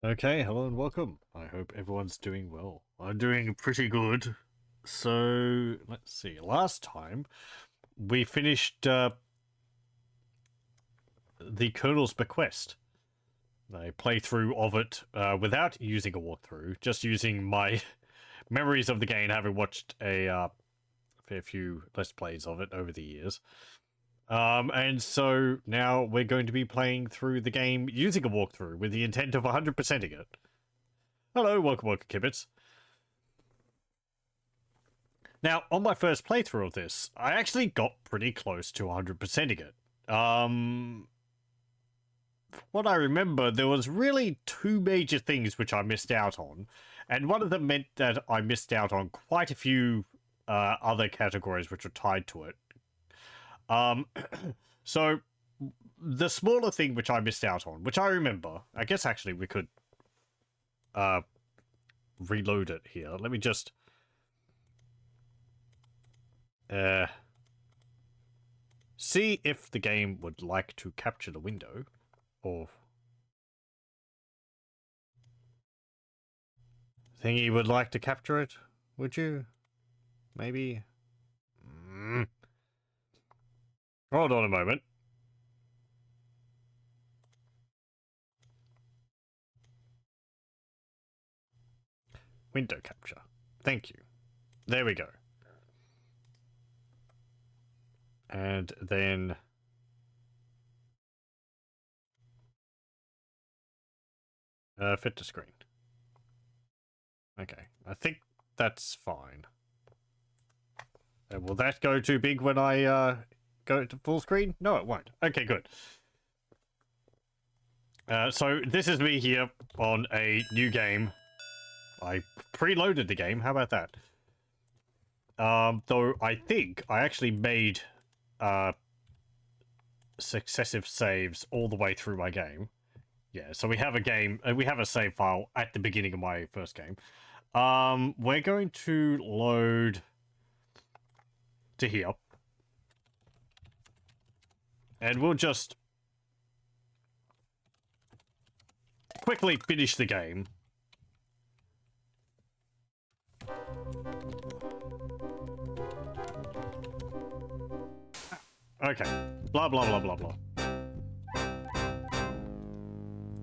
Okay, hello and welcome. I hope everyone's doing well. I'm doing pretty good. So, let's see. Last time, we finished the Colonel's Bequest. A playthrough of it without using a walkthrough, just using my memories of the game, having watched a fair few Let's Plays of it over the years. And so now we're going to be playing through the game using a walkthrough with the intent of 100%ing it. Hello, welcome, Kibbits. Now, on my first playthrough of this, I actually got pretty close to 100%ing it. What I remember, there was really two major things which I missed out on, and one of them meant that I missed out on quite a few other categories which were tied to it. So, the smaller thing which I missed out on, which I remember, I guess actually we could reload it here. Let me just see if the game would like to capture the window, or thingy would like to capture it. Would you? Maybe. Hold on a moment. Window capture. Thank you. There we go. And then fit to screen. Okay, I think that's fine. And will that go too big when I go to full screen? No, it won't. Okay, good. So this is me here on a new game. I preloaded the game. How about that? Though I think I actually made successive saves all the way through my game. Yeah, so we have a game, we have a save file at the beginning of my first game. We're going to load to here. And we'll just quickly finish the game. Okay. Blah, blah, blah, blah, blah.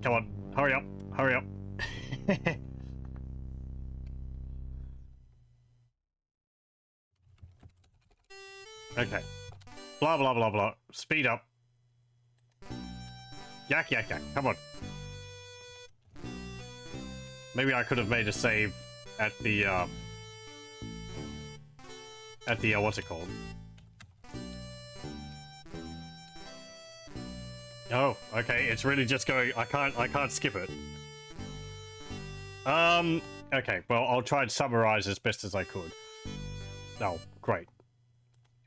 Come on. Hurry up. Hurry up. Okay. Blah, blah, blah, blah. Speed up. Yak, yak, yak. Come on. Maybe I could have made a save at the, what's it called? Oh, okay, it's really just going, I can't skip it. Okay, well, I'll try and summarize as best as I could. Oh, great.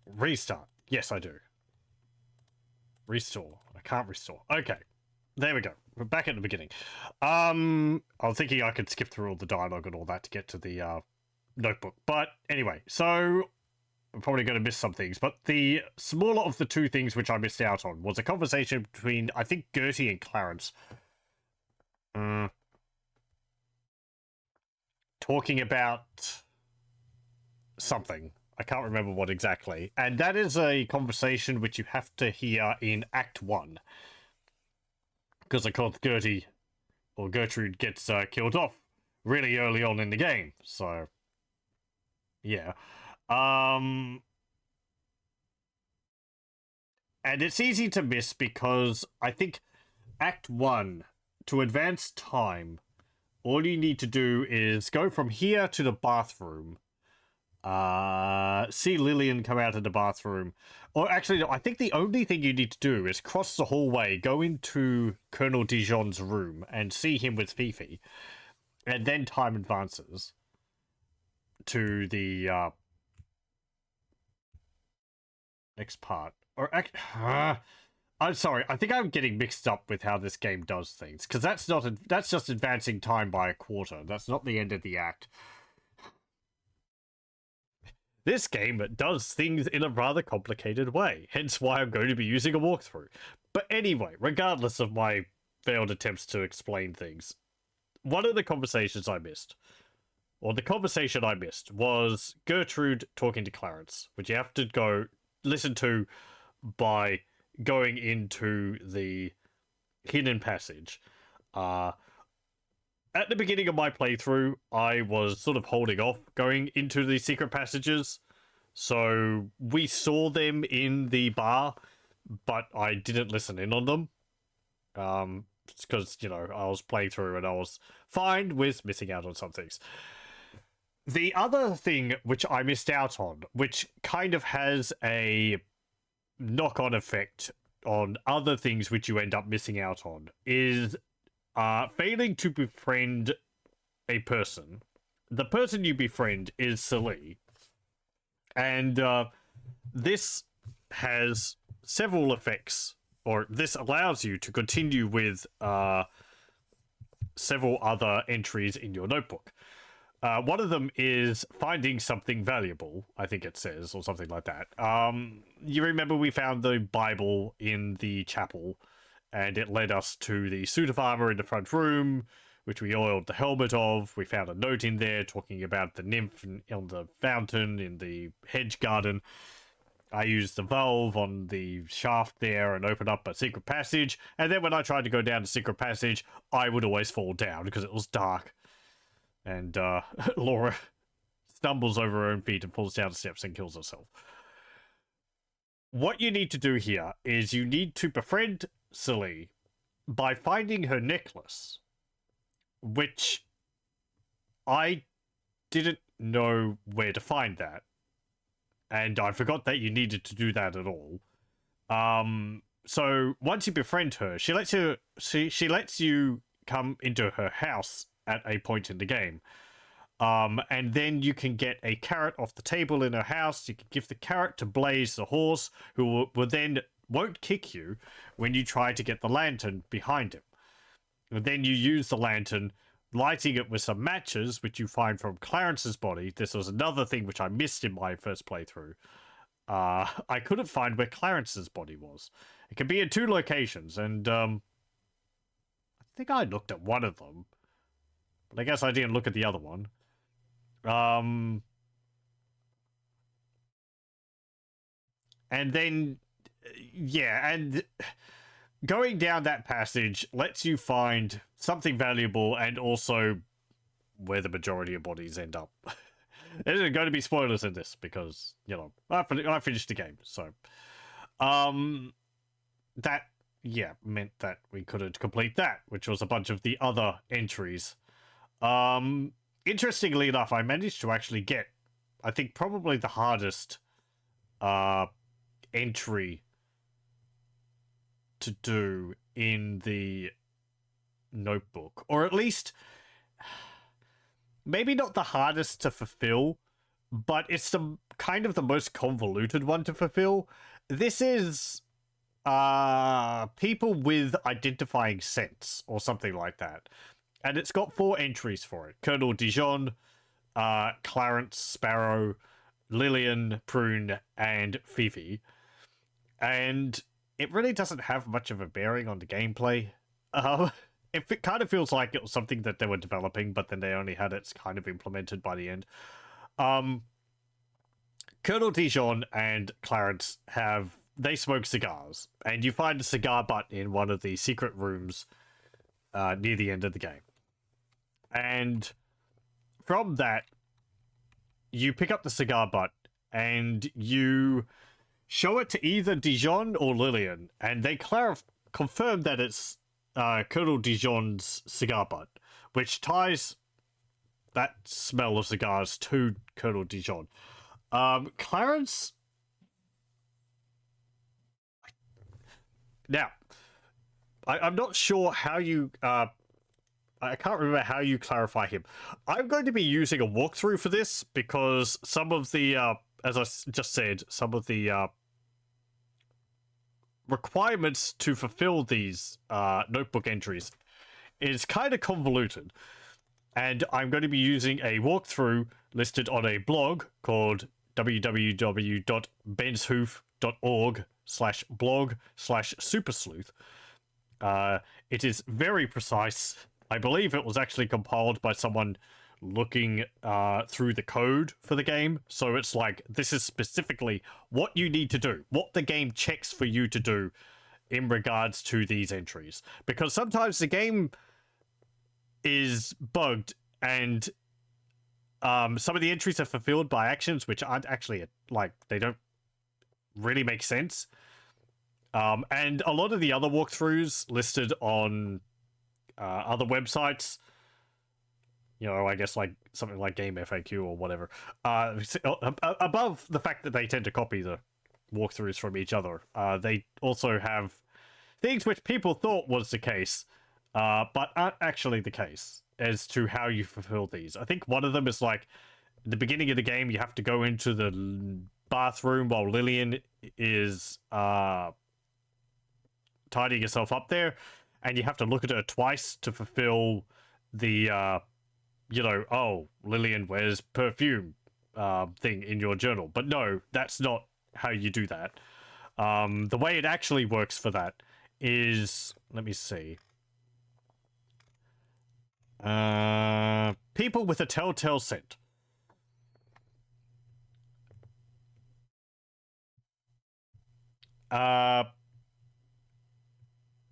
Restart. Yes, I do. Restore. I can't restore. Okay. There we go. We're back at the beginning. I'm thinking I could skip through all the dialogue and all that to get to the, notebook. But anyway, so I'm probably going to miss some things, but the smaller of the two things which I missed out on was a conversation between, I think, Gertie and Clarence. Talking about something. I can't remember what exactly. And that is a conversation which you have to hear in Act 1. Because, of course, Gertie, or Gertrude, gets killed off really early on in the game. So, yeah. And it's easy to miss because I think Act 1, to advance time, all you need to do is go from here to the bathroom, see Lillian come out of the bathroom, or actually, no, I think the only thing you need to do is cross the hallway, go into Colonel Dijon's room, and see him with Fifi, and then time advances to the next part. Or I'm sorry, I think I'm getting mixed up with how this game does things, because that's just advancing time by a quarter. That's not the end of the act. This game does things in a rather complicated way, hence why I'm going to be using a walkthrough. But anyway, regardless of my failed attempts to explain things, one of the conversations I missed, or the conversation I missed, was Gertrude talking to Clarence, which you have to go listen to by going into the hidden passage. At the beginning of my playthrough, I was sort of holding off going into the secret passages. So we saw them in the bar, but I didn't listen in on them. Because, you know, I was playing through and I was fine with missing out on some things. The other thing which I missed out on, which kind of has a knock-on effect on other things which you end up missing out on, is failing to befriend a person. The person you befriend is Celie. And this has several effects, or this allows you to continue with several other entries in your notebook. One of them is finding something valuable, I think it says, or something like that. You remember we found the Bible in the chapel, and it led us to the suit of armor in the front room, which we oiled the helmet of. We found a note in there talking about the nymph on the fountain in the hedge garden. I used the valve on the shaft there and opened up a secret passage. And then when I tried to go down the secret passage, I would always fall down because it was dark. And Laura stumbles over her own feet and falls down the steps and kills herself. What you need to do here is you need to befriend Celie by finding her necklace, which I didn't know where to find that. And I forgot that you needed to do that at all. So once you befriend her, she lets you come into her house at a point in the game. And then you can get a carrot off the table in her house. You can give the carrot to Blaze, the horse, who will then won't kick you when you try to get the lantern behind him. And then you use the lantern, lighting it with some matches, which you find from Clarence's body. This was another thing which I missed in my first playthrough. I couldn't find where Clarence's body was. It can be in two locations, and I think I looked at one of them, but I guess I didn't look at the other one. And then, yeah, and going down that passage lets you find something valuable and also where the majority of bodies end up. There isn't going to be spoilers in this because, you know, I finished the game, so. That, yeah, meant that we couldn't complete that, which was a bunch of the other entries. Interestingly enough, I managed to actually get, I think, probably the hardest entry to do in the notebook, or at least maybe not the hardest to fulfill, but it's the kind of the most convoluted one to fulfill. This is people with identifying scents or something like that, and it's got 4 entries for it: Colonel Dijon, Clarence, Sparrow, Lillian, Prune, and Fifi. And it really doesn't have much of a bearing on the gameplay. It kind of feels like it was something that they were developing, but then they only had it kind of implemented by the end. Colonel Dijon and Clarence they smoke cigars, and you find a cigar butt in one of the secret rooms near the end of the game. And from that, you pick up the cigar butt, and you show it to either Dijon or Lillian, and they confirm that it's Colonel Dijon's cigar butt, which ties that smell of cigars to Colonel Dijon. Clarence... Now, I'm not sure how you... I can't remember how you clarify him. I'm going to be using a walkthrough for this, because some of the, as I just said, some of the requirements to fulfill these notebook entries is kind of convoluted. And I'm going to be using a walkthrough listed on a blog called www.benshoof.org/blog/Super-Sleuth. It is very precise. I believe it was actually compiled by someone looking through the code for the game. So it's like, this is specifically what you need to do, what the game checks for you to do in regards to these entries. Because sometimes the game is bugged and some of the entries are fulfilled by actions which aren't actually, like, they don't really make sense. And a lot of the other walkthroughs listed on other websites, you know, I guess like something like Game FAQ or whatever, above the fact that they tend to copy the walkthroughs from each other, they also have things which people thought was the case, but aren't actually the case as to how you fulfill these. I think one of them is like, at the beginning of the game, you have to go into the bathroom while Lillian is tidying herself up there, and you have to look at her twice to fulfill the, you know, oh, Lillian wears perfume thing in your journal. But no, that's not how you do that. The way it actually works for that is, let me see. People with a telltale scent.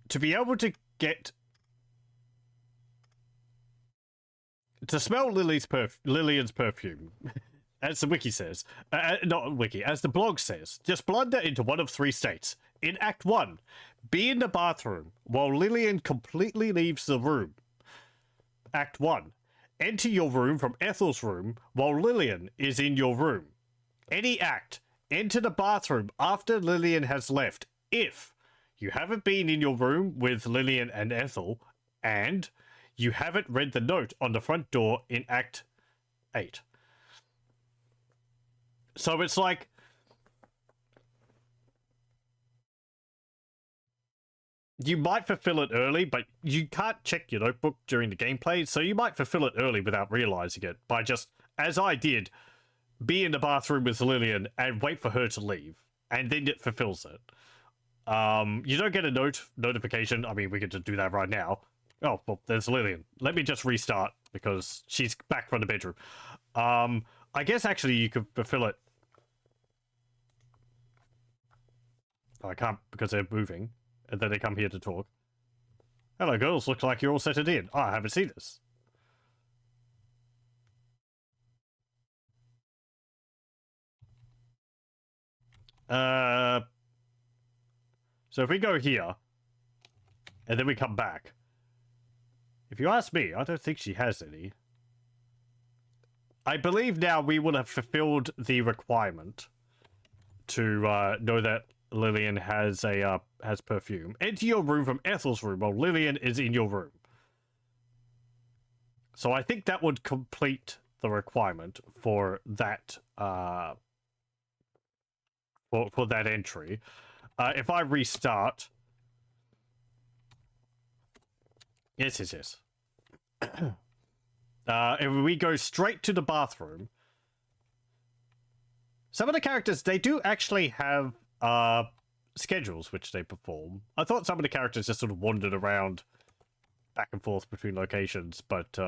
To be able to get to smell Lillian's perfume, as the wiki says, not wiki, as the blog says, just blunder into one of 3 states. In Act 1, be in the bathroom while Lillian completely leaves the room. Act 1, enter your room from Ethel's room while Lillian is in your room. Any act, enter the bathroom after Lillian has left, if you haven't been in your room with Lillian and Ethel, and you haven't read the note on the front door in Act 8. So it's like, you might fulfill it early, but you can't check your notebook during the gameplay, so you might fulfill it early without realizing it by just, as I did, be in the bathroom with Lillian and wait for her to leave, and then it fulfills it. You don't get a notification. I mean, we could just do that right now. Oh, well, there's Lillian. Let me just restart because she's back from the bedroom. I guess actually you could fulfill it. Oh, I can't because they're moving, and then they come here to talk. Hello, girls. Looks like you're all settled in. Oh, I haven't seen this. So if we go here, and then we come back, if you ask me, I don't think she has any. I believe now we will have fulfilled the requirement to know that Lillian has a has perfume. Enter your room from Ethel's room while Lillian is in your room. So I think that would complete the requirement for that for that entry. If I restart, yes. If we go straight to the bathroom, some of the characters, they do actually have schedules which they perform. I thought some of the characters just sort of wandered around back and forth between locations, but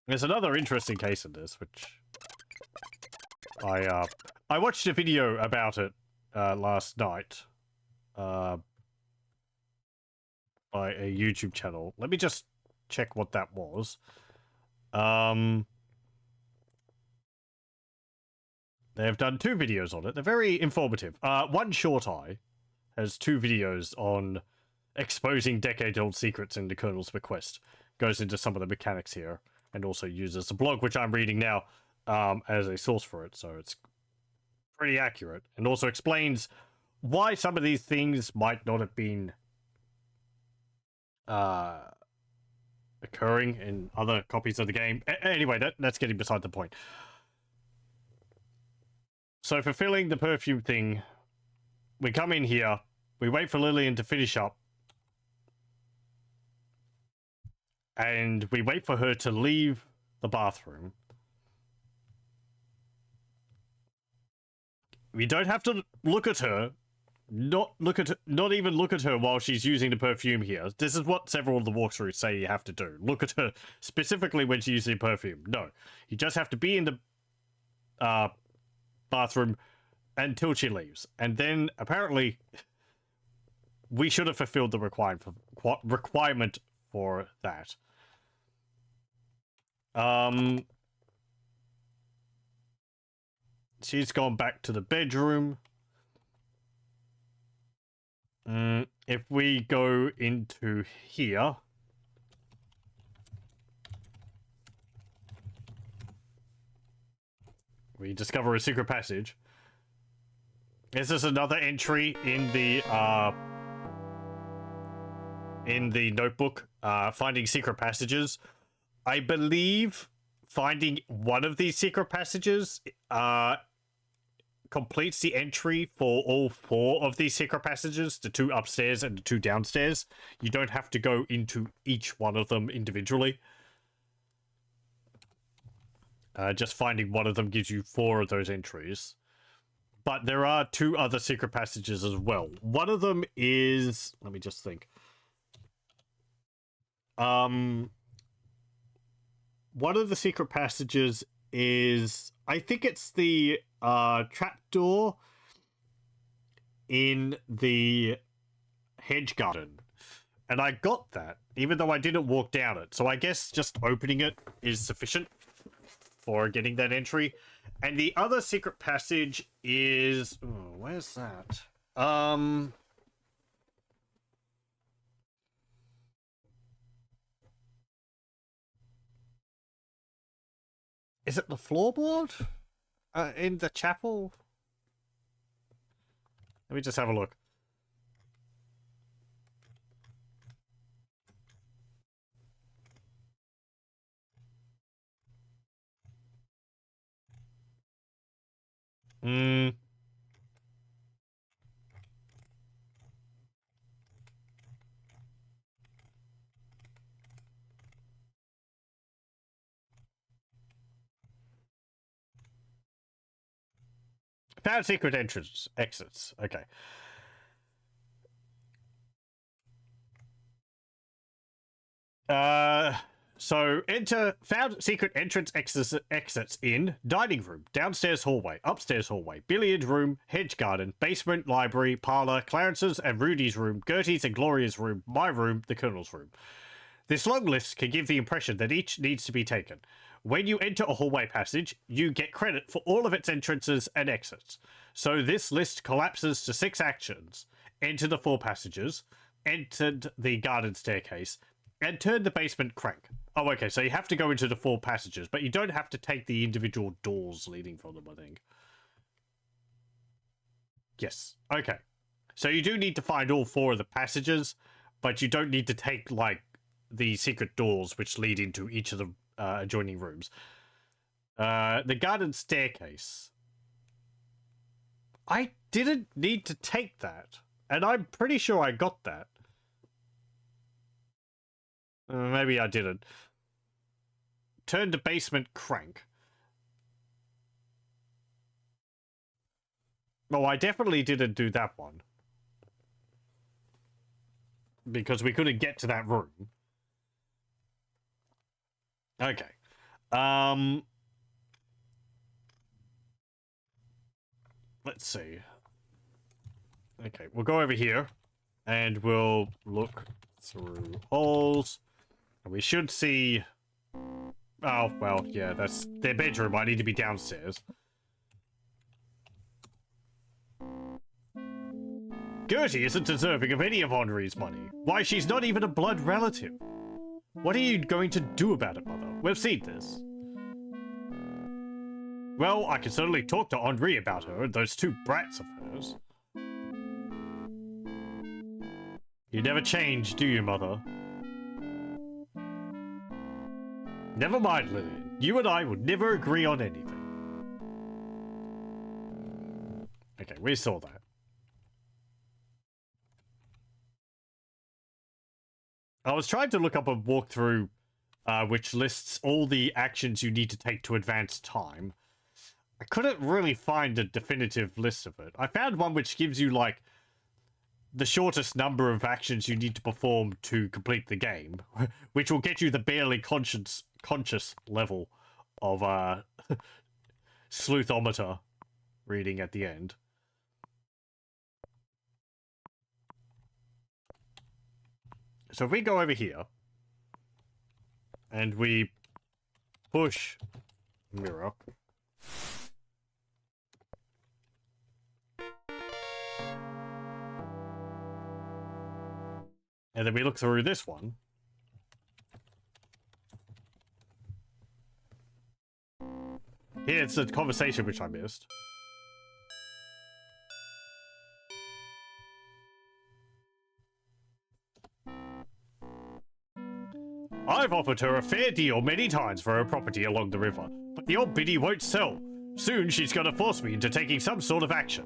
there's another interesting case in this, which I watched a video about it last night by a YouTube channel. Let me just check what that was. They have done 2 videos on it. They're very informative. OneShortEye has 2 videos on exposing decade-old secrets in the kernel's Bequest. Goes into some of the mechanics here, and also uses the blog, which I'm reading now, as a source for it, so it's pretty accurate. And also explains why some of these things might not have been occurring in other copies of the game. Anyway, that's getting beside the point. So fulfilling the perfume thing, we come in here, we wait for Lillian to finish up, and we wait for her to leave the bathroom. We don't have to look at her not even look at her while she's using the perfume here. This is what several of the walkthroughs say you have to do. Look at her specifically when she's using perfume. No, you just have to be in the bathroom until she leaves, and then apparently we should have fulfilled the requirement for that. She's gone back to the bedroom. If we go into here, we discover a secret passage. Is this another entry in the notebook? Finding secret passages. I believe finding one of these secret passages completes the entry for all 4 of these secret passages, the 2 upstairs and the 2 downstairs. You don't have to go into each one of them individually. Just finding one of them gives you 4 of those entries. But there are 2 other secret passages as well. One of them is... let me just think. One of the secret passages is... I think it's the trapdoor in the hedge garden. And I got that, even though I didn't walk down it. So I guess just opening it is sufficient for getting that entry. And the other secret passage is... oh, where's that? Is it the floorboard? In the chapel? Let me just have a look. Found secret exits. Okay. So enter found secret exits in dining room, downstairs hallway, upstairs hallway, billiard room, hedge garden, basement, library, parlor, Clarence's and Rudy's room, Gertie's and Gloria's room, my room, the Colonel's room. This long list can give the impression that each needs to be taken. When you enter a hallway passage, you get credit for all of its entrances and exits. So this list collapses to 6 actions. Enter the 4 passages, entered the garden staircase, and turn the basement crank. Oh, okay, so you have to go into the 4 passages, but you don't have to take the individual doors leading from them, I think. Yes, okay. So you do need to find all 4 of the passages, but you don't need to take, like, the secret doors which lead into each of the adjoining rooms. The garden staircase. I didn't need to take that, and I'm pretty sure I got that. Maybe I didn't. Turn the basement crank. Oh, I definitely didn't do that one. Because we couldn't get to that room. Okay. Let's see. Okay, we'll go over here. And we'll look through holes. And we should see... oh, well, yeah, that's their bedroom. I need to be downstairs. Gertie isn't deserving of any of Henri's money. Why, she's not even a blood relative. What are you going to do about it, Mother? We've seen this. Well, I can certainly talk to Henri about her and those 2 brats of hers. You never change, do you, Mother? Never mind, Lillian. You and I would never agree on anything. Okay, we saw that. I was trying to look up a walkthrough which lists all the actions you need to take to advance time. I couldn't really find a definitive list of it. I found one which gives you, like, the shortest number of actions you need to perform to complete the game, which will get you the barely conscious level of sleuthometer reading at the end. So if we go over here and we push mirror, and then we look through this one, here it's a conversation which I missed. I've offered her a fair deal many times for her property along the river, but the old biddy won't sell. Soon she's gonna force me into taking some sort of action.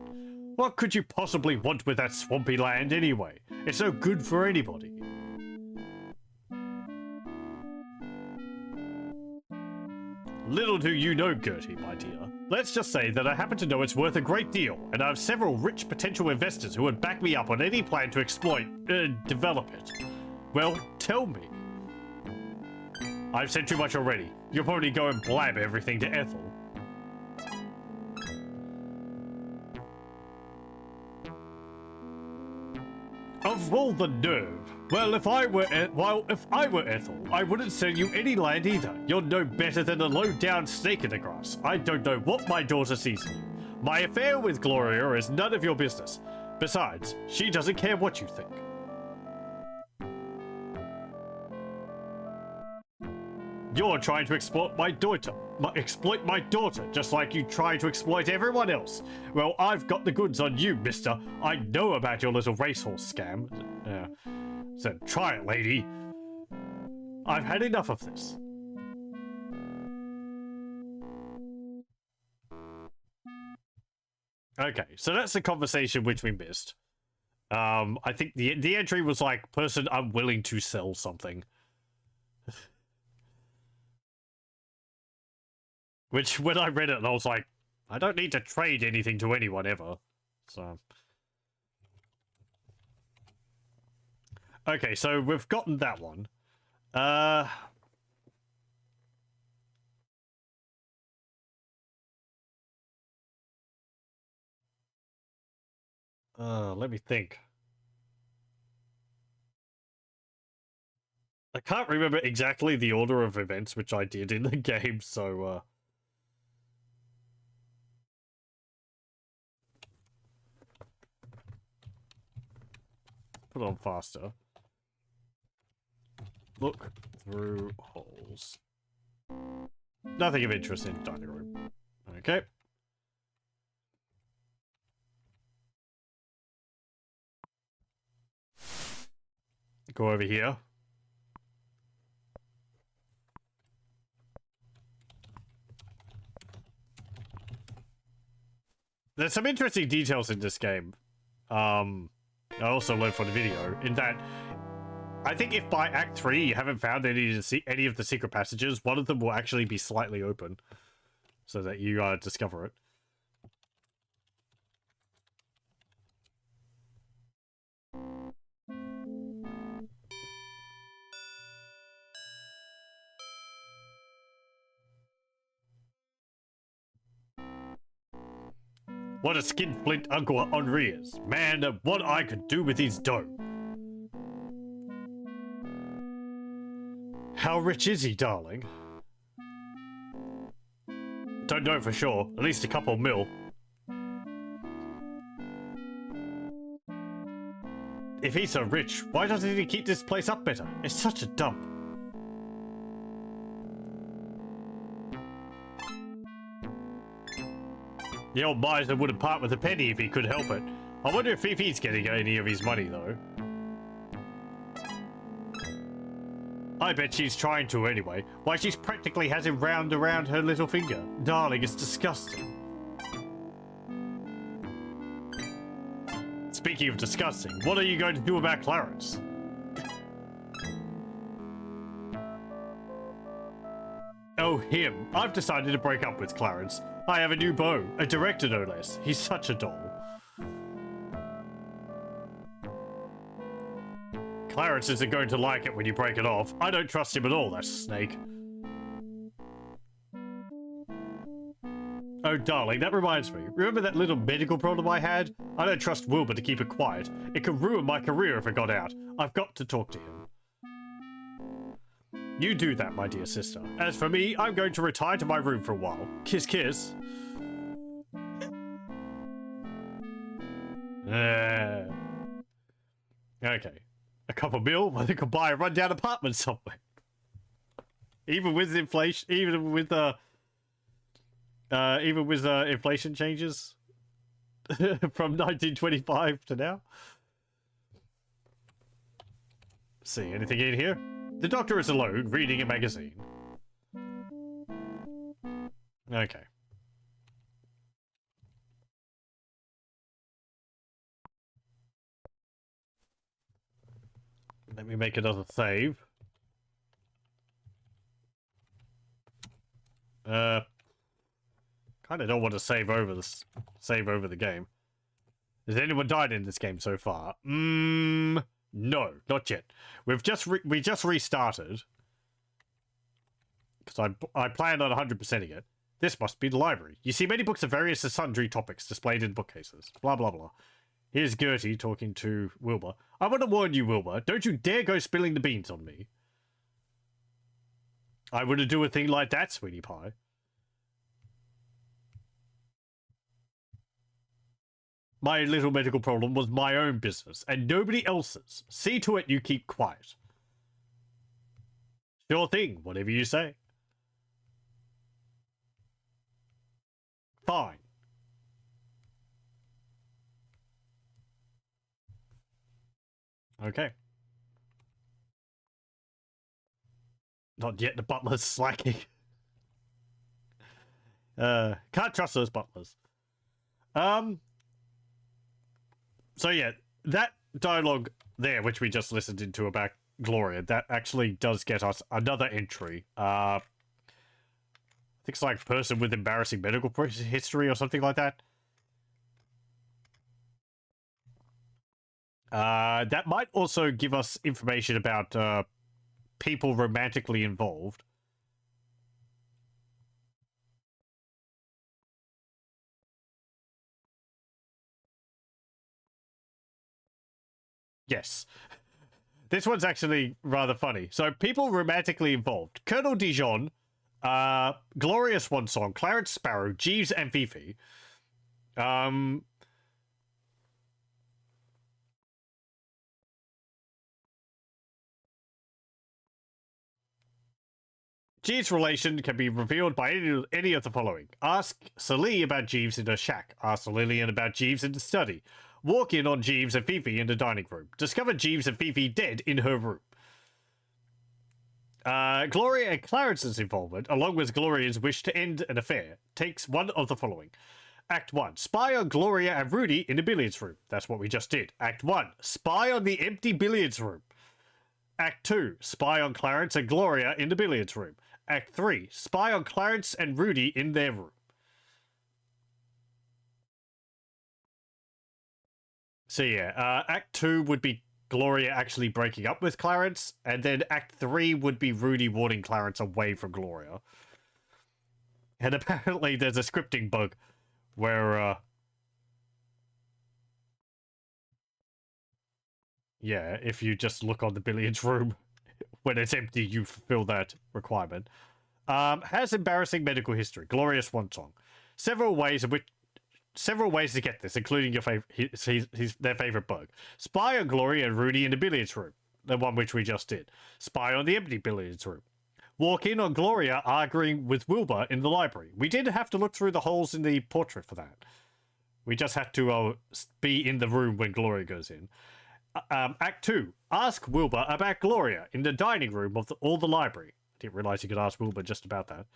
What could you possibly want with that swampy land anyway? It's no good for anybody. Little do you know, Gertie, my dear. Let's just say that I happen to know it's worth a great deal, and I have several rich potential investors who would back me up on any plan to exploit, develop it. Well, tell me. I've said too much already. You'll probably go and blab everything to Ethel. Of all the nerve. Well, if I were Ethel, I wouldn't sell you any land either. You're no better than a low-down snake in the grass. I don't know what my daughter sees in you. My affair with Gloria is none of your business. Besides, she doesn't care what you think. You're trying to exploit my daughter, just like you try to exploit everyone else. Well, I've got the goods on you, mister. I know about your little racehorse scam. So try it, lady. I've had enough of this. Okay, so that's the conversation which we missed. I think the entry was like, person unwilling to sell something. Which, when I read it, I was like, I don't need to trade anything to anyone ever. So. Okay, so we've gotten that one. Let me think. I can't remember exactly the order of events which I did in the game, so, put on faster. Look through holes. Nothing of interest in dining room. Okay. Go over here. There's some interesting details in this game. I also learned from the video, in that I think if by Act 3 you haven't found any of the secret passages, one of them will actually be slightly open, so that you discover it. What a skinflint Uncle Henri is. Man, what I could do with his dough. How rich is he, darling? Don't know for sure. At least a couple mil. If he's so rich, why doesn't he keep this place up better? It's such a dump. The old miser wouldn't part with a penny if he could help it. I wonder if Fifi's getting any of his money, though. I bet she's trying to anyway. Why, she's practically has him round around her little finger. Darling, it's disgusting. Speaking of disgusting, what are you going to do about Clarence? Oh, him. I've decided to break up with Clarence. I have a new beau, a director no less. He's such a doll. Clarence isn't going to like it when you break it off. I don't trust him at all, that snake. Oh, darling, that reminds me. Remember that little medical problem I had? I don't trust Wilbur to keep it quiet. It could ruin my career if it got out. I've got to talk to him. You do that, my dear sister. As for me, I'm going to retire to my room for a while. Kiss, kiss. Okay. A couple mil, well, they could buy a rundown apartment somewhere. Even with inflation, even with inflation changes from 1925 to now. See, anything in here? The doctor is alone, reading a magazine. Okay. Let me make another save. Kind of don't want to save over the game. Has anyone died in this game so far? No, not yet. We just restarted because I planned on 100%ing it. This must be the library. You see many books of various and sundry topics displayed in bookcases. Blah blah blah. Here's Gertie talking to Wilbur. I want to warn you, Wilbur. Don't you dare go spilling the beans on me. I wouldn't do a thing like that, sweetie pie. My little medical problem was my own business, and nobody else's. See to it you keep quiet. Sure thing, whatever you say. Fine. Okay. Not yet, the butler's slacking. Can't trust those butlers. So yeah, that dialogue there, which we just listened into about Gloria, that actually does get us another entry. I think it's like person with embarrassing medical history or something like that. That might also give us information about people romantically involved. Yes. This one's actually rather funny. So, people romantically involved. Colonel Dijon, Gloria Swansong, Clarence Sparrow, Jeeves and Fifi. Jeeves' relation can be revealed by any of the following. Ask Celie about Jeeves in her shack. Ask Lillian about Jeeves in the study. Walk in on Jeeves and Fifi in the dining room. Discover Jeeves and Fifi dead in her room. Gloria and Clarence's involvement, along with Gloria's wish to end an affair, takes one of the following. Act 1. Spy on Gloria and Rudy in the billiards room. That's what we just did. Act 1. Spy on the empty billiards room. Act 2. Spy on Clarence and Gloria in the billiards room. Act 3. Spy on Clarence and Rudy in their room. So yeah, Act 2 would be Gloria actually breaking up with Clarence, and then Act 3 would be Rudy warning Clarence away from Gloria. And apparently there's a scripting bug where, yeah, if you just look on the billiards room when it's empty, you fulfill that requirement. Has embarrassing medical history. Gloria Swansong. Several ways to get this, including your their favorite bug. Spy on Gloria and Rudy in the billiards room, the one which we just did. Spy on the empty billiards room. Walk in on Gloria arguing with Wilbur in the library. We didn't have to look through the holes in the portrait for that. We just had to be in the room when Gloria goes in. Act 2. Ask Wilbur about Gloria in the dining room of the library. Didn't realize you could ask Wilbur just about that.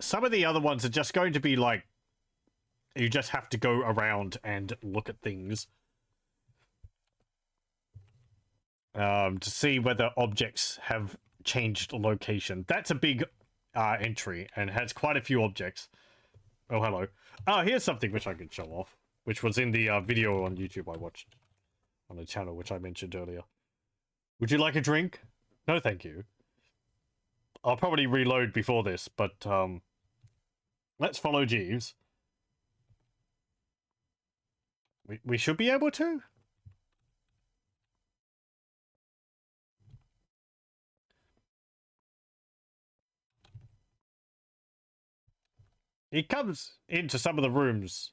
Some of the other ones are just going to be like, you just have to go around and look at things. to see whether objects have changed location. That's a big entry and has quite a few objects. Oh, hello. Oh, here's something which I could show off, which was in the video on YouTube I watched on the channel, which I mentioned earlier. Would you like a drink? No, thank you. I'll probably reload before this, but let's follow Jeeves. We should be able to? He comes into some of the rooms.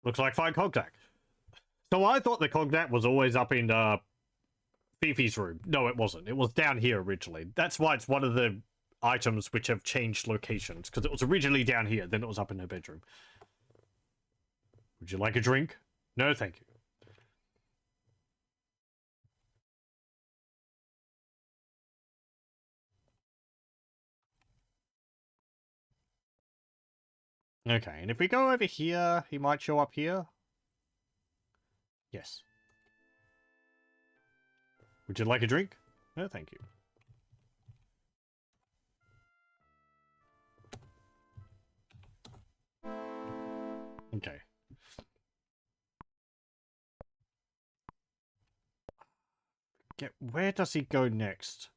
Looks like fine contact. So I thought the contact was always up in Fifi's room. No, it wasn't. It was down here originally. That's why it's one of the items which have changed locations, because it was originally down here, then it was up in her bedroom. Would you like a drink? No, thank you. Okay, and if we go over here, he might show up here. Yes. Would you like a drink? No, thank you. Okay. Where does he go next?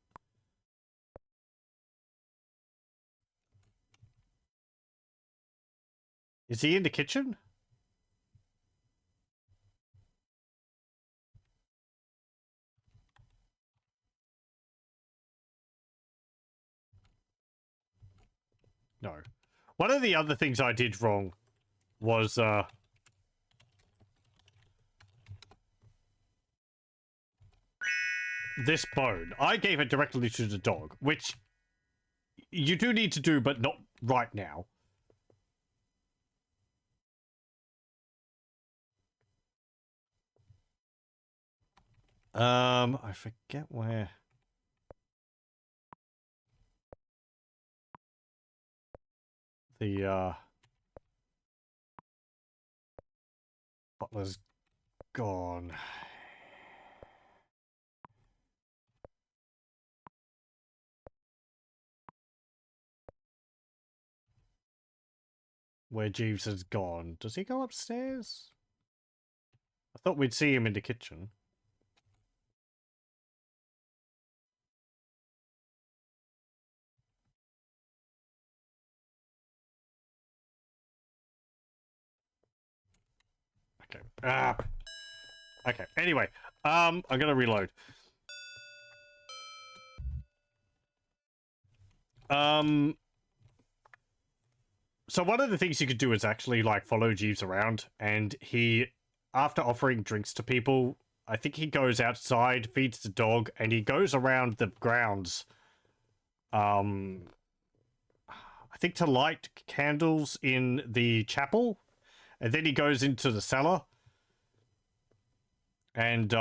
Is he in the kitchen? No. One of the other things I did wrong was this bone. I gave it directly to the dog, which you do need to do, but not right now. I forget where. The butler's gone. Where Jeeves has gone. Does he go upstairs? I thought we'd see him in the kitchen. Okay. Okay. Anyway, I'm gonna reload. So one of the things you could do is actually like follow Jeeves around, and he, after offering drinks to people, I think he goes outside, feeds the dog, and he goes around the grounds. I think to light candles in the chapel, and then he goes into the cellar, and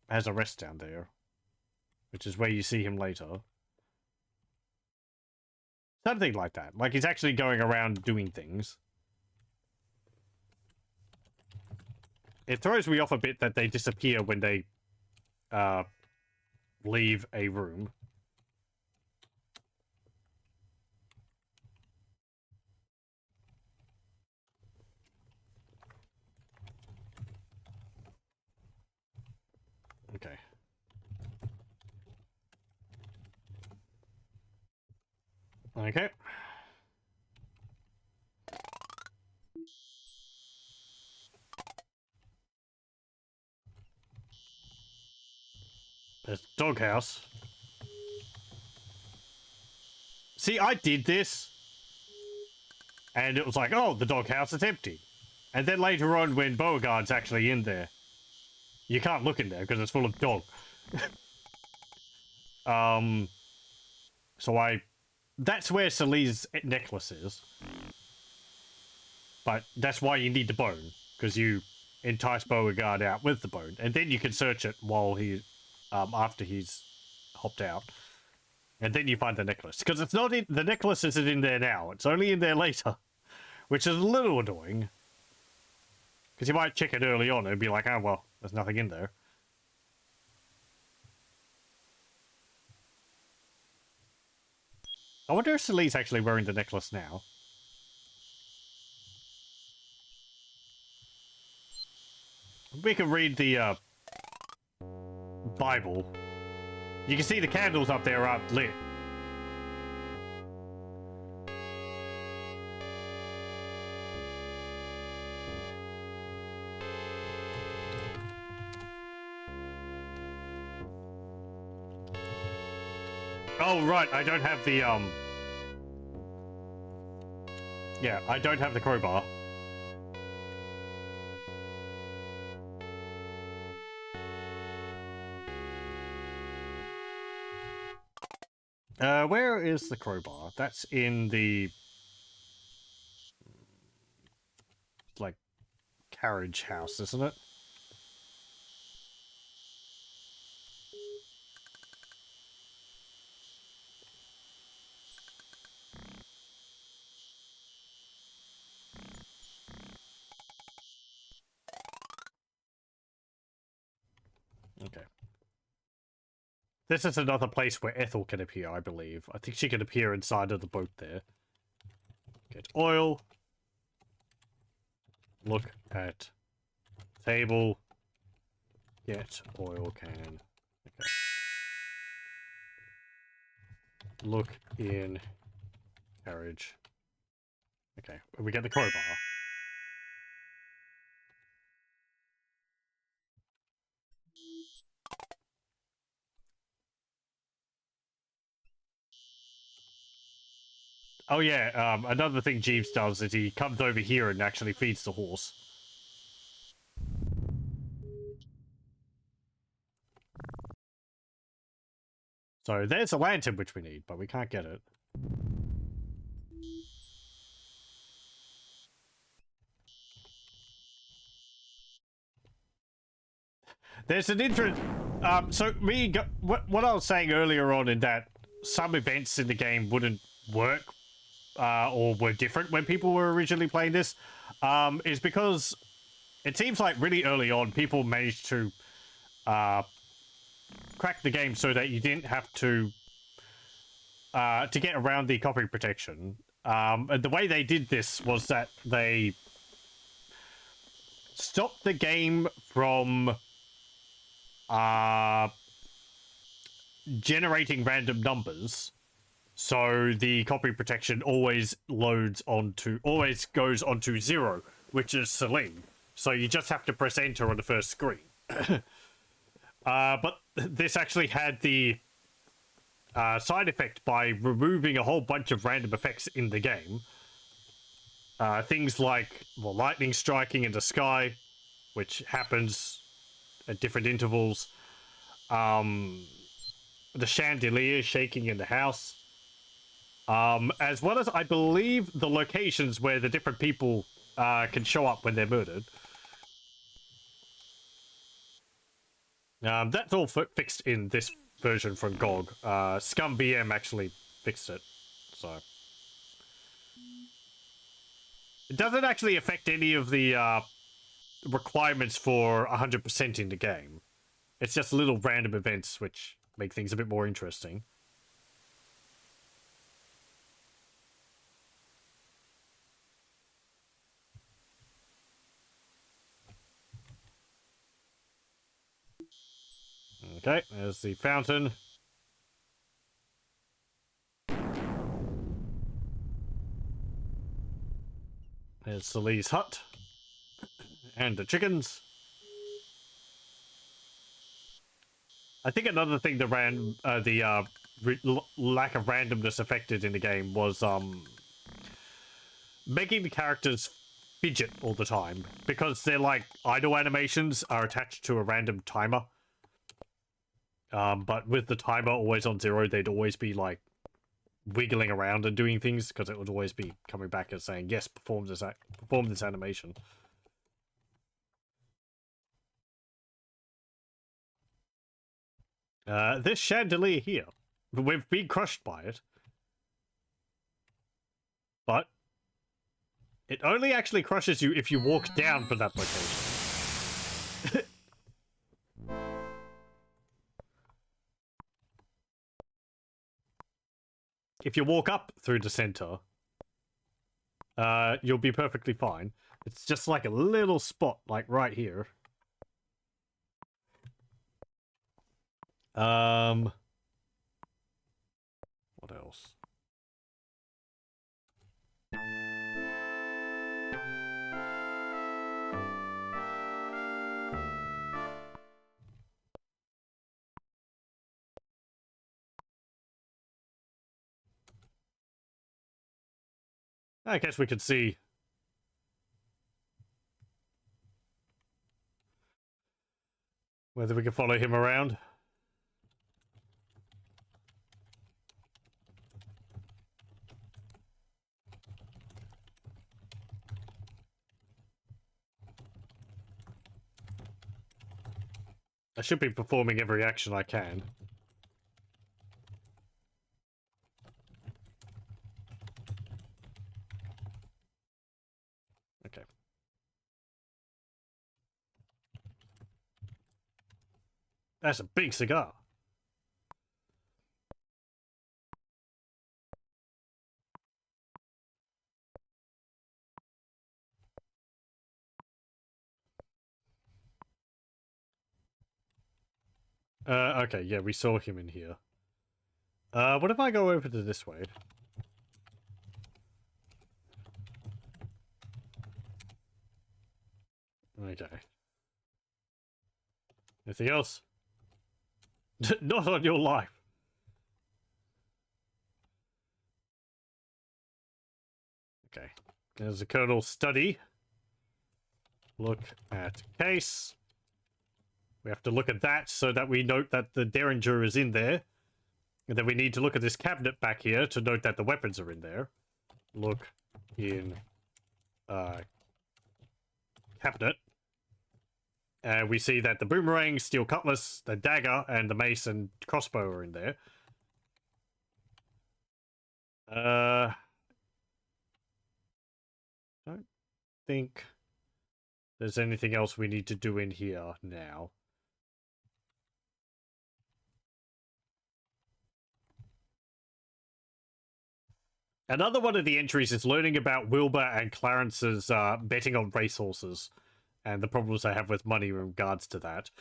has a rest down there, which is where you see him later. Something like that. Like he's actually going around doing things. It throws me off a bit that they disappear when they leave a room. Okay. Okay. There's doghouse. See, I did this, and it was like, oh, the doghouse is empty. And then later on, when Beauregard's actually in there, you can't look in there because it's full of dog. So that's where Celise's necklace is. But that's why you need the bone, because you entice Beauregard out with the bone, and then you can search it while he, after he's hopped out. And then you find the necklace. Because it's not in... The necklace isn't in there now. It's only in there later. Which is a little annoying. Because you might check it early on and be like, oh, well, there's nothing in there. I wonder if Celine's actually wearing the necklace now. We can read the Bible. You can see the candles up there aren't lit. Oh, right, I don't have the, yeah, I don't have the crowbar. Where is the crowbar? That's in the... like, carriage house, isn't it? Okay. This is another place where Ethel can appear, I believe. I think she can appear inside of the boat there. Get oil. Look at table. Get oil can. Okay. Look in carriage. Okay, we get the crowbar. Oh yeah, another thing Jeeves does is he comes over here and actually feeds the horse. So there's a lantern which we need, but we can't get it. There's an interest. What I was saying earlier on in that some events in the game wouldn't work or were different when people were originally playing this is because it seems like really early on people managed to crack the game so that you didn't have to get around the copy protection. And the way they did this was that they stopped the game from generating random numbers, so the copy protection always goes onto 0, which is Celine. So you just have to press enter on the first screen. But this actually had the side effect by removing a whole bunch of random effects in the game. Things like, well, lightning striking in the sky, which happens at different intervals. The chandelier shaking in the house. As well as, I believe, the locations where the different people can show up when they're murdered. That's all fixed in this version from GOG. Scum BM actually fixed it, so... It doesn't actually affect any of the requirements for 100% in the game. It's just little random events which make things a bit more interesting. Okay, there's the fountain. There's Sally's hut. And the chickens. I think another thing that lack of randomness affected in the game was making the characters fidget all the time, because they're like idle animations are attached to a random timer. But with the timer always on 0, they'd always be like wiggling around and doing things, because it would always be coming back and saying, yes, perform this animation. This chandelier here. we've been crushed by it. But it only actually crushes you if you walk down from that location. If you walk up through the center, you'll be perfectly fine. It's just like a little spot, like right here. What else? I guess we could see whether we can follow him around. I should be performing every action I can. Okay. That's a big cigar. Okay, yeah, we saw him in here. What if I go over to this way? Okay. Anything else? Not on your life. Okay. There's a Colonel's study. Look at case. We have to look at that so that we note that the Derringer is in there. And then we need to look at this cabinet back here to note that the weapons are in there. Look in cabinet. And we see that the boomerang, steel cutlass, the dagger, and the mace and crossbow are in there. Don't think there's anything else we need to do in here now. Another one of the entries is learning about Wilbur and Clarence's betting on racehorses and the problems they have with money in regards to that,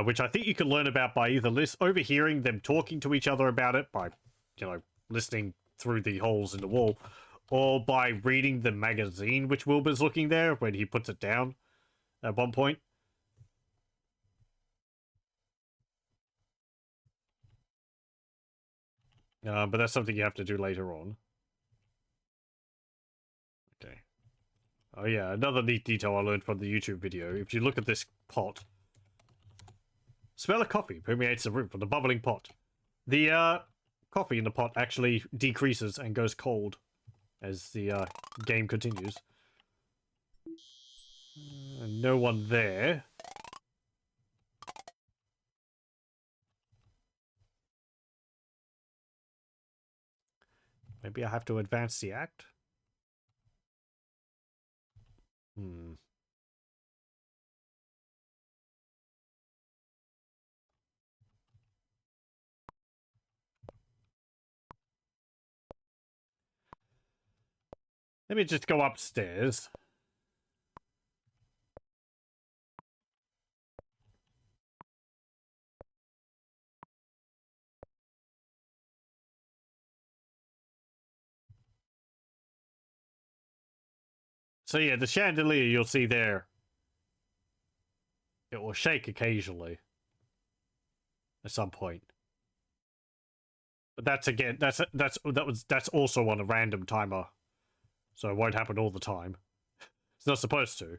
which I think you can learn about by either overhearing them talking to each other about it, by, you know, listening through the holes in the wall, or by reading the magazine which Wilbur's looking there when he puts it down at one point. But that's something you have to do later on. Okay. Oh yeah, another neat detail I learned from the YouTube video. If you look at this pot, smell of coffee permeates the room from the bubbling pot. The coffee in the pot actually decreases and goes cold as the game continues. No one there. Maybe I have to advance the act? Let me just go upstairs. So yeah, the chandelier you'll see there, it will shake occasionally at some point. But that's again, that's also on a random timer, so it won't happen all the time. It's not supposed to.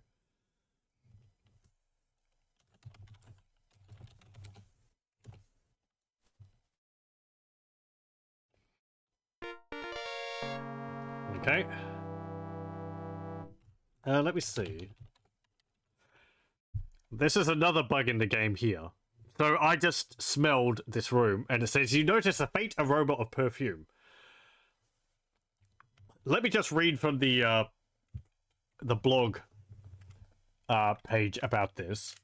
Okay. Let me see. This is another bug in the game here. So I just smelled this room, and it says, you notice a faint aroma of perfume. Let me just read from the blog page about this.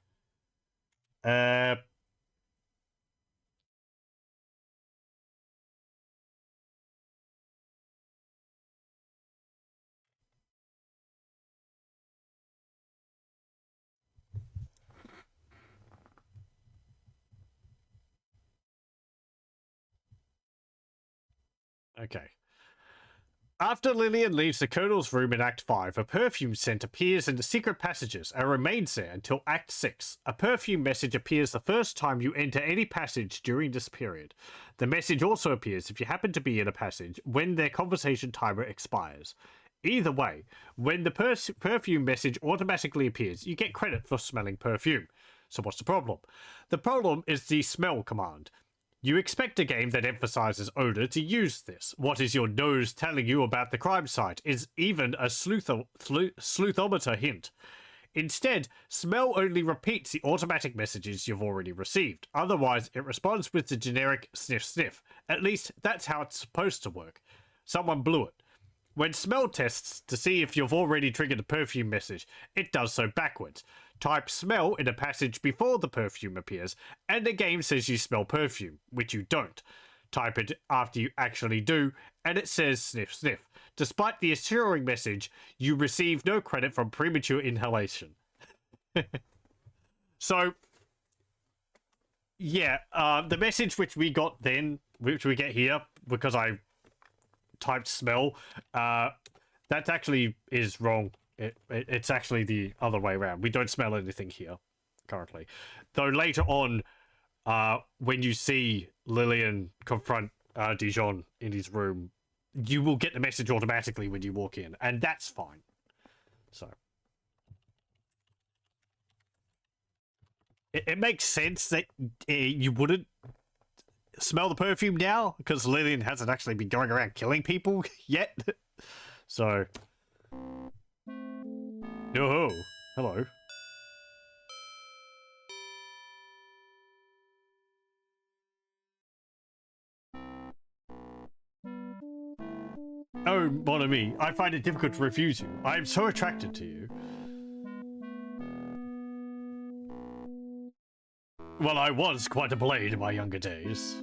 Okay. After Lillian leaves the Colonel's room in Act 5, a perfume scent appears in the secret passages and remains there until Act 6. A perfume message appears the first time you enter any passage during this period. The message also appears if you happen to be in a passage when their conversation timer expires. Either way, when the perfume message automatically appears, you get credit for smelling perfume. So what's the problem? The problem is the smell command. You expect a game that emphasizes odor to use this. What is your nose telling you about the crime site is even a sleuthometer hint. Instead, smell only repeats the automatic messages you've already received. Otherwise, it responds with the generic sniff sniff. At least, that's how it's supposed to work. Someone blew it. When smell tests to see if you've already triggered a perfume message, it does so backwards. Type smell in a passage before the perfume appears, and the game says you smell perfume, which you don't. Type it after you actually do, and it says sniff sniff. Despite the assuring message, you receive no credit from premature inhalation. So, yeah, the message which we got then, which we get here, because I typed smell, that actually is wrong. It's actually the other way around. We don't smell anything here currently, though later on when you see Lillian confront Dijon in his room, you will get the message automatically when you walk in, and that's fine. So it makes sense that you wouldn't smell the perfume now, because Lillian hasn't actually been going around killing people yet. So, yo-ho, hello. Oh, mon ami, I find it difficult to refuse you. I am so attracted to you. Well, I was quite a blade in my younger days.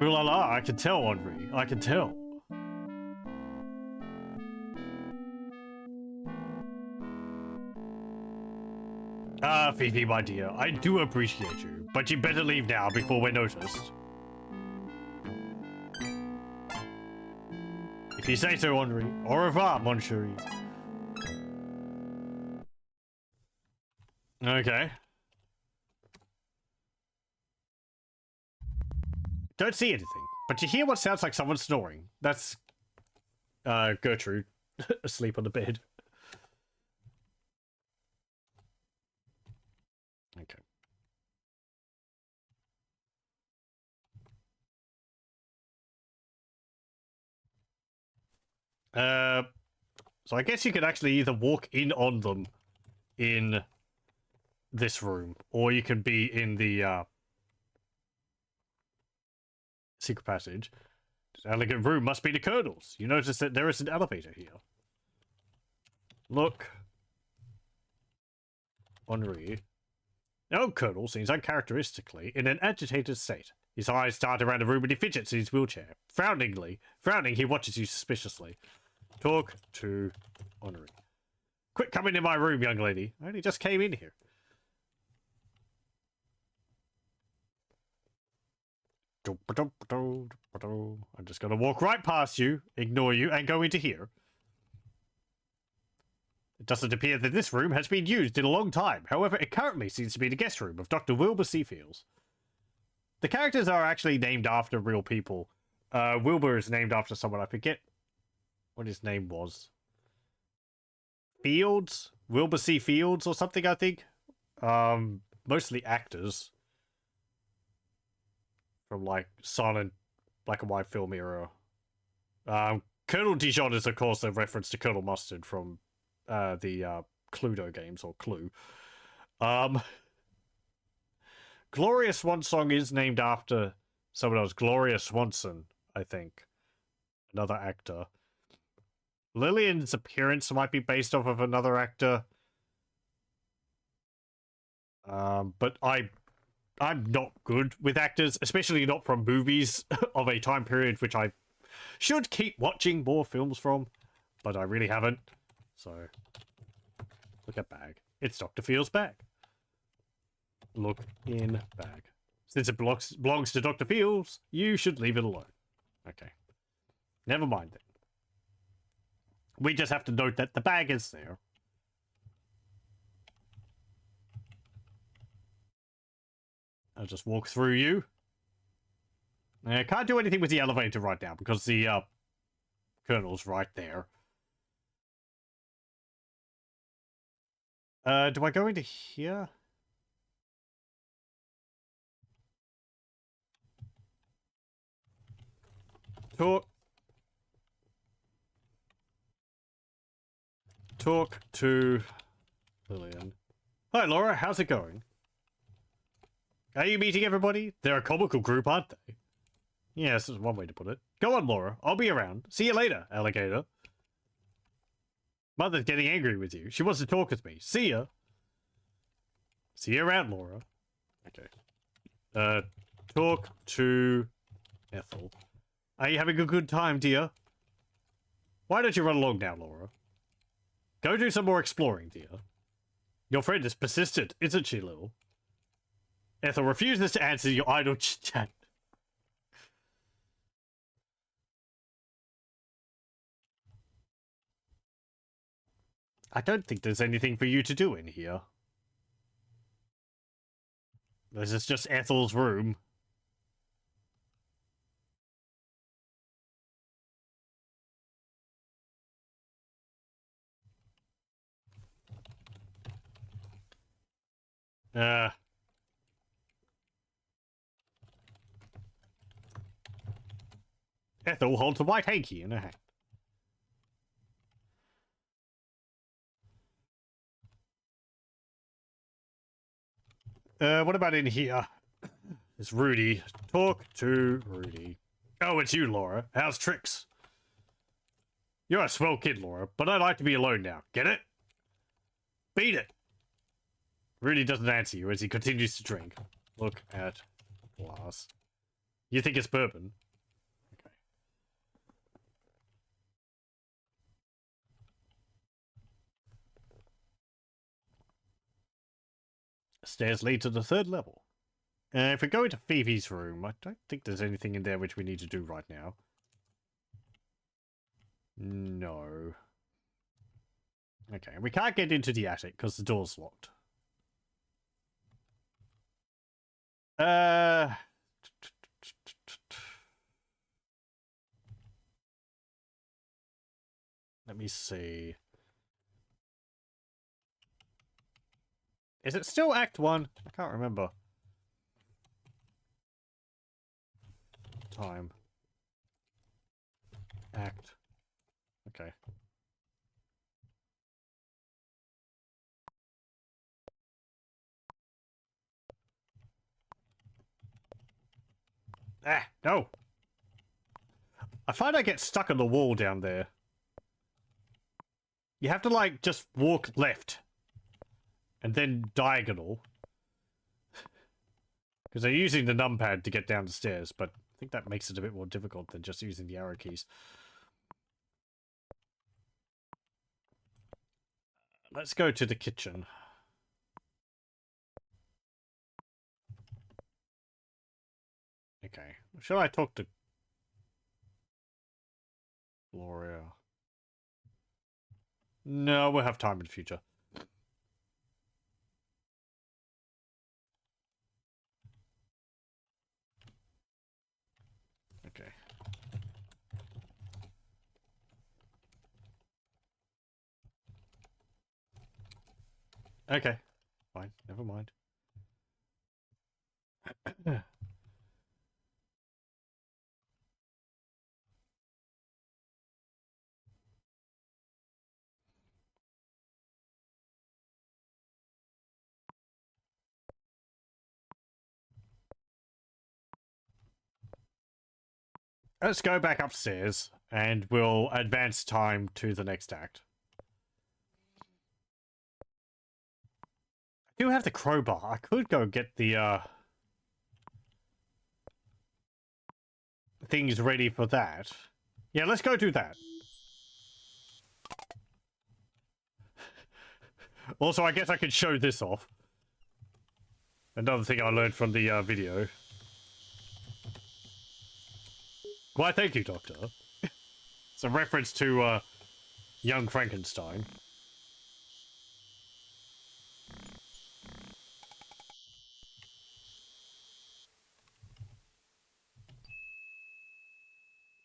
Ooh la la, I can tell, Henri. I can tell. Ah, Fifi, my dear, I do appreciate you, but you better leave now before we're noticed. If you say so, Henri. Au revoir, mon chéri. Okay. Don't see anything, but you hear what sounds like someone snoring. That's Gertrude asleep on the bed. Okay. So I guess you could actually either walk in on them in this room, or you can be in the secret passage. This elegant room must be the Colonel's. You notice that there is an elevator here. Look. Henri. Oh, Colonel seems uncharacteristically in an agitated state. His eyes dart around the room and he fidgets in his wheelchair. Frowning, he watches you suspiciously. Talk to Henri. Quit coming in my room, young lady. I only just came in here. I'm just going to walk right past you, ignore you, and go into here. It doesn't appear that this room has been used in a long time. However, it currently seems to be the guest room of Dr. Wilbur Seafields. The characters are actually named after real people. Wilbur is named after someone. I forget what his name was. Fields? Wilbur C. Fields or something, I think. Mostly actors. From, like, silent black and white film era. Colonel Dijon is, of course, a reference to Colonel Mustard from the Cluedo games, or Clue. Um, Gloria Swan Song is named after someone else. Gloria Swanson, I think. Another actor. Lillian's appearance might be based off of another actor. But I'm not good with actors, especially not from movies of a time period which I should keep watching more films from, but I really haven't. So, look at bag. It's Dr. Feel's bag. Look in bag. Since it belongs to Dr. Feels, you should leave it alone. Okay. Never mind then. We just have to note that the bag is there. I'll just walk through you. I can't do anything with the elevator right now because the colonel's right there. Do I go into here? Talk to Lillian. Hi, Laura. How's it going? Are you meeting everybody? They're a comical group, aren't they? Yes, that's one way to put it. Go on, Laura. I'll be around. See you later, alligator. Mother's getting angry with you. She wants to talk with me. See ya. See you around, Laura. Okay. Talk to Ethel. Are you having a good time, dear? Why don't you run along now, Laura? Go do some more exploring, dear. Your friend is persistent, isn't she, Lil? Ethel refuses to answer your idle chat. I don't think there's anything for you to do in here. This is just Ethel's room. Ethel holds a white hanky in her hand. What about in here? It's Rudy. Talk to Rudy. Oh, it's you, Laura. How's tricks? You're a swell kid, Laura, but I'd like to be alone now. Get it? Beat it. Rudy doesn't answer you as he continues to drink. Look at glass. You think it's bourbon? Okay. Stairs lead to the third level. If we go into Phoebe's room, I don't think there's anything in there which we need to do right now. No. Okay, we can't get into the attic because the door's locked. Let me see. Is it still Act 1? I can't remember. Time. Act. Okay. Ah, no! I find I get stuck on the wall down there. You have to, like, just walk left. And then diagonal. Because they're using the numpad to get down the stairs, but I think that makes it a bit more difficult than just using the arrow keys. Let's go to the kitchen. Okay. Shall I talk to Gloria? No, we'll have time in the future. Okay. Okay. Fine. Never mind. Let's go back upstairs, and we'll advance time to the next act. I do have the crowbar. I could go get the, things ready for that. Yeah, let's go do that. Also, I guess I could show this off. Another thing I learned from the video. Why, thank you, Doctor. It's a reference to Young Frankenstein.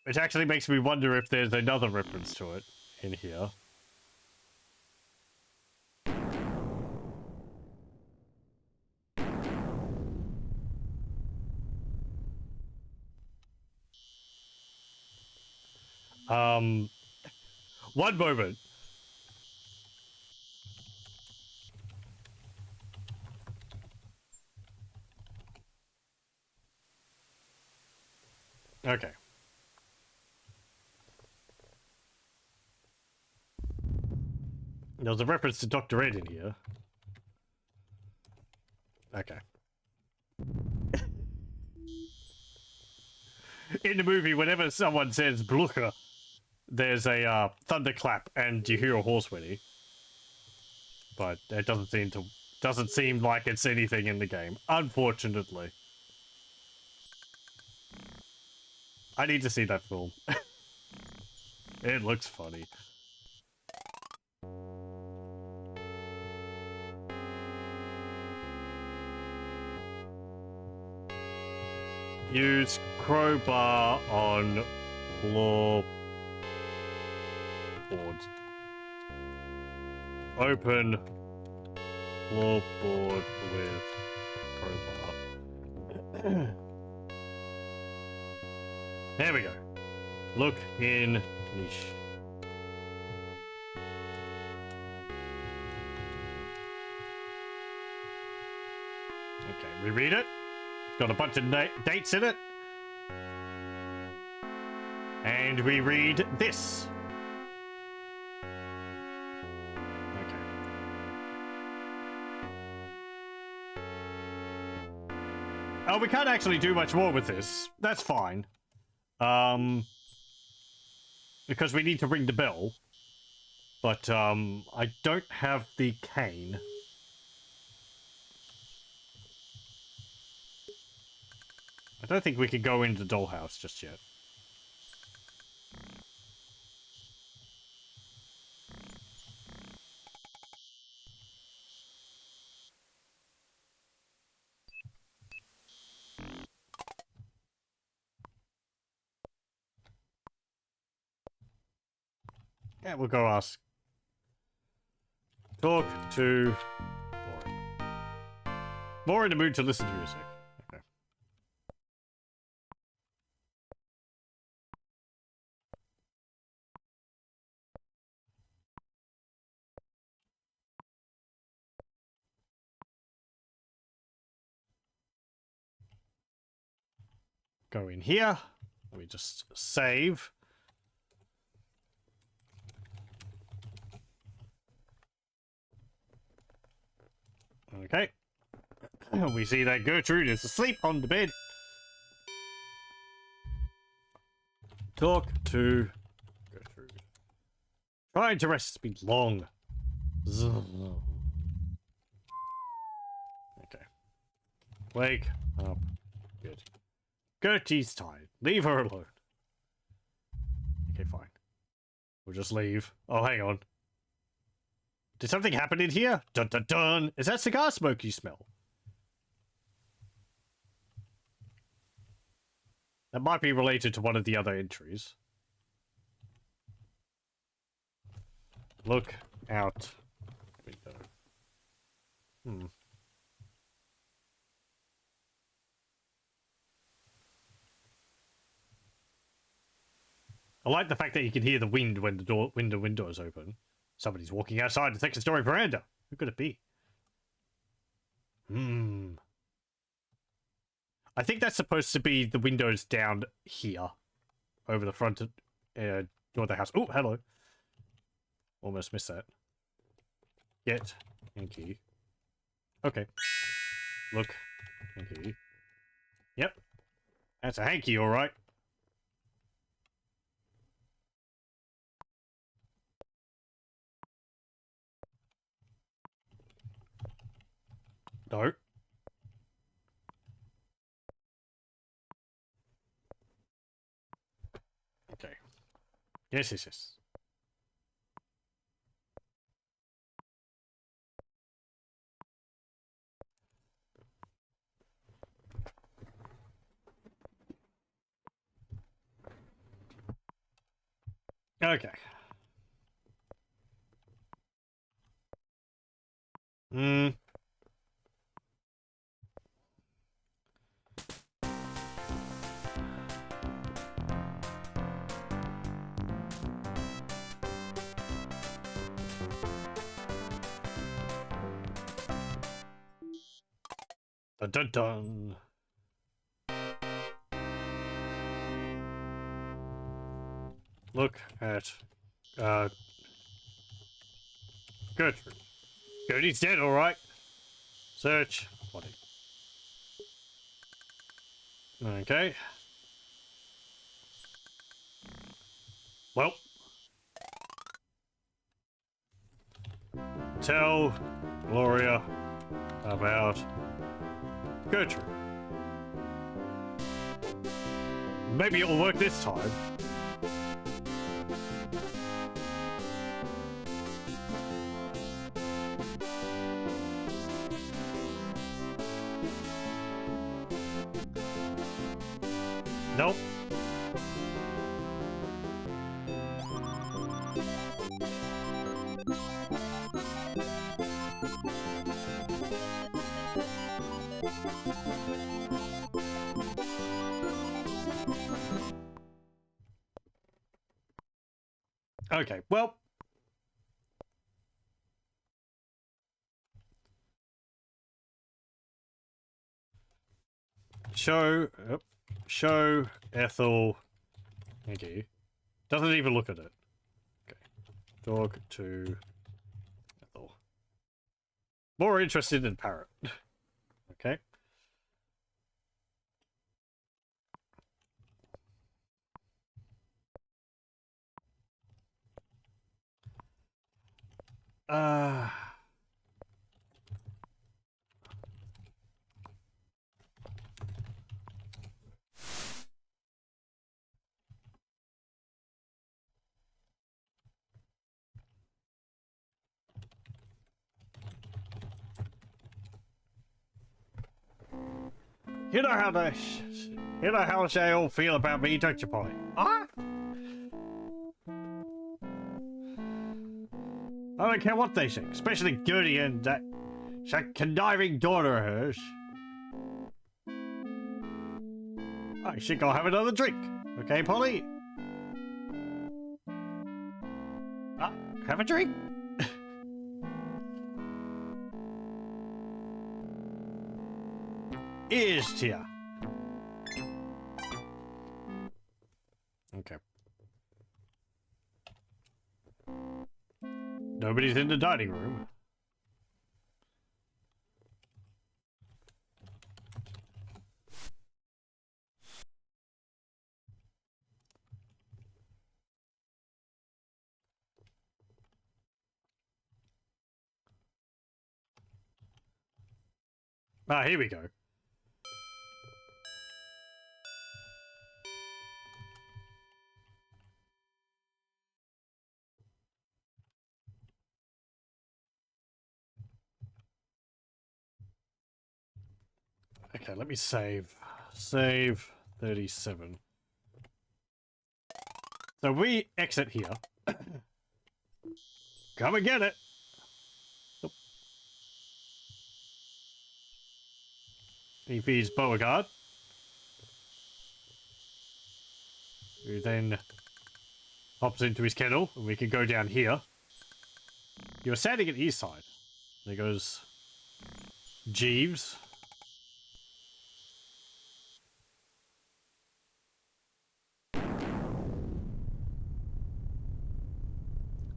Which actually makes me wonder if there's another reference to it in here. One moment. Okay. There's a reference to Dr. Ed in here. Okay. In the movie, whenever someone says Blucher, there's a thunderclap and you hear a horse whinny. But it doesn't seem like it's anything in the game, unfortunately. I need to see that film. It looks funny. Use crowbar on floorboard. Open floorboard with crowbar. There we go. Look in niche. Okay, reread it. It's got a bunch of dates in it. And we read this. Okay. Oh, we can't actually do much more with this. That's fine. Because we need to ring the bell. But, I don't have the cane. I don't think we could go into the dollhouse just yet. Yeah, we'll go ask. Talk to Laura. More in the mood to listen to music. Okay. Go in here. Let me just save. Okay. We see that Gertrude is asleep on the bed. Talk to Gertrude. Trying to rest has been long. Okay. Wake up. Good. Gertie's tired. Leave her alone. Okay, fine. We'll just leave. Oh, hang on. Did something happen in here? Dun dun dun! Is that cigar smoke you smell? That might be related to one of the other entries. Look out window. I like the fact that you can hear the wind when the window is open. Somebody's walking outside the second-story veranda. Who could it be? I think that's supposed to be the windows down here. over the front door of the house. Oh, hello. Almost missed that. Get hanky. Okay. Look. Hanky. Yep. That's a hanky, alright. No. Okay. Yes, yes, yes. Okay. Hmm. Dun dun dun. Look at Gertrude. Gertie's dead, alright. Search body. Okay. Well. Tell Gloria about Gertrude. Maybe it'll work this time. Nope. Okay, well. Show Ethel. Thank you. Doesn't even look at it. Okay. Talk to Ethel. More interested in Parrot. Okay. You know how they all feel about me, don't you, Polly? Huh? I don't care what they say, especially Gertie and that conniving daughter of hers. I should go have another drink. Okay, Polly? Have a drink. Is Tia. Okay. Nobody's in the dining room. Ah, here we go. Okay, let me save. Save 37. So we exit here. Come and get it. Oh. He feeds Beauregard, who then hops into his kennel, and we can go down here. You're standing at the east side. There goes Jeeves.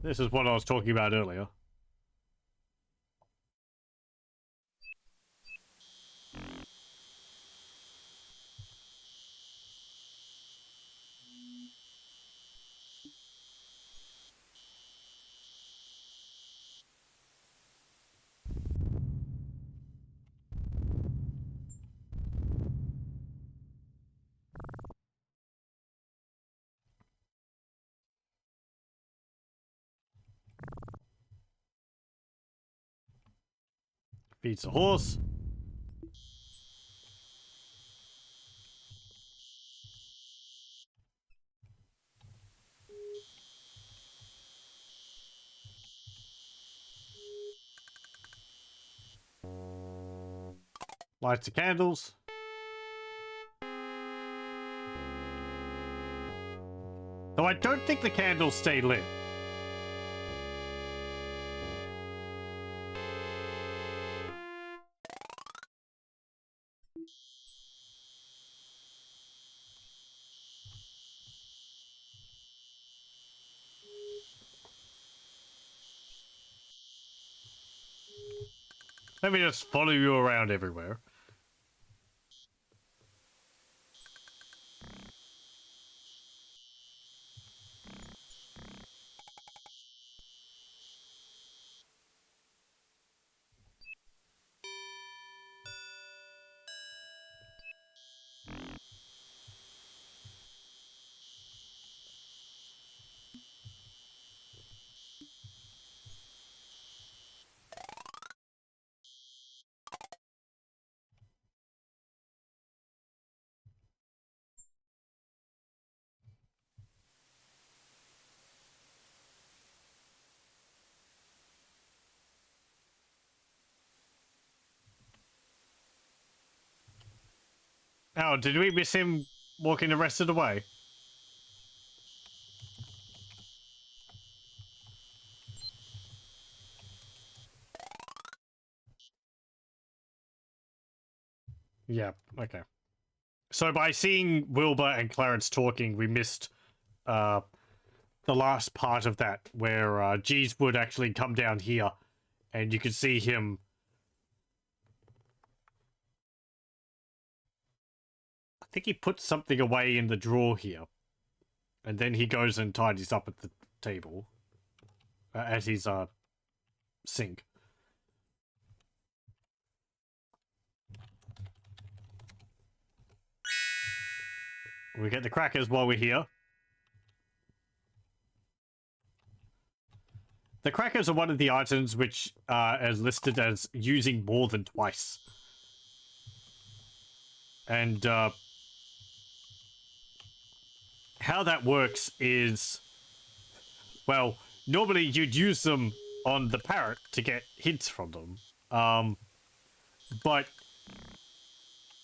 This is what I was talking about earlier. Feeds the horse. Lights the candles. Though I don't think the candles stay lit. Let me just follow you around everywhere. Oh, did we miss him walking the rest of the way? Yeah, okay. So by seeing Wilbur and Clarence talking, we missed the last part of that, where Jeez would actually come down here, and you could see him. I think he put something away in the drawer here, and then he goes and tidies up at the table at his sink. We get the crackers while we're here. The crackers are one of the items which is listed as using more than twice. And how that works is, well, normally you'd use them on the parrot to get hints from them. But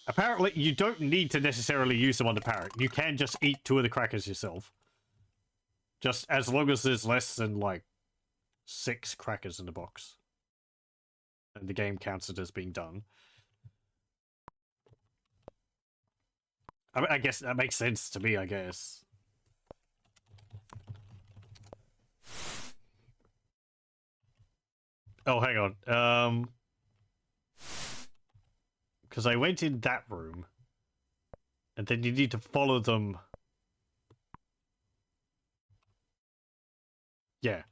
apparently you don't need to necessarily use them on the parrot. You can just eat 2 of the crackers yourself. Just as long as there's less than, like, 6 crackers in the box. And the game counts it as being done. I guess that makes sense to me, I guess. Oh, hang on. Because I went in that room. And then you need to follow them. Yeah.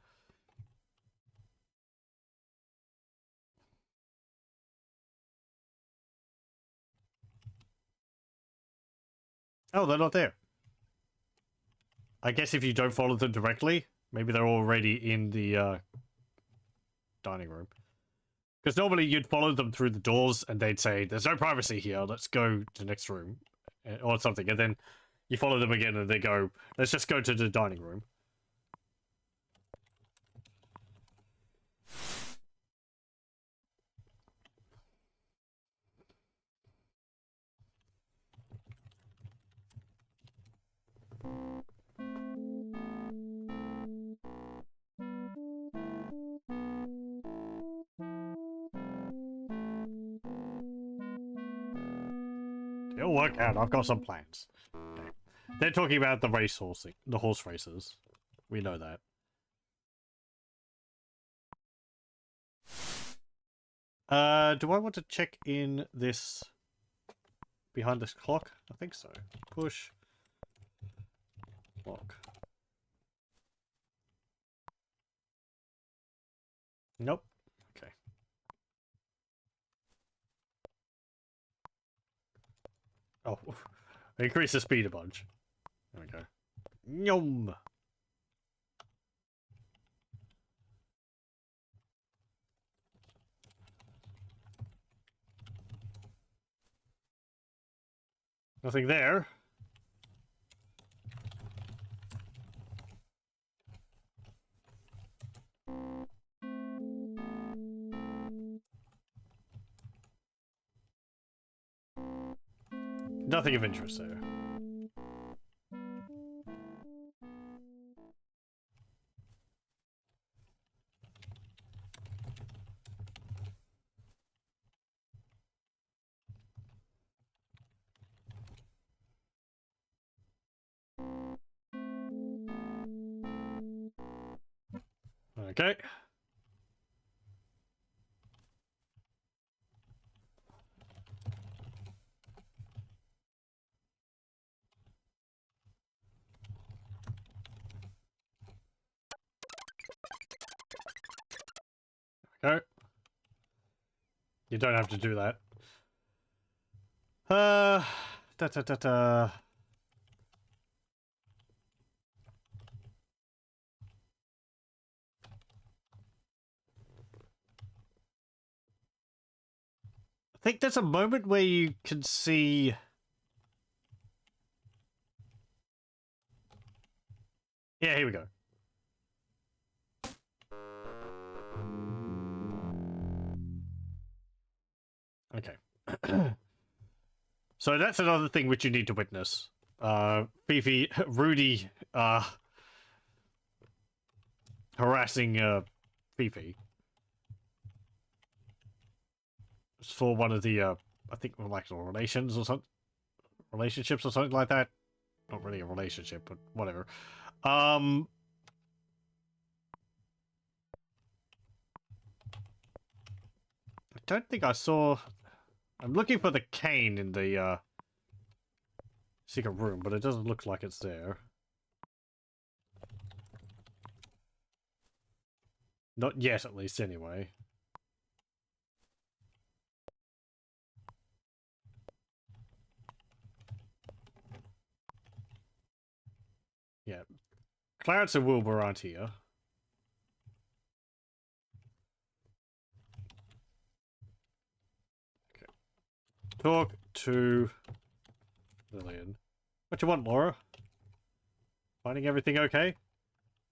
Oh, they're not there. I guess if you don't follow them directly, maybe they're already in the dining room. Because normally you'd follow them through the doors and they'd say, there's no privacy here, let's go to the next room. Or something. And then you follow them again and they go, let's just go to the dining room. It'll work out. I've got some plans. Okay. They're talking about the horse races. We know that. Do I want to check in this behind this clock? I think so. Push clock. Nope. Okay. Oh, increase the speed a bunch. There we go. Yum. Nothing there. Nothing of interest there. Okay. Okay. You don't have to do that. Da da da da. I think there's a moment where you can see. Yeah, here we go. Okay. So that's another thing which you need to witness. Rudy, harassing, Fifi. It's for one of the, I think, like, relations or something. Relationships or something like that. Not really a relationship, but whatever. I don't think I saw... I'm looking for the cane in the, secret room, but it doesn't look like it's there. Not yet, at least, anyway. Yeah. Clarence and Wilbur aren't here. Okay. Talk to Lillian. What you want, Laura? Finding everything okay?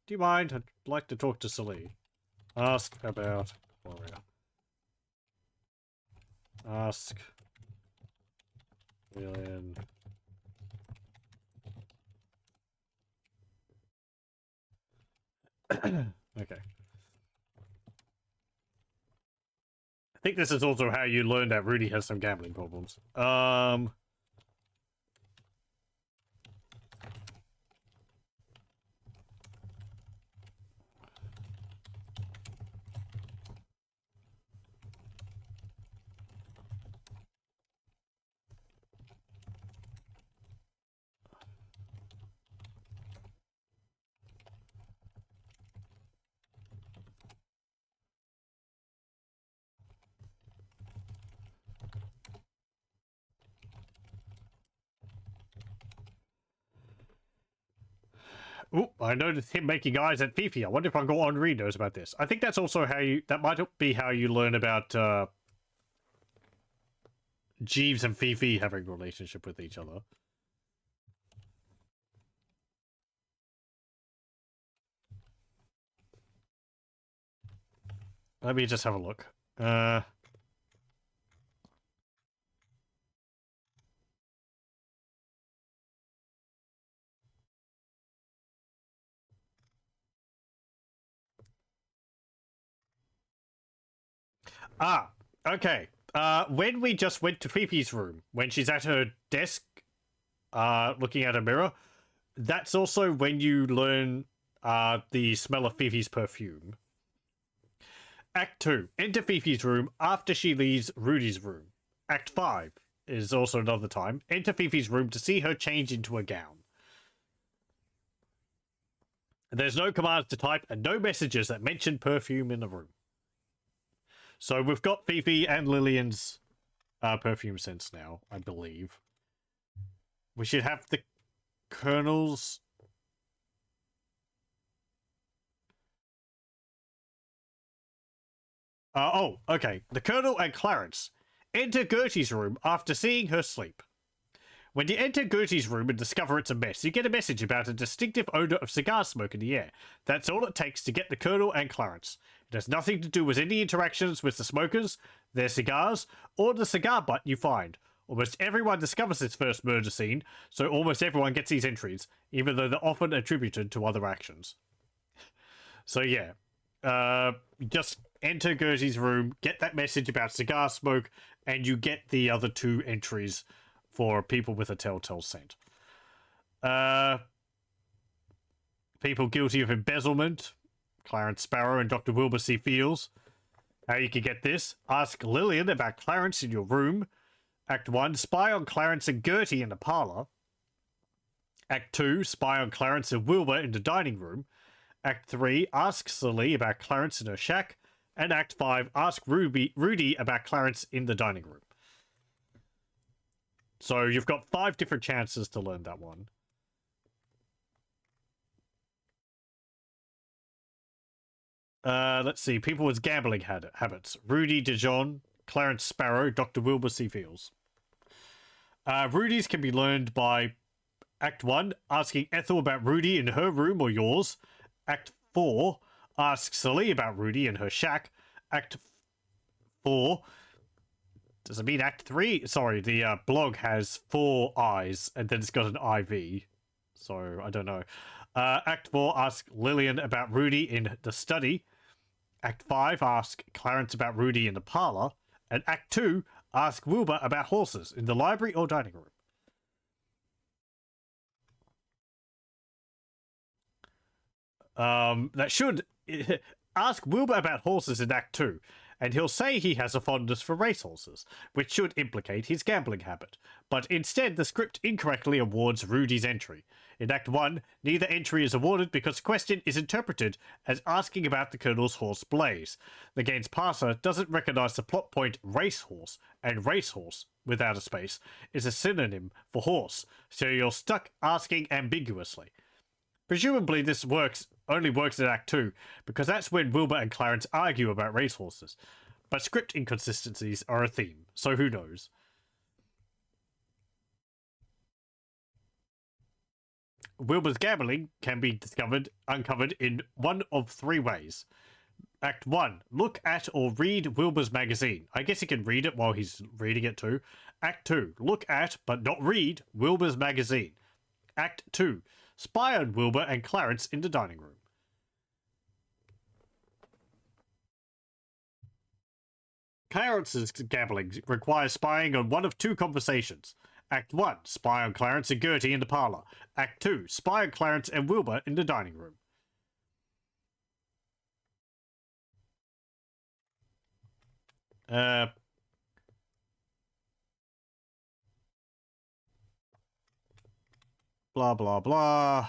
Do you mind? I'd like to talk to Celie. Ask about Gloria. Ask Lillian. Okay. I think this is also how you learn that Rudy has some gambling problems. Ooh, I noticed him making eyes at Fifi. I wonder if Uncle Henri knows about this. I think that's also how you... That might be how you learn about, Jeeves and Fifi having a relationship with each other. Let me just have a look. Okay. When we just went to Fifi's room, when she's at her desk, looking at a mirror, that's also when you learn, the smell of Fifi's perfume. Act 2. Enter Fifi's room after she leaves Rudy's room. Act 5 is also another time. Enter Fifi's room to see her change into a gown. There's no commands to type and no messages that mention perfume in the room. So we've got Fifi and Lillian's perfume sense now, I believe. We should have the Colonel's... okay. The Colonel and Clarence enter Gertie's room after seeing her sleep. When you enter Gertie's room and discover it's a mess, you get a message about a distinctive odor of cigar smoke in the air. That's all it takes to get the Colonel and Clarence. It has nothing to do with any interactions with the smokers, their cigars, or the cigar butt you find. Almost everyone discovers this first murder scene, so almost everyone gets these entries, even though they're often attributed to other actions. So yeah, just enter Gertie's room, get that message about cigar smoke, and you get the other 2 entries for people with a telltale scent. People guilty of embezzlement, Clarence Sparrow and Dr. Wilbur C. Fields. How you can get this: ask Lillian about Clarence in your room. Act 1, spy on Clarence and Gertie in the parlor. Act 2, spy on Clarence and Wilbur in the dining room. Act 3, ask Celie about Clarence in her shack. And Act 5, ask Rudy about Clarence in the dining room. So you've got 5 different chances to learn that one. Let's see. People with gambling habits. Rudy DeJohn, Clarence Sparrow, Dr. Wilbur C. Fields. Rudy's can be learned by Act 1, asking Ethel about Rudy in her room or yours. Act 4, ask Celie about Rudy in her shack. Act 4... Does it mean Act 3? Sorry, the blog has 4 I's, and then it's got an IV. So, I don't know. Act 4, ask Lillian about Rudy in the study. Act 5, ask Clarence about Rudy in the parlor. And Act 2, ask Wilbur about horses in the library or dining room. That should... ask Wilbur about horses in Act 2. And he'll say he has a fondness for racehorses, which should implicate his gambling habit. But instead, the script incorrectly awards Rudy's entry. In Act 1, neither entry is awarded because the question is interpreted as asking about the Colonel's horse Blaze. The game's parser doesn't recognize the plot point racehorse, and racehorse, without a space, is a synonym for horse, so you're stuck asking ambiguously. Presumably this only works in Act 2, because that's when Wilbur and Clarence argue about racehorses. But script inconsistencies are a theme, so who knows? Wilbur's gambling can be uncovered in one of 3 ways. Act 1, look at or read Wilbur's magazine. I guess he can read it while he's reading it too. Act 2, look at, but not read, Wilbur's magazine. Act 2, spy on Wilbur and Clarence in the dining room. Clarence's gambling requires spying on one of 2 conversations. Act 1, spy on Clarence and Gertie in the parlor. Act 2, spy on Clarence and Wilbur in the dining room. Blah, blah, blah.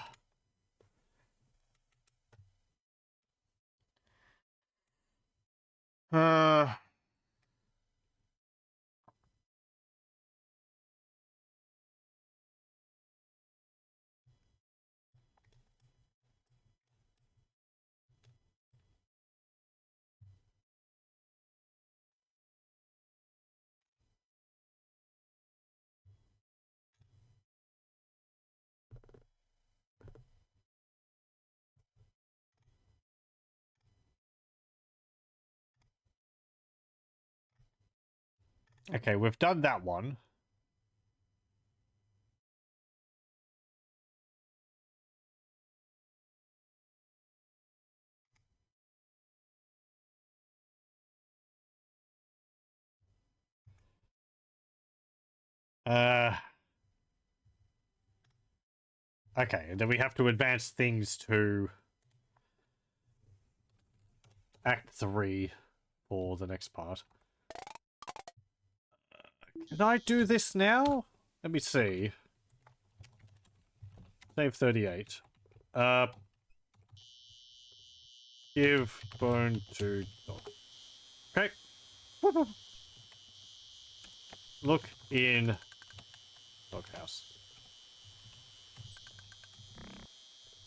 Okay, we've done that one. Okay, and then we have to advance things to Act 3. for the next part. Can I do this now? Let me see. Save 38. Give bone to dog. Okay. Look in doghouse.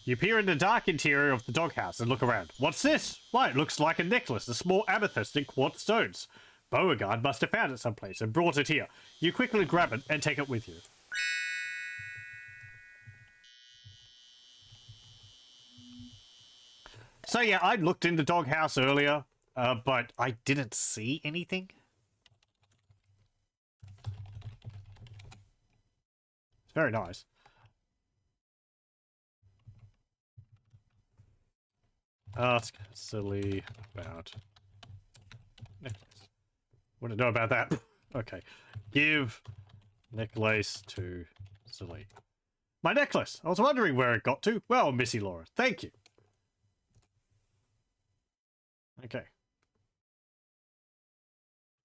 You peer in the dark interior of the doghouse and look around. What's this? Why, it looks like a necklace, a small amethyst and quartz stones. Beauregard must have found it someplace and brought it here. You quickly grab it and take it with you. So yeah, I looked in the doghouse earlier, but I didn't see anything. It's very nice. Ask silly about necklace. Wouldn't know about that. Okay. Give necklace to silly. My necklace! I was wondering where it got to. Well, Missy Laura, thank you. Okay.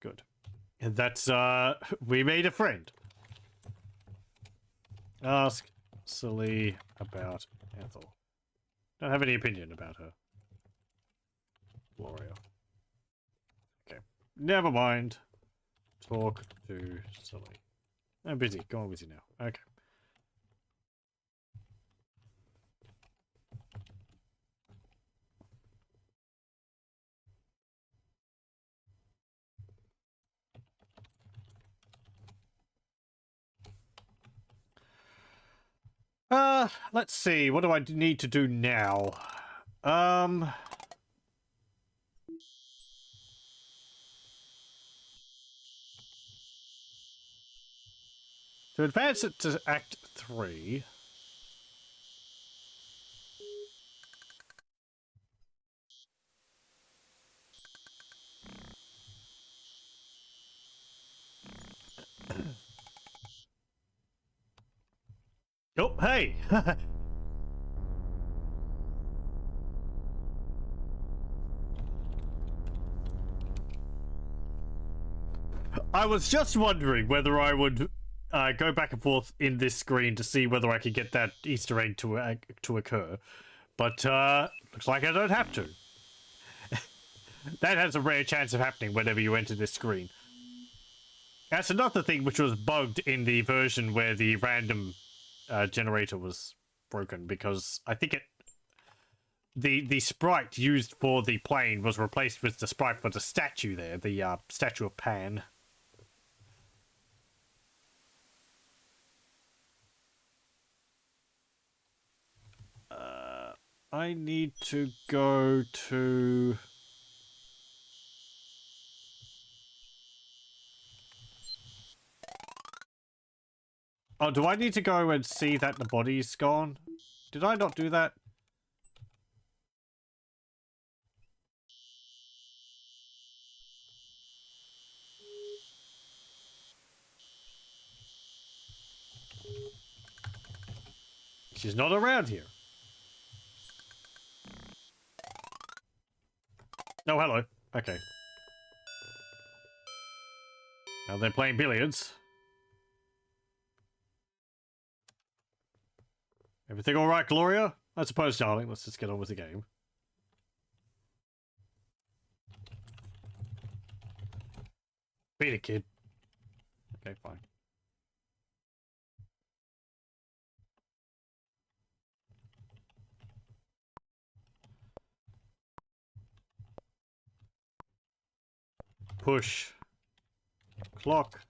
Good. And that's, we made a friend. Ask silly about Ethel. Don't have any opinion about her. Gloria. Okay. Never mind. Talk to silly. I'm busy. Go on with you now. Okay. Let's see. What do I need to do now? To advance it to Act 3... Oh, hey! I was just wondering whether I would go back and forth in this screen to see whether I could get that Easter egg to occur. But, looks like I don't have to. That has a rare chance of happening whenever you enter this screen. That's another thing which was bugged in the version where the random generator was broken, because I think the sprite used for the plane was replaced with the sprite for the statue there, the statue of Pan. I need to go to... Oh, do I need to go and see that the body's gone? Did I not do that? She's not around here. Oh, hello. Okay. Now they're playing billiards. Everything all right, Gloria? I suppose, darling. Let's just get on with the game. Beat it, kid. Okay, fine. Push. Clock.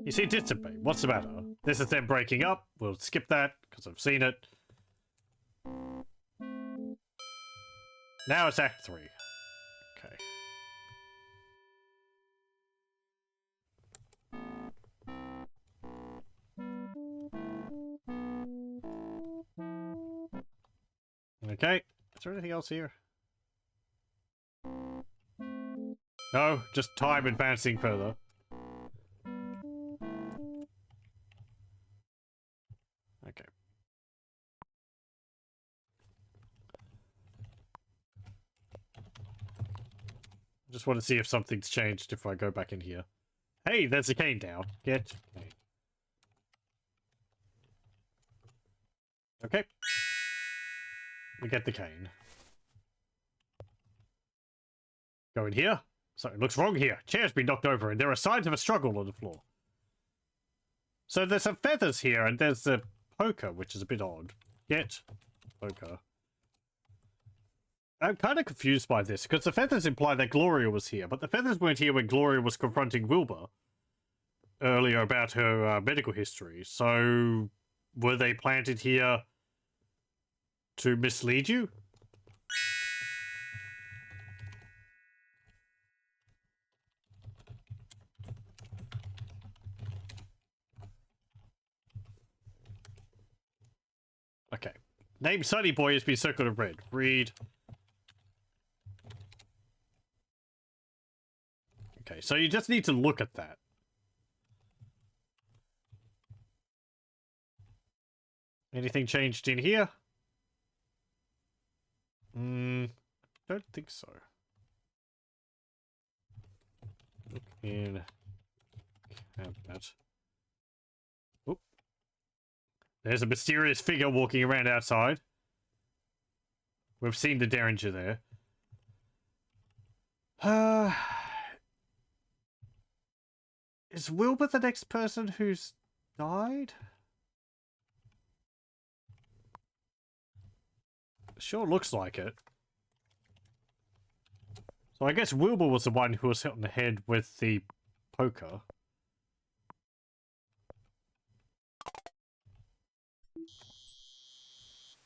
You see, dissipate. What's the matter? This is them breaking up. We'll skip that, because I've seen it. Now it's Act 3. Okay. Okay. Is there anything else here? No, just time advancing further. Okay. Just want to see if something's changed if I go back in here. Hey, there's a cane down. Get cane. Okay. We get the cane. Go in here. Something looks wrong here. Chair's been knocked over and there are signs of a struggle on the floor. So there's some feathers here and there's a poker, which is a bit odd. Get poker. I'm kind of confused by this, because the feathers imply that Gloria was here, but the feathers weren't here when Gloria was confronting Wilbur earlier about her medical history. So, were they planted here to mislead you? Okay. Name Sunny Boy has been circled in red. Read. Okay, so you just need to look at that. Anything changed in here? Don't think so. Look in cabinet. Oop. There's a mysterious figure walking around outside. We've seen the Derringer there. Is Wilbur the next person who's died? Sure looks like it. So I guess Wilbur was the one who was hit on the head with the poker.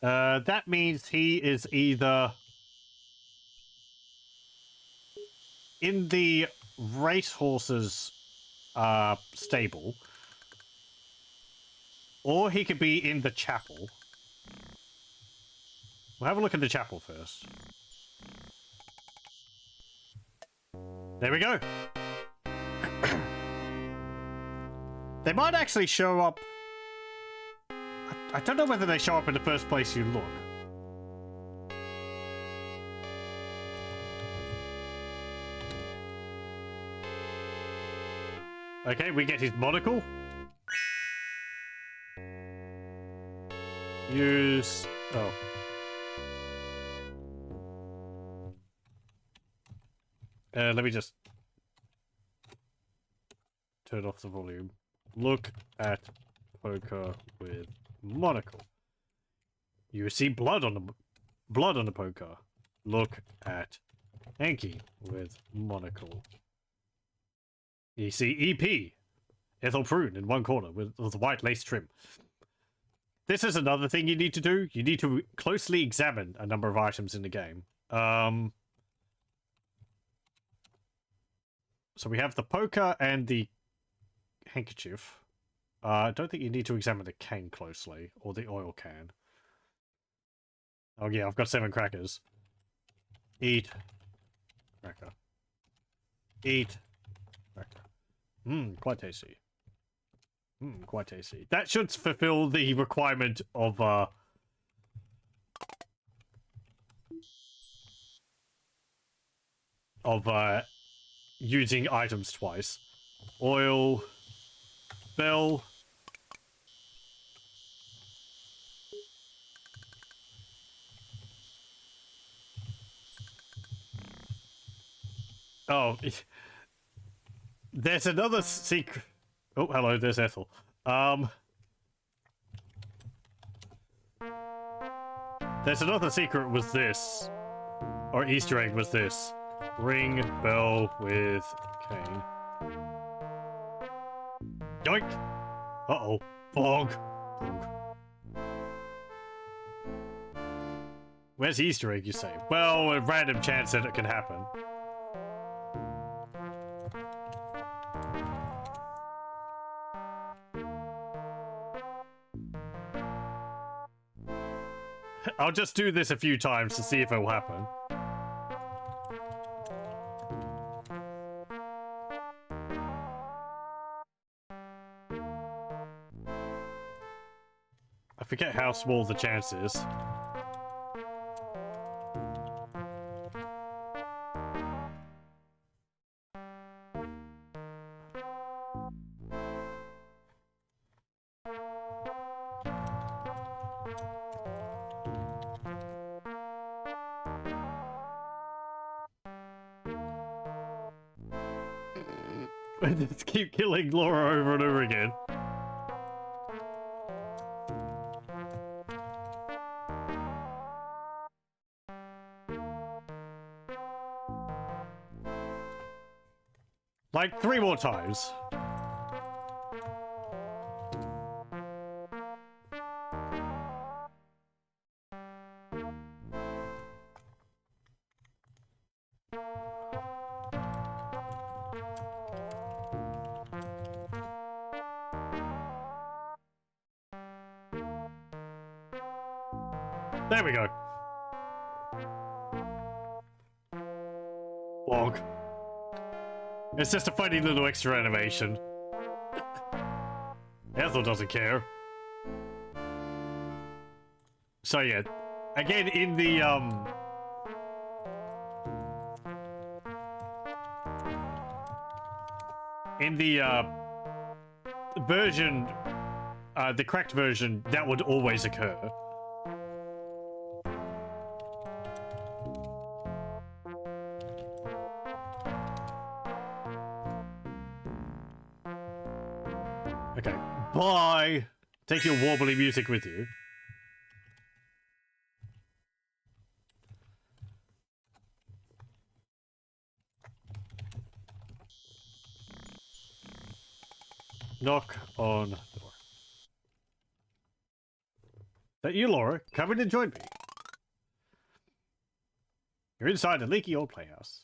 That means he is either in the racehorse's stable, or he could be in the chapel. We'll have a look at the chapel first. There we go. They might actually show up. I don't know whether they show up in the first place you look. Okay, we get his monocle. Use... oh. Let me just turn off the volume. Look at poker with monocle. You see blood on the poker. Look at hanky with monocle. You see EP, Ethel Prune in one corner with white lace trim. This is another thing you need to do. You need to closely examine a number of items in the game. So we have the poker and the handkerchief. I don't think you need to examine the cane closely, or the oil can. Oh yeah, I've got 7 crackers. Eat. Cracker. Eat. Cracker. Quite tasty. Quite tasty. That should fulfill the requirement of, using items twice. Oil. Bell. Oh. There's another secret. Oh, hello, there's Ethel. There's another secret was this. Or Easter egg was this. Ring bell with cane. Yoink! Uh-oh. Fog. Where's the Easter egg, you say? Well, a random chance that it can happen. I'll just do this a few times to see if it will happen. I forget how small the chance is. Just keep killing Laura over and over again. Like 3 more times. There we go. Log. It's just a funny little extra animation. Ethel doesn't care. So yeah, again in the version, the correct version, that would always occur. Okay, bye! Take your warbly music with you. Knock on door. That you, Laura? Come in and join me. You're inside a leaky old playhouse.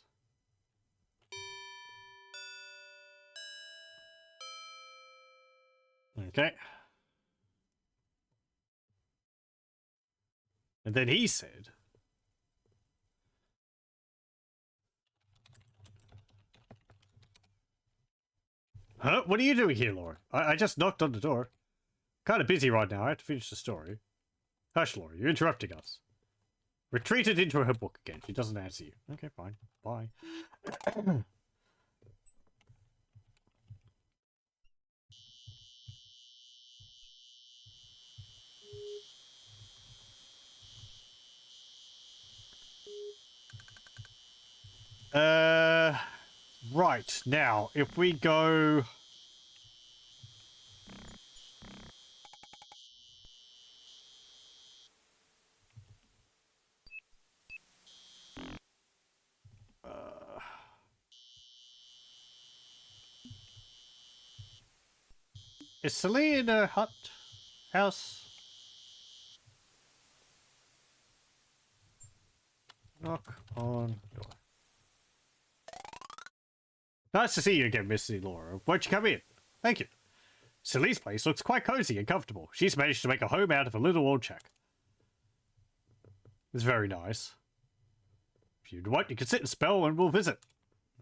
Okay. And then he said... Huh? What are you doing here, Laura? I just knocked on the door. Kind of busy right now. I have to finish the story. Hush, Laura. You're interrupting us. Retreated into her book again. She doesn't answer you. Okay, fine. Bye. Right. Now, if we go... Is Celine in her hut? House? Knock on door. Nice to see you again, Missy Laura. Won't you come in? Thank you. Celine's place looks quite cozy and comfortable. She's managed to make a home out of a little old shack. It's very nice. If you'd want, you can sit and spell and we'll visit.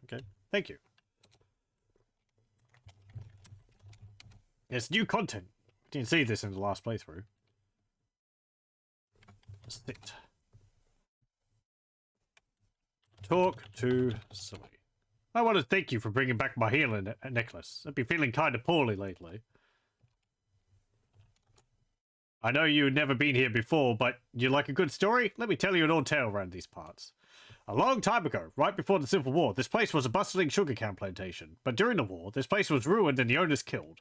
Okay, thank you. There's new content. Didn't see this in the last playthrough. Sit. Talk to Celine. I want to thank you for bringing back my healing necklace. I've been feeling kind of poorly lately. I know you've never been here before, but you like a good story? Let me tell you an old tale around these parts. A long time ago, right before the Civil War, this place was a bustling sugarcane plantation. But during the war, this place was ruined and the owners killed.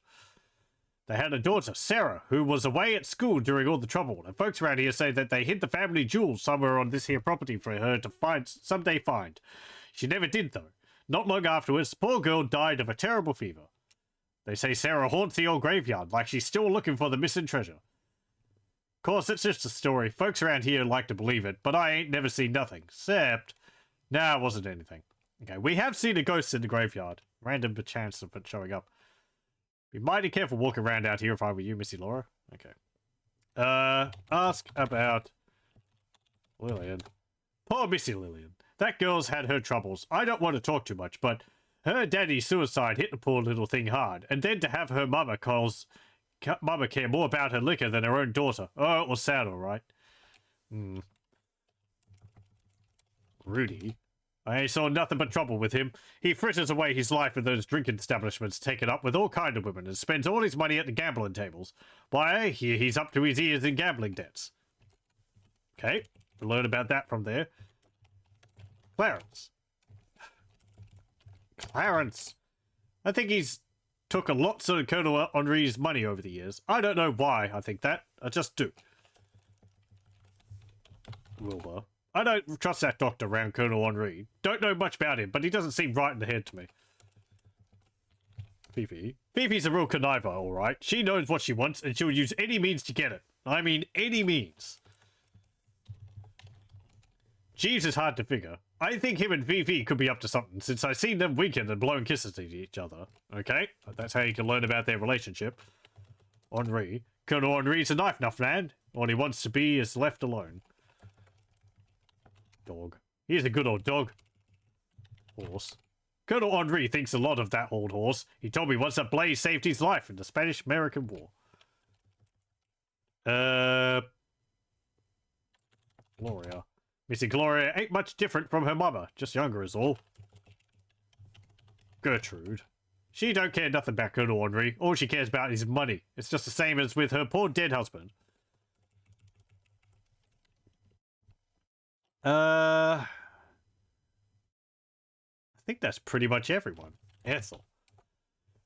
They had a daughter, Sarah, who was away at school during all the trouble, and folks around here say that they hid the family jewels somewhere on this here property for her to someday find. She never did, though. Not long afterwards, the poor girl died of a terrible fever. They say Sarah haunts the old graveyard, like she's still looking for the missing treasure. Of course, it's just a story. Folks around here like to believe it, but I ain't never seen nothing, except... Nah, it wasn't anything. Okay, we have seen a ghost in the graveyard. Random chance of it showing up. Be mighty careful walking around out here if I were you, Missy Laura. Okay. Ask about... Lillian. Poor Missy Lillian. That girl's had her troubles. I don't want to talk too much, but her daddy's suicide hit the poor little thing hard, and then to have her mama cause Mama care more about her liquor than her own daughter. Oh, it was sad, all right. Rudy. I saw nothing but trouble with him. He fritters away his life in those drinking establishments, taken up with all kind of women, and spends all his money at the gambling tables. Why, I hear he's up to his ears in gambling debts. Okay, we'll learn about that from there. Clarence. Clarence. I think he's took a lot of Colonel Henri's money over the years. I don't know why I think that. I just do. Wilbur. I don't trust that doctor around Colonel Henri. Don't know much about him, but he doesn't seem right in the head to me. Fifi. Fifi's a real conniver, alright. She knows what she wants, and she'll use any means to get it. I mean, any means. Jeeves is hard to figure. I think him and Fifi could be up to something, since I've seen them weekend and blowing kisses at each other. Okay? That's how you can learn about their relationship. Henri. Colonel Henri's a knife-nuff man. All he wants to be is left alone. Dog. He's a good old dog. Horse. Colonel Henri thinks a lot of that old horse. He told me once that Blaze saved his life in the Spanish-American War. Gloria. Missy Gloria ain't much different from her mama. Just younger is all. Gertrude. She don't care nothing about Colonel Henri. All she cares about is money. It's just the same as with her poor dead husband. I think that's pretty much everyone. Ethel.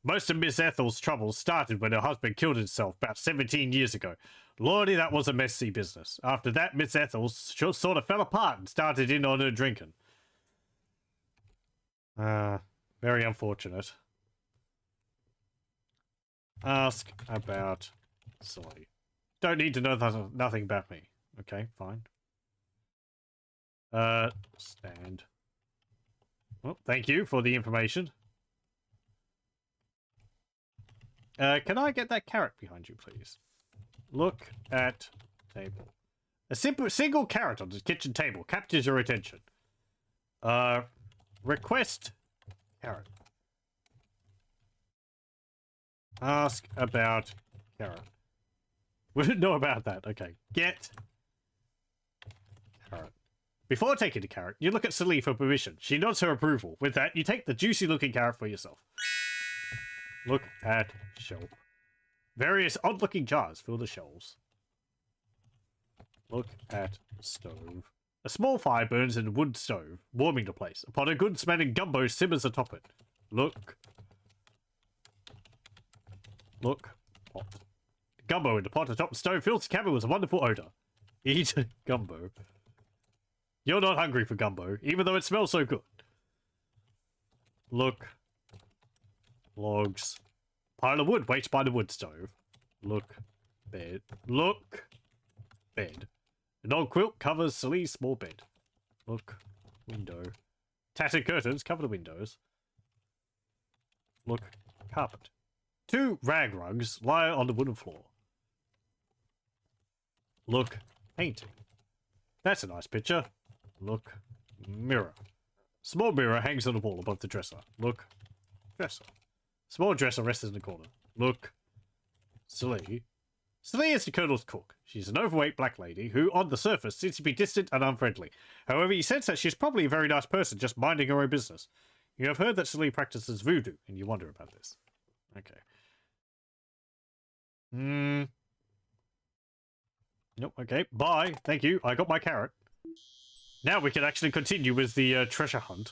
Most of Miss Ethel's troubles started when her husband killed himself about 17 years ago. Lordy, that was a messy business. After that, Miss Ethel sort of fell apart and started in on her drinking. Very unfortunate. Ask about Sully. Don't need to know nothing about me. Okay, fine. Stand. Well, thank you for the information. Can I get that carrot behind you, please? Look at table. A single carrot on the kitchen table captures your attention. Request carrot. Ask about carrot. We didn't know about that. Okay. Get carrot. Before taking the carrot, you look at Celie for permission. She nods her approval. With that, you take the juicy-looking carrot for yourself. Look at shelf. Various odd-looking jars fill the shelves. Look at stove. A small fire burns in a wood stove, warming the place. Upon a good-smelling gumbo simmers atop it. Look. Look. Pot. The gumbo in the pot atop the stove fills the cabin with a wonderful odor. Eat gumbo. You're not hungry for gumbo, even though it smells so good. Look. Logs. Pile of wood waits by the wood stove. Look. Bed. Look. Bed. An old quilt covers Celie's small bed. Look. Window. Tattered curtains cover the windows. Look. Carpet. 2 rag rugs lie on the wooden floor. Look. Painting. That's a nice picture. Look. Mirror. Small mirror hangs on the wall above the dresser. Look. Dresser. Small dresser rests in the corner. Look. Celie. Celie is the Colonel's cook. She's an overweight black lady who, on the surface, seems to be distant and unfriendly. However, you sense that she's probably a very nice person just minding her own business. You have heard that Celie practices voodoo, and you wonder about this. Okay. Nope, okay. Bye. Thank you. I got my carrot. Now we can actually continue with the treasure hunt.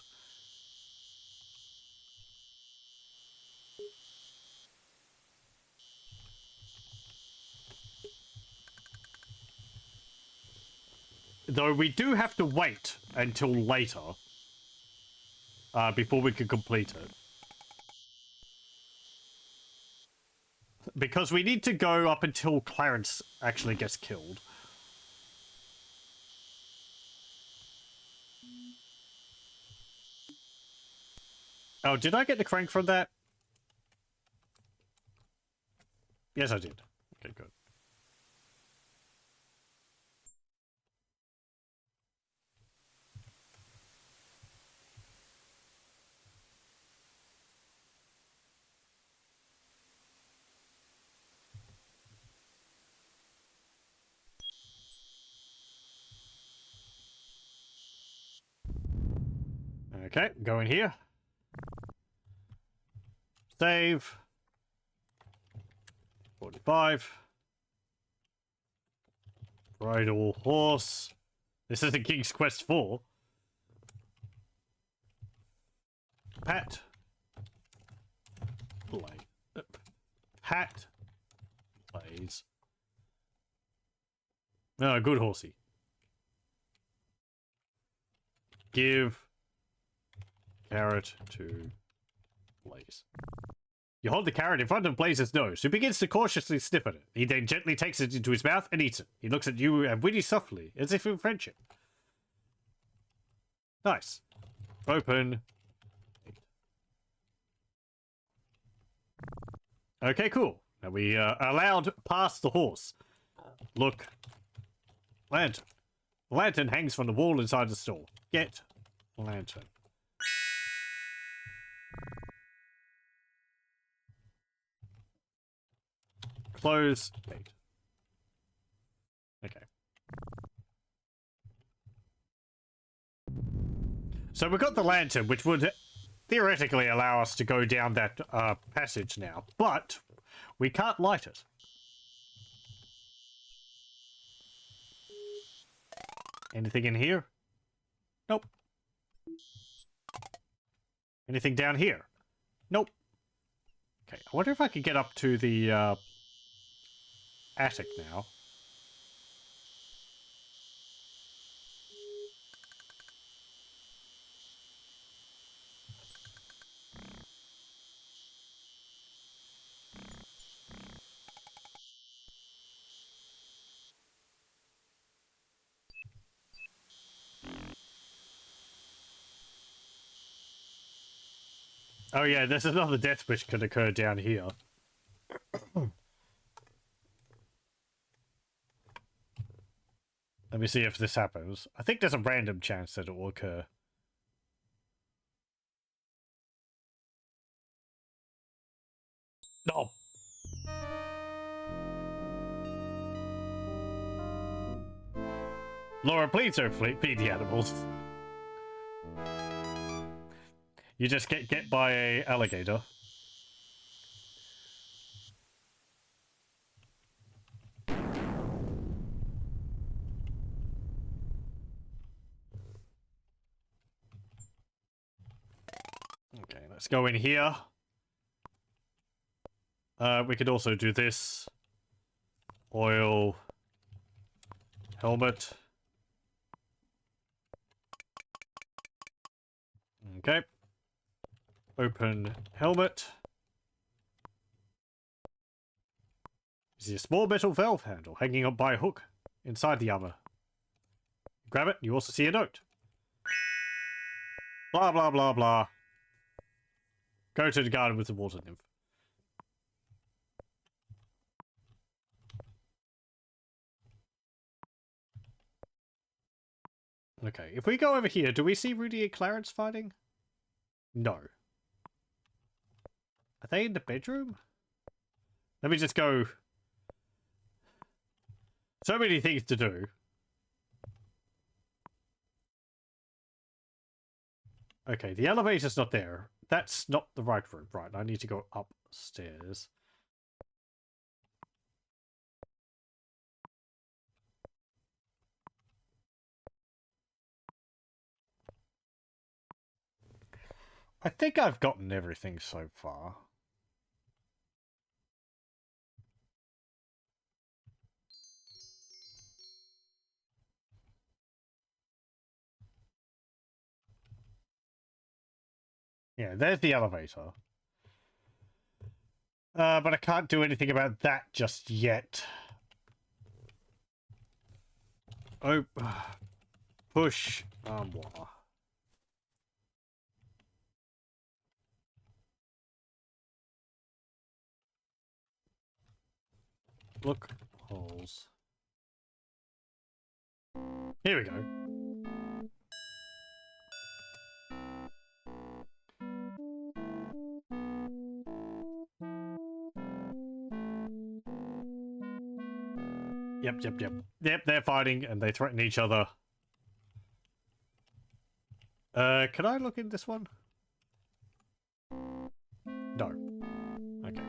Though we do have to wait until later before we can complete it. Because we need to go up until Clarence actually gets killed. Oh, did I get the crank from that? Yes, I did. Okay, good. Okay, go in here. Save. 45. Bridle horse. This isn't King's Quest 4. Pat. Play. Pat. Plays. No, good horsey. Give carrot to Blaze. You hold the carrot in front of Blaze's nose, who begins to cautiously sniff at it. He then gently takes it into his mouth and eats it. He looks at you and whinnies softly, as if in friendship. Nice. Open. Okay, cool. Now we allowed past the horse. Look. Lantern. Lantern hangs from the wall inside the store. Get lantern. Close gate. Okay. So we got the lantern, which would theoretically allow us to go down that passage now, but we can't light it. Anything in here? Nope. Anything down here? Nope. Okay, I wonder if I could get up to the attic now. Oh yeah, there's another death which could occur down here. Let me see if this happens. I think there's a random chance that it will occur. No. Laura, please don't feed the animals. You just get by a alligator. Okay, let's go in here. We could also do this. Oil. Helmet. Okay. Open helmet. You see a small metal valve handle hanging up by a hook inside the armor. Grab it, you also see a note. Blah, blah, blah, blah. Go to the garden with the water nymph. Okay, if we go over here, do we see Rudy and Clarence fighting? No. Are they in the bedroom? Let me just go. So many things to do. Okay, the elevator's not there. That's not the right room. Right, I need to go upstairs. I think I've gotten everything so far. Yeah, there's the elevator. But I can't do anything about that just yet. Oh, push armoire. Look holes. Here we go. Yep, they're fighting and they threaten each other. Can I look in this one? No. Okay.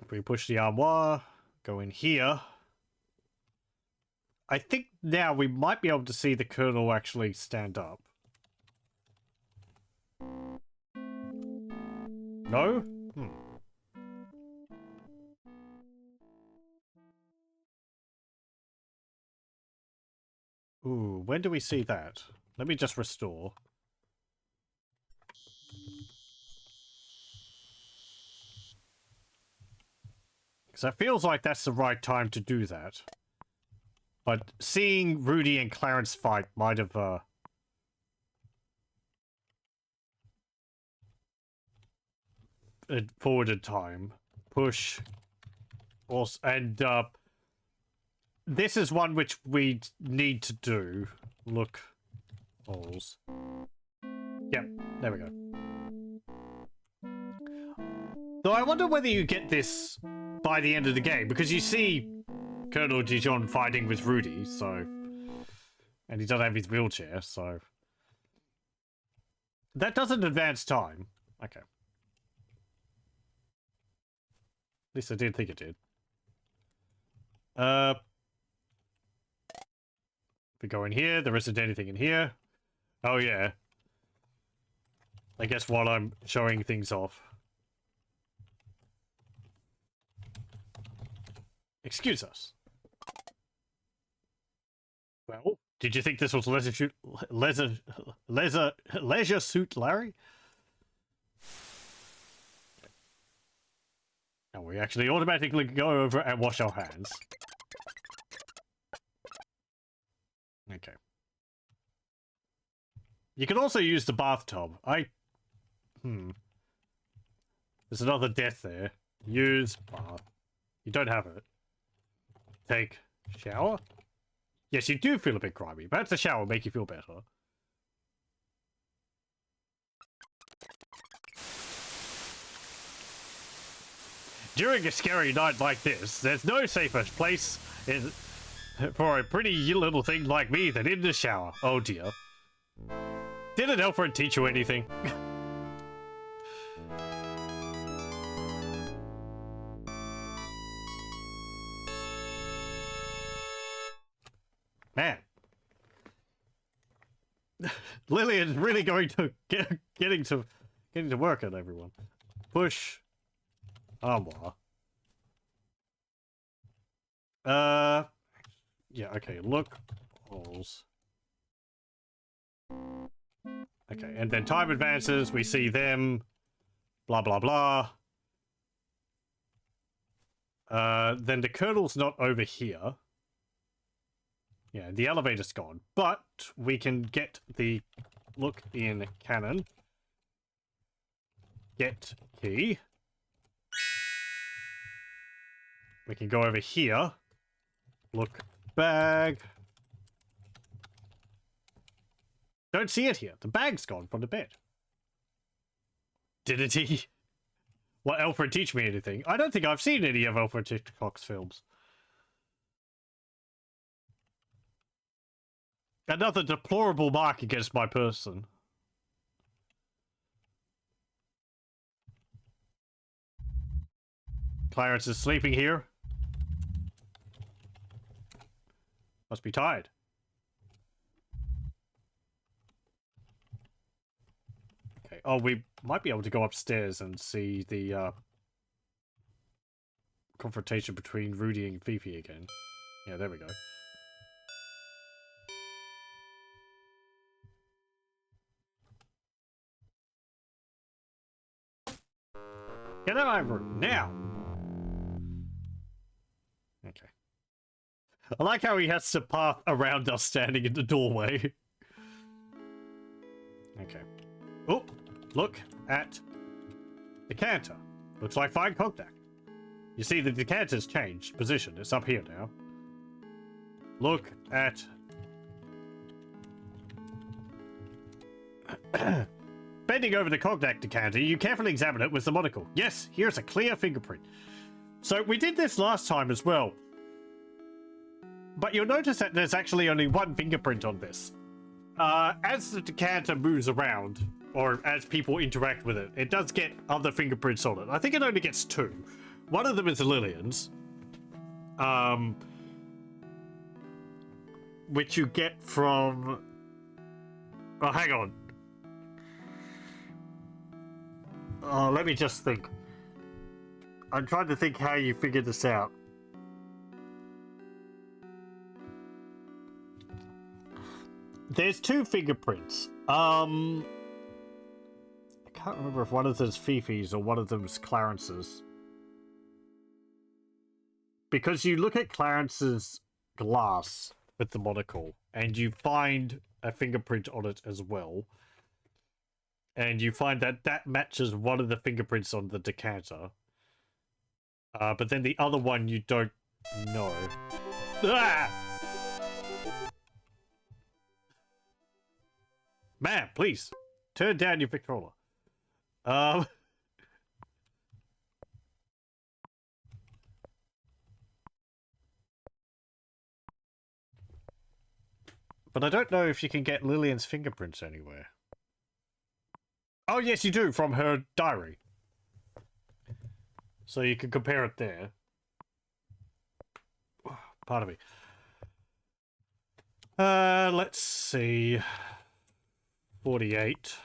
If we push the armoire, go in here. I think now we might be able to see the colonel actually stand up. No? Hmm. Ooh, when do we see that? Let me just restore. Because it feels like that's the right time to do that. But seeing Rudy and Clarence fight might have, forwarded time. Push. Also, and, this is one which we need to do. Look. Holes. Yep, there we go. Though I wonder whether you get this by the end of the game, because you see Colonel Dijon fighting with Rudy, so... And he doesn't have his wheelchair, so... That doesn't advance time. Okay. At least I did think it did. If we go in here, there isn't anything in here. Oh yeah. I guess while I'm showing things off. Excuse us. Well, did you think this was Leisure Suit Larry? And we actually automatically go over and wash our hands. Okay. You can also use the bathtub. There's another death there. Use bath. You don't have it. Take shower? Yes, you do feel a bit grimy. Perhaps the shower will make you feel better. During a scary night like this, there's no safer place for a pretty little thing like me than in the shower. Oh dear. Didn't Alfred teach you anything? Man. Lillian's really going to getting to work on everyone. Push. Armoire. Yeah, okay, look. Holes. Okay, and then time advances, we see them. Blah, blah, blah. Then the colonel's not over here. Yeah, the elevator's gone. But we can get the look in cannon. Get key. We can go over here. Look bag. Don't see it here. The bag's gone from the bed. Didn't he? What, Alfred teach me anything? I don't think I've seen any of Alfred Hitchcock's films. Another deplorable mark against my person. Clarence is sleeping here. Must be tired. Okay. Oh, we might be able to go upstairs and see the confrontation between Rudy and Fifi again. Yeah, there we go. Get out of my room now. Okay. I like how he has to path around us standing in the doorway. Okay. Oh, look at decanter. Looks like fine contact. You see the decanter's changed position. It's up here now. Look at Bending over the cognac decanter, you carefully examine it with the monocle. Yes, here's a clear fingerprint. So we did this last time as well. But you'll notice that there's actually only one fingerprint on this. As the decanter moves around, or as people interact with it, it does get other fingerprints on it. I think it only gets two. One of them is Lillian's. Which you get from... Oh, hang on. Let me just think. I'm trying to think how you figured this out. There's two fingerprints. I can't remember if one of them's Fifi's or one of them's Clarence's. Because you look at Clarence's glass with the monocle, and you find a fingerprint on it as well. And you find that that matches one of the fingerprints on the decanter. But then the other one you don't know. Ah! Man, please, turn down your Victrola. But I don't know if you can get Lillian's fingerprints anywhere. Oh, yes, you do, from her diary. So you can compare it there. Pardon me. Let's see. 48.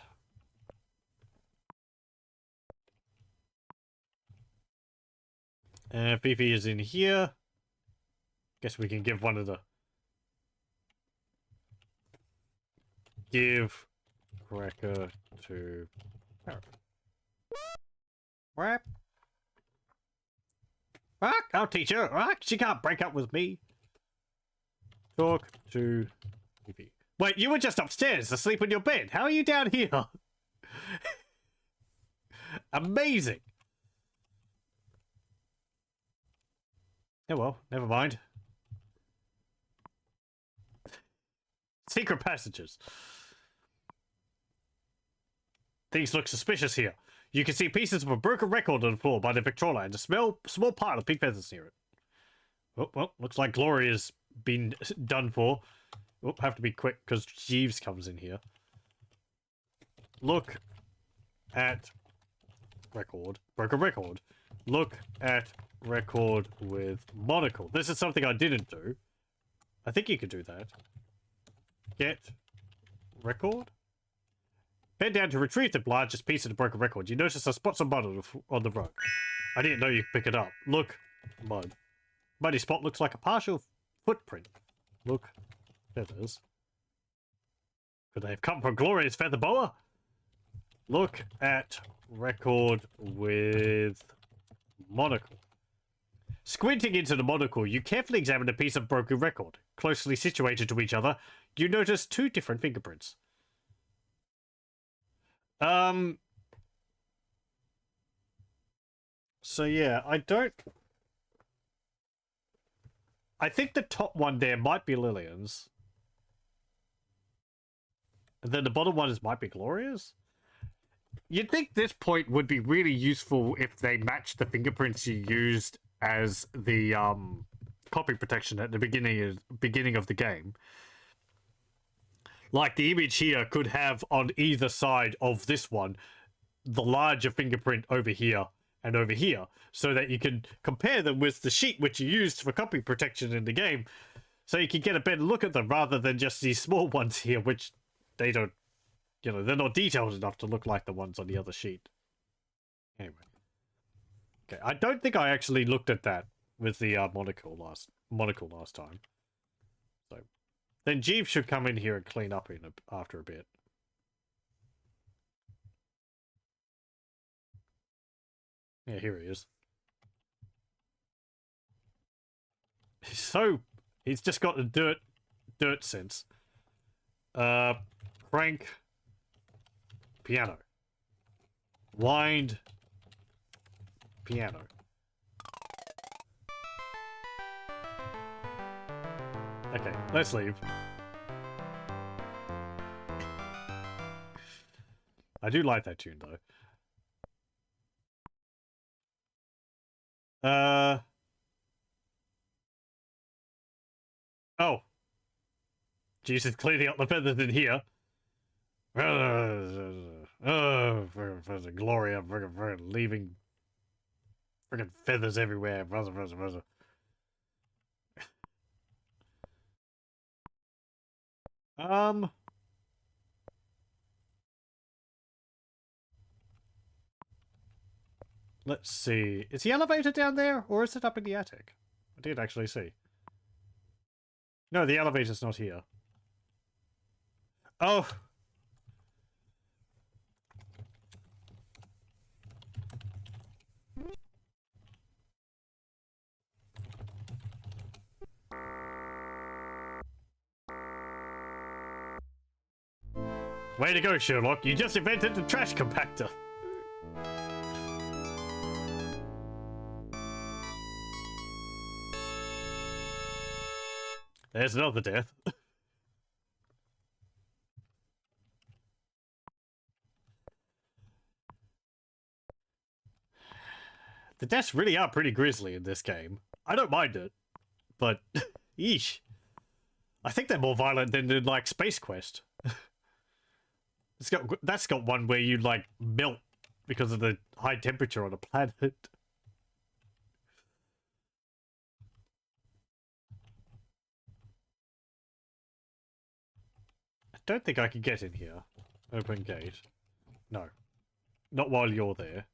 Fifi is in here. Guess we can give one of the... Give cracker to Parrot. Rap. I'll teach her. She can't break up with me. Talk to Fifi. Wait, you were just upstairs asleep in your bed. How are you down here? Amazing. Oh well, never mind. Secret passages. Things look suspicious here. You can see pieces of a broken record on the floor by the Victrola and a small pile of pink feathers near it. Oh, well, looks like Gloria's been done for. Oh, have to be quick because Jeeves comes in here. Look at record. Broken record. Look at record with monocle. This is something I didn't do. I think you could do that. Get record. Bend down to retrieve the largest piece of the broken record. You notice a spot of mud on the rug. I didn't know you could pick it up. Look, mud. Muddy spot looks like a partial footprint. Look, feathers. Could they have come from Gloria's feather boa? Look at record with monocle. Squinting into the monocle, you carefully examine a piece of broken record. Closely situated to each other, you notice two different fingerprints. So yeah, I think the top one there might be Lillian's. And then the bottom one might be Gloria's. You'd think this point would be really useful if they matched the fingerprints you used as the copy protection at the beginning of the game. Like the image here could have on either side of this one the larger fingerprint over here and over here, so that you can compare them with the sheet which you used for copy protection in the game, so you can get a better look at them rather than just these small ones here, which they don't, you know, they're not detailed enough to look like the ones on the other sheet. Anyway. Okay, I don't think I actually looked at that with the monocle last time. So then Jeeves should come in here and clean up after a bit. Yeah, here he is. He's just got the dirt sense. Crank piano. Wind piano. Okay, let's leave. I do like that tune, though. Oh. Jesus, cleaning up the feathers in here. For Gloria, for leaving freaking feathers everywhere. Um, let's see. Is the elevator down there, or is it up in the attic? I did actually see. No, the elevator's not here. Oh. Way to go, Sherlock. You just invented the trash compactor. There's another death. The deaths really are pretty grisly in this game. I don't mind it, but yeesh. I think they're more violent than in, like, Space Quest. That's got one where you, like, melt because of the high temperature on a planet. I don't think I can get in here. Open gate. No. Not while you're there.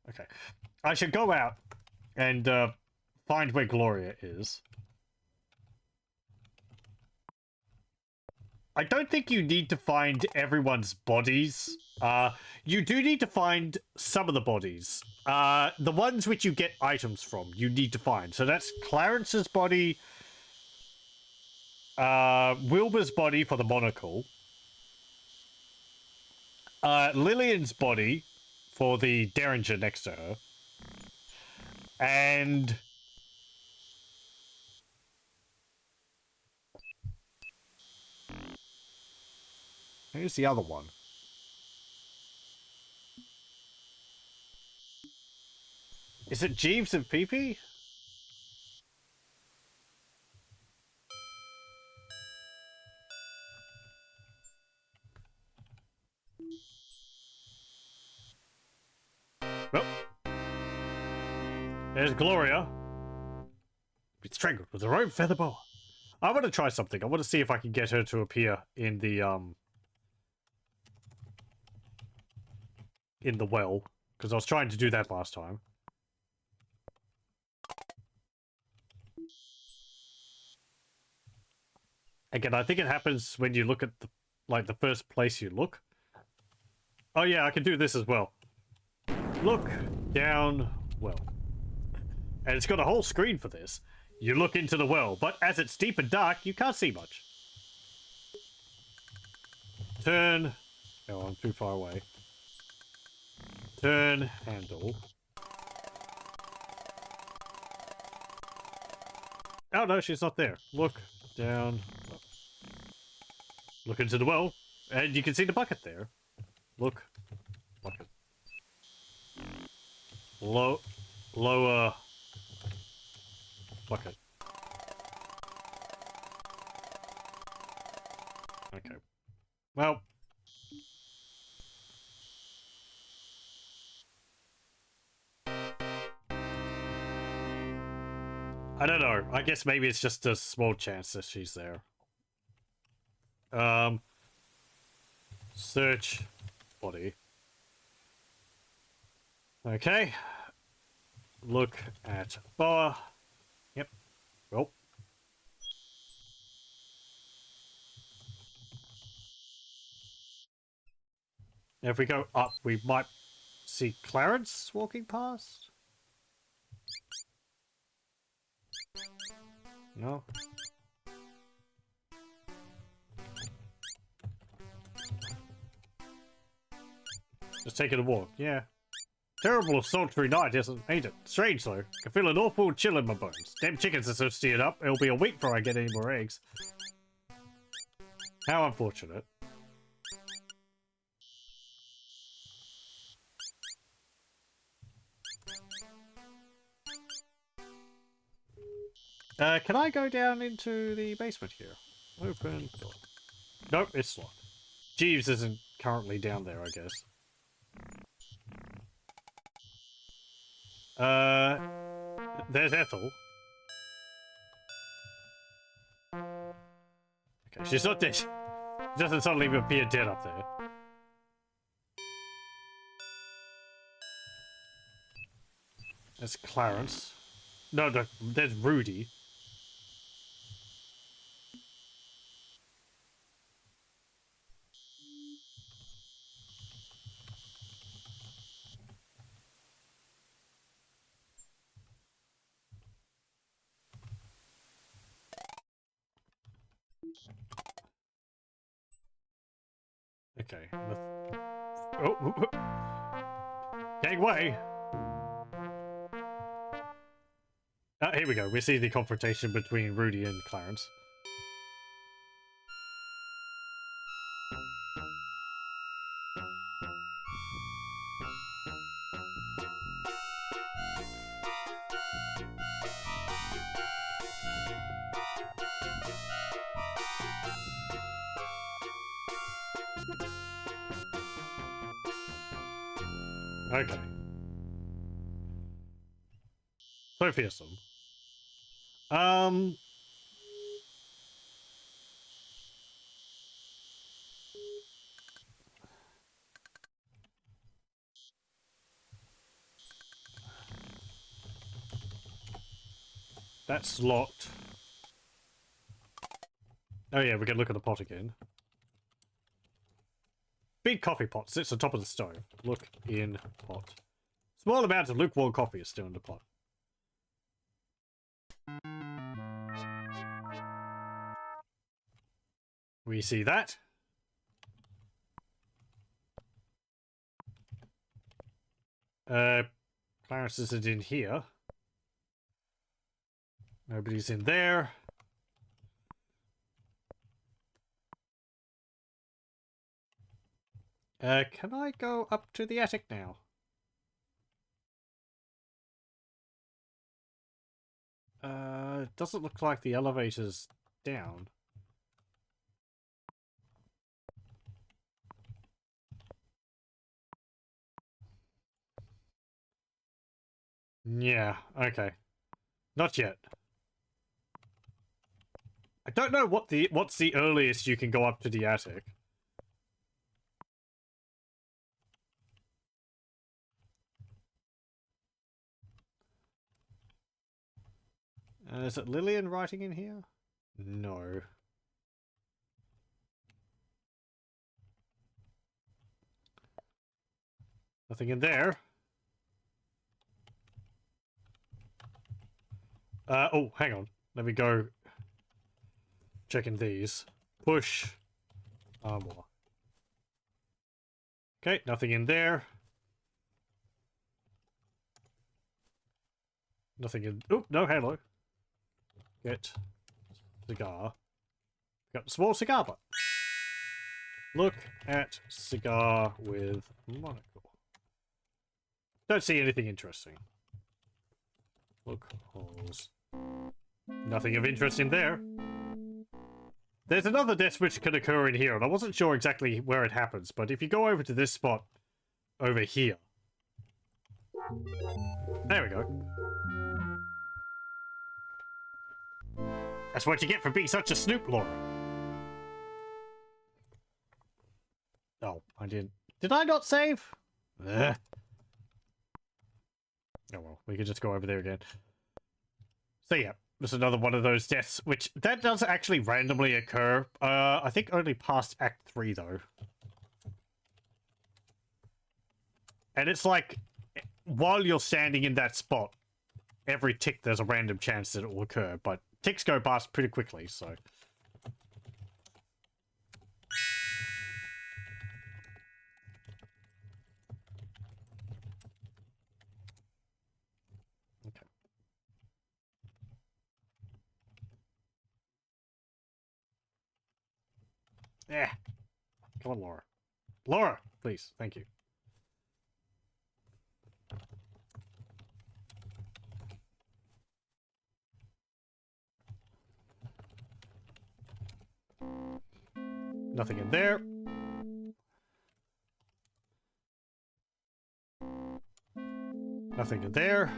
Okay. I should go out and find where Gloria is. I don't think you need to find everyone's bodies. You do need to find some of the bodies. The ones which you get items from, you need to find. So that's Clarence's body, Wilbur's body for the monocle, Lillian's body for the Derringer next to her, and who's the other one? Is it Jeeves and Pee-Pee? Well, there's Gloria. Been strangled with her own feather boa. I want to try something. I want to see if I can get her to appear in the well, because I was trying to do that last time. Again, I think it happens when you look at the first place you look. Oh yeah, I can do this as well. Look down well. And it's got a whole screen for this. You look into the well, but as it's deep and dark, you can't see much. Turn. Oh, I'm too far away. Turn handle. Oh no, she's not there. Look down. Look into the well, and you can see the bucket there. Look. Bucket. Lower. Bucket. Okay. Well. I don't know. I guess maybe it's just a small chance that she's there. Search body. Okay. Look at boa. Yep. Well. If we go up, we might see Clarence walking past. No. Just taking a walk, yeah. Terrible sultry night, ain't it? Strange though. I can feel an awful chill in my bones. Damn chickens are so steered up, it'll be a week before I get any more eggs. How unfortunate. Can I go down into the basement here? Open door. Nope, it's locked. Jeeves isn't currently down there, I guess. There's Ethel. Okay, she's not dead. She doesn't suddenly appear dead up there. There's Clarence. No, there's Rudy. Okay. Oh, getting away. Here we go. We see the confrontation between Rudy and Clarence. Okay. So fearsome. That's locked. Oh yeah, we can look at the pot again. Big coffee pot sits on top of the stove. Look in pot. Small amount of lukewarm coffee is still in the pot. We see that. Clarence isn't in here. Nobody's in there. Can I go up to the attic now? It doesn't look like the elevator's down. Yeah, okay. Not yet. I don't know what's the earliest you can go up to the attic. Is it Lillian writing in here? No. Nothing in there. Oh, hang on. Let me go checking these. Push. Armor. Okay, nothing in there. Nothing in... Oh, no, hello. Get cigar. Got a small cigar butt. Look at cigar with monocle. Don't see anything interesting. Look holes. Nothing of interest in there. There's another death which can occur in here, and I wasn't sure exactly where it happens, but if you go over to this spot over here. There we go. That's what you get for being such a snoop, Laura. Oh, I didn't. Did I not save? Ugh. Oh well, we could just go over there again. So yeah, there's another one of those deaths, which that does actually randomly occur. I think only past Act 3 though. And it's like, while you're standing in that spot, every tick there's a random chance that it will occur, but ticks go past pretty quickly, so. Come on, Laura. Laura, please. Thank you. Nothing in there. Nothing in there.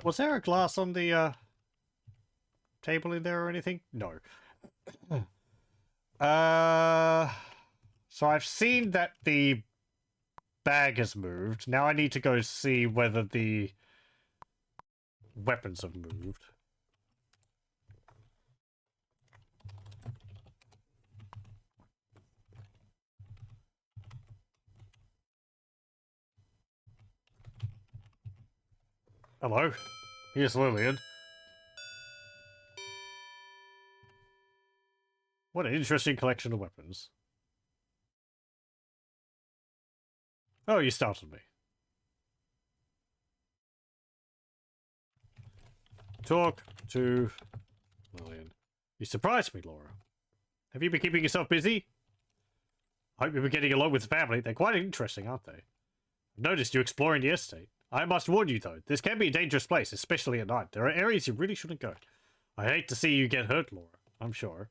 Was there a glass on the, table in there or anything? No. So I've seen that the bag has moved. Now I need to go see whether the weapons have moved. Hello. Here's Lillian. What an interesting collection of weapons. Oh, you startled me. Talk to Lillian. You surprised me, Laura. Have you been keeping yourself busy? I hope you've been getting along with the family. They're quite interesting, aren't they? I've noticed you exploring the estate. I must warn you, though, this can be a dangerous place, especially at night. There are areas you really shouldn't go. I hate to see you get hurt, Laura. I'm sure.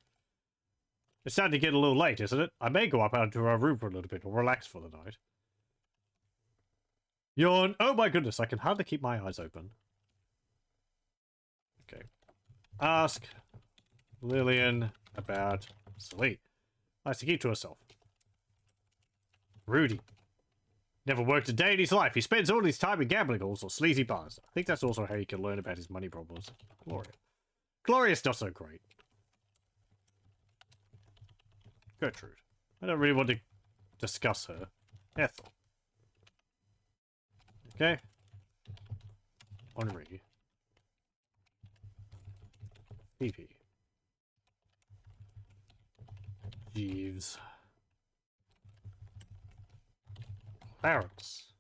It's starting to get a little late, isn't it? I may go up out to our room for a little bit or relax for the night. Yawn. Oh my goodness, I can hardly keep my eyes open. Okay. Ask Lillian about sleep. Likes to keep to herself. Rudy. Never worked a day in his life. He spends all his time in gambling halls or sleazy bars. I think that's also how you can learn about his money problems. Gloria. Gloria's not so great. Gertrude. I don't really want to discuss her. Ethel. Okay. Henri. Phoebe. Jeeves. Clarence.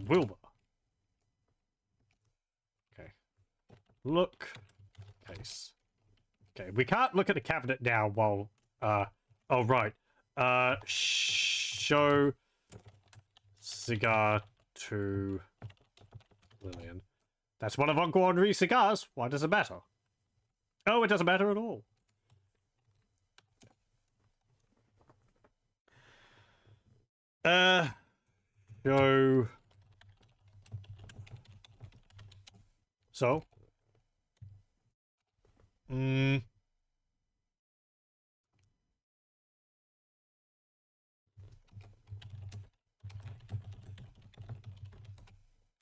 Wilbur. Okay. Look. Case. Okay, we can't look at the cabinet now while, oh, right. Show cigar to Lillian. That's one of Uncle Henri's cigars. Why does it matter? Oh, it doesn't matter at all. Show. So?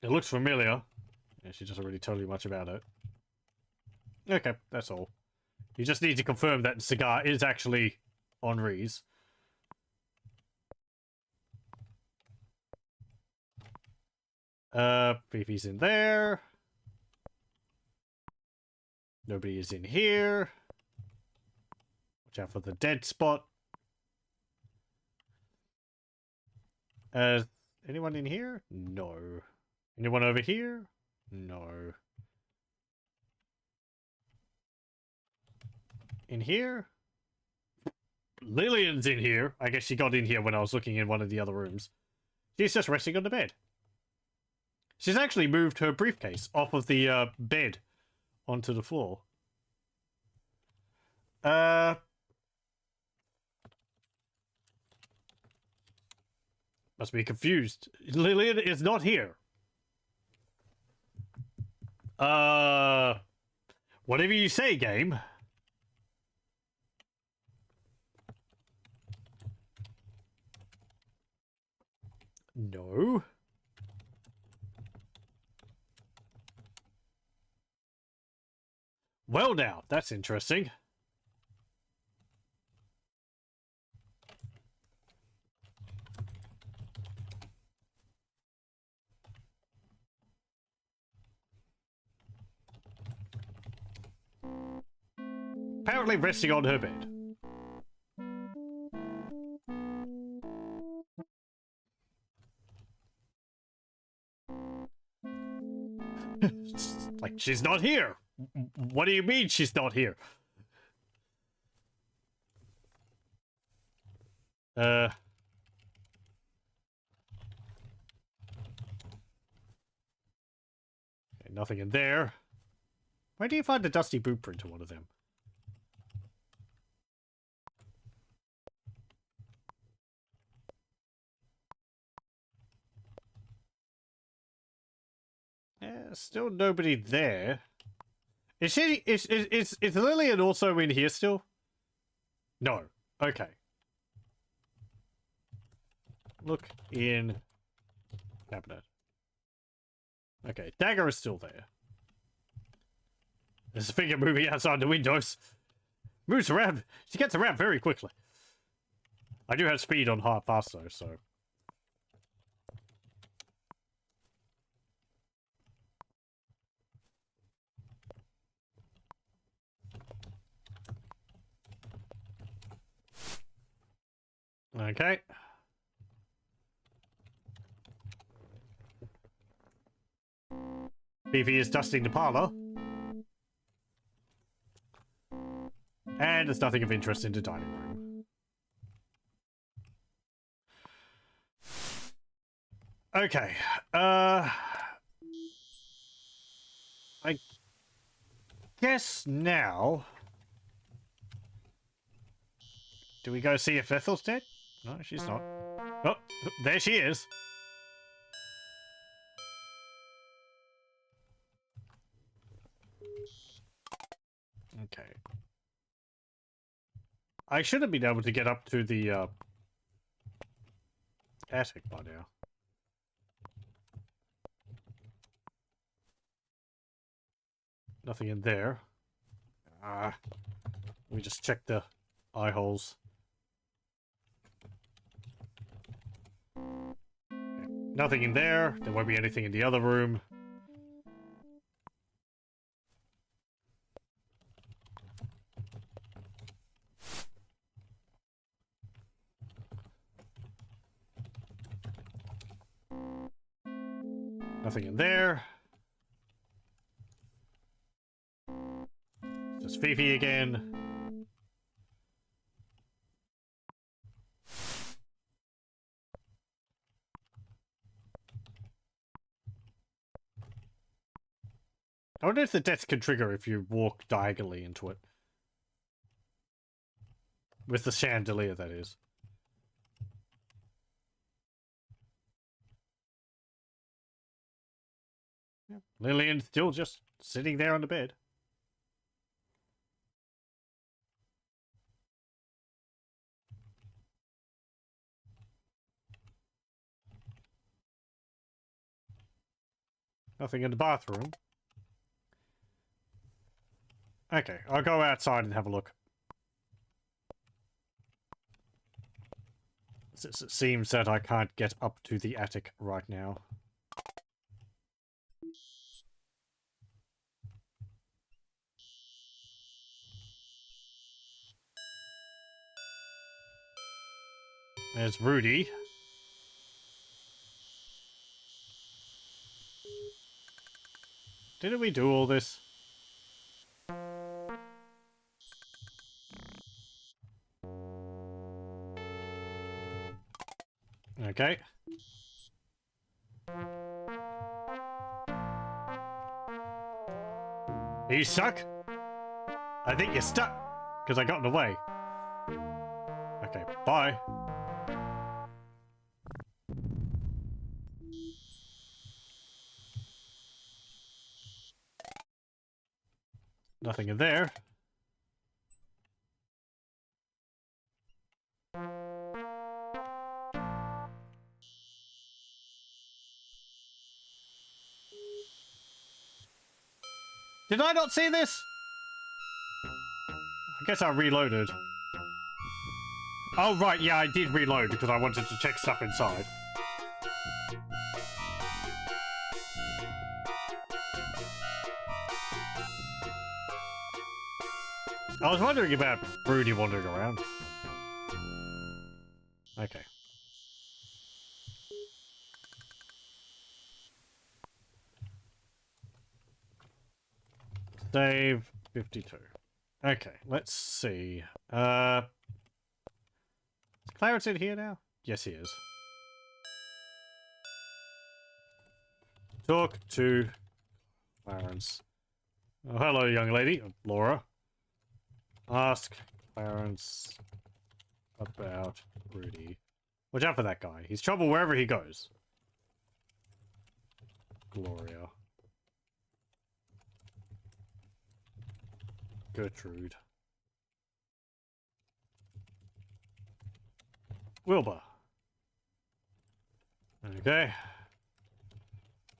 It looks familiar. Yeah, she doesn't really tell you much about it. Okay, that's all. You just need to confirm that the cigar is actually Henri's. Fifi's in there. Nobody is in here. Watch out for the dead spot. Anyone in here? No. Anyone over here? No. In here? Lillian's in here. I guess she got in here when I was looking in one of the other rooms. She's just resting on the bed. She's actually moved her briefcase off of the bed onto the floor. Must be confused. Lillian is not here. Whatever you say, game. No. Well now, that's interesting. Apparently resting on her bed. She's not here. What do you mean she's not here? Okay, nothing in there. Where do you find the dusty blueprint to one of them? Yeah, still nobody there. Is she? Is Lillian also in here still? No. Okay. Look in cabinet. Okay, dagger is still there. There's a figure moving outside the windows. Moves around. She gets around very quickly. I do have speed on hard fast though, so. Okay. Fifi is dusting the parlor. And there's nothing of interest in the dining room. Okay. I guess now... Do we go see if Ethel's dead? No, she's not. Oh, there she is. Okay. I should have been able to get up to the attic by now. Nothing in there. Let me just check the eye holes. Okay. Nothing in there. There won't be anything in the other room. Nothing in there. Just Fifi again. I wonder if the death can trigger if you walk diagonally into it. With the chandelier, that is. Yeah. Lillian's still just sitting there on the bed. Nothing in the bathroom. Okay, I'll go outside and have a look. It seems that I can't get up to the attic right now. There's Rudy. Didn't we do all this? Okay. Are you stuck? I think you're stuck. Because I got in the way. Okay, bye. Nothing in there. Did I not see this? I guess I reloaded. Oh, right, yeah, I did reload because I wanted to check stuff inside. I was wondering about Rudy wandering around. Okay. Save 52. Okay, let's see. Is Clarence in here now? Yes, he is. Talk to Clarence. Oh, hello, young lady. Laura. Ask Clarence about Rudy. Watch out for that guy. He's trouble wherever he goes. Gloria. Gertrude. Wilbur. Okay.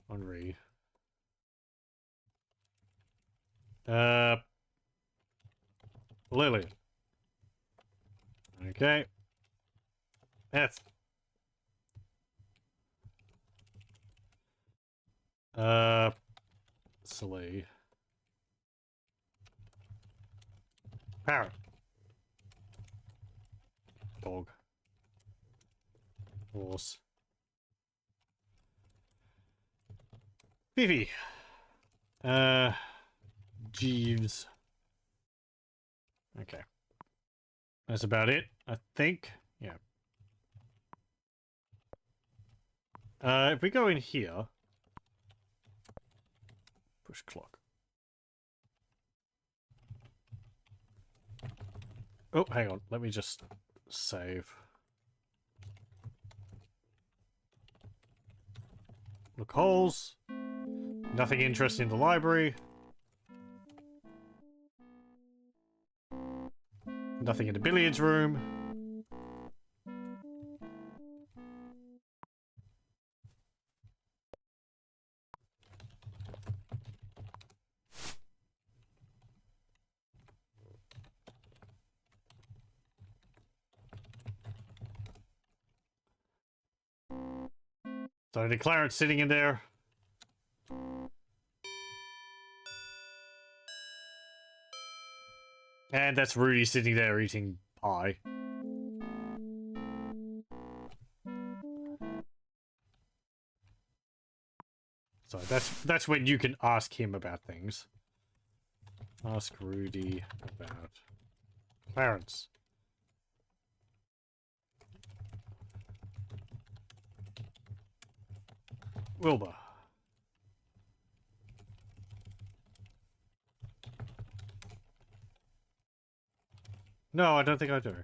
Henri. Lillian. Okay. F. Slee. Parrot. Dog. Horse. Fifi. Jeeves. Okay. That's about it, I think. Yeah. If we go in here... Push clock. Oh, hang on. Let me just save. Look holes. Nothing interesting in the library. Nothing in the billiards room. So the Clarence sitting in there. And that's Rudy sitting there eating pie. So that's when you can ask him about things. Ask Rudy about Clarence. Wilbur. No, I don't think I do.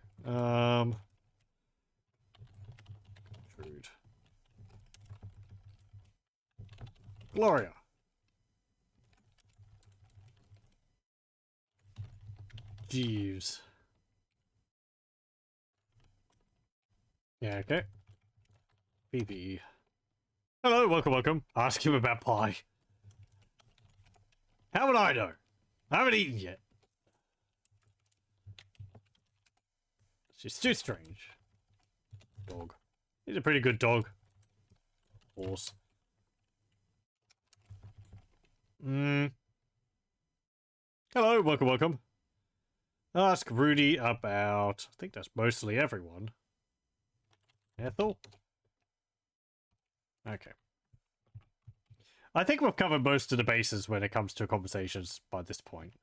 Gertrude. Gloria. Jeeves. Yeah, okay. Phoebe. Hello, welcome, welcome. Ask him about pie. How would I know? I haven't eaten yet. She's too strange. Dog. He's a pretty good dog. Horse. Hello, welcome, welcome. Ask Rudy about... I think that's mostly everyone. Ethel? Okay. I think we've covered most of the bases when it comes to conversations by this point.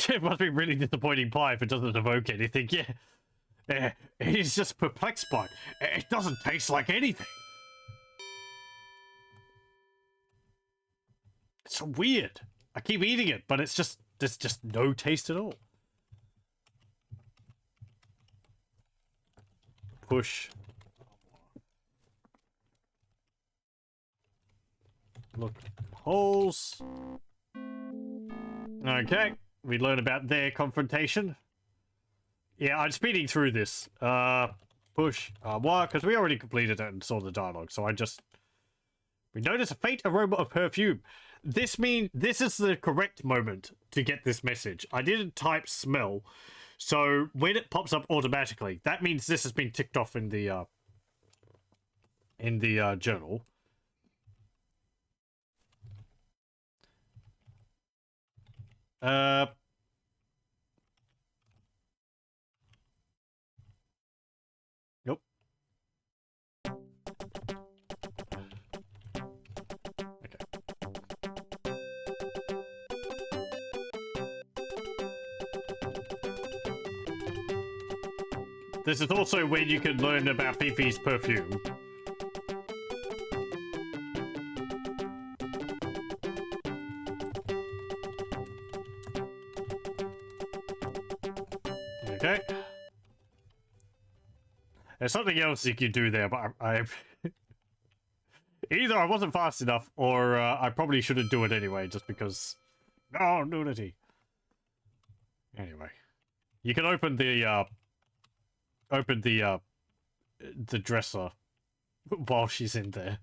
It must be really disappointing pie if it doesn't evoke anything. Yeah. He's just perplexed by it. It doesn't taste like anything. It's so weird. I keep eating it, but it's just... there's just no taste at all. Push. Look. Holes. Okay. We learn about their confrontation. Yeah, I'm speeding through this. Push. Why? Because we already completed it and saw the dialogue, so I just... We notice a faint aroma of perfume. This is the correct moment to get this message. I didn't type smell, so when it pops up automatically, that means this has been ticked off in the journal. Nope. This is also when you can learn about Fifi's perfume. Okay. There's something else you can do there, but I either I wasn't fast enough, or I probably shouldn't do it anyway, just because... Oh, nudity. Anyway. You can open the dresser while she's in there.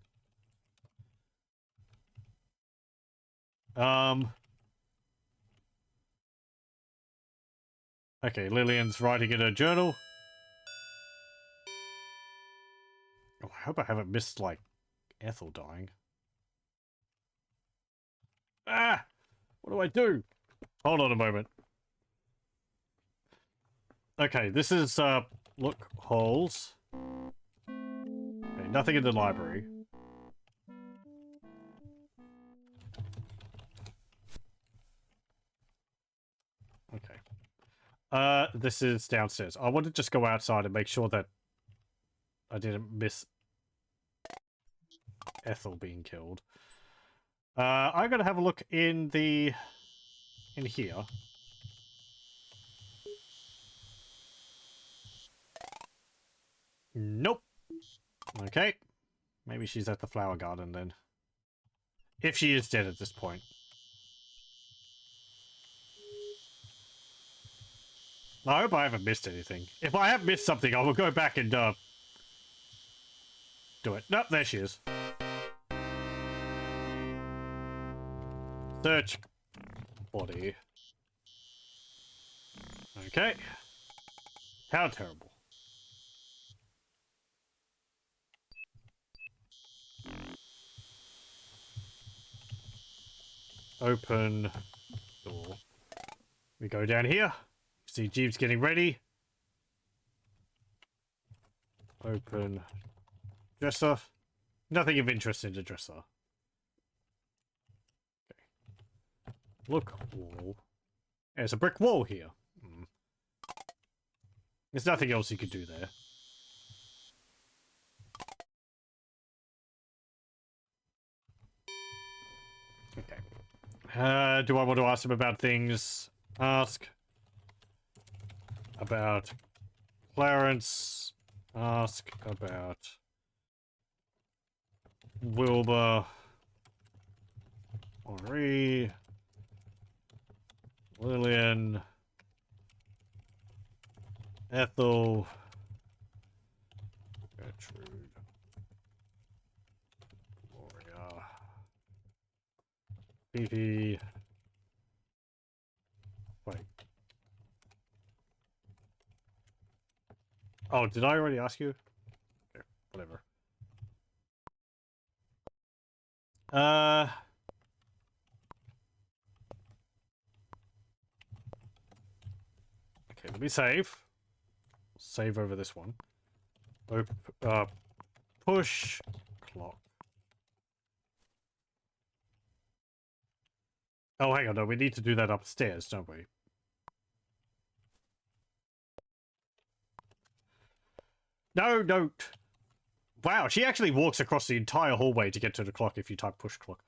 Okay, Lillian's writing in her journal. Oh, I hope I haven't missed, like, Ethel dying. Ah! What do I do? Hold on a moment. Okay, this is, look, holes. Okay, nothing in the library. Okay. This is downstairs. I want to just go outside and make sure that I didn't miss Ethel being killed. I'm gonna have a look in here. Nope. Okay. Maybe she's at the flower garden then. If she is dead at this point. I hope I haven't missed anything. If I have missed something, I will go back and, do it. Nope, there she is. Search body. Okay. How terrible. Open door. We go down here. See Jeeves getting ready. Open dresser. Nothing of interest in the dresser. Okay. Look, wall. There's a brick wall here. There's nothing else you could do there. Okay. Do I want to ask him about things? Ask about Clarence. Ask about Wilbur. Henri. Lillian. Ethel. Gertrude. Gloria. Fifi. Wait. Oh, did I already ask you? Okay, whatever. Okay, let me save. Save over this one. Push clock. Oh, hang on, no, we need to do that upstairs, don't we? No, no. Wow, she actually walks across the entire hallway to get to the clock if you type push clock.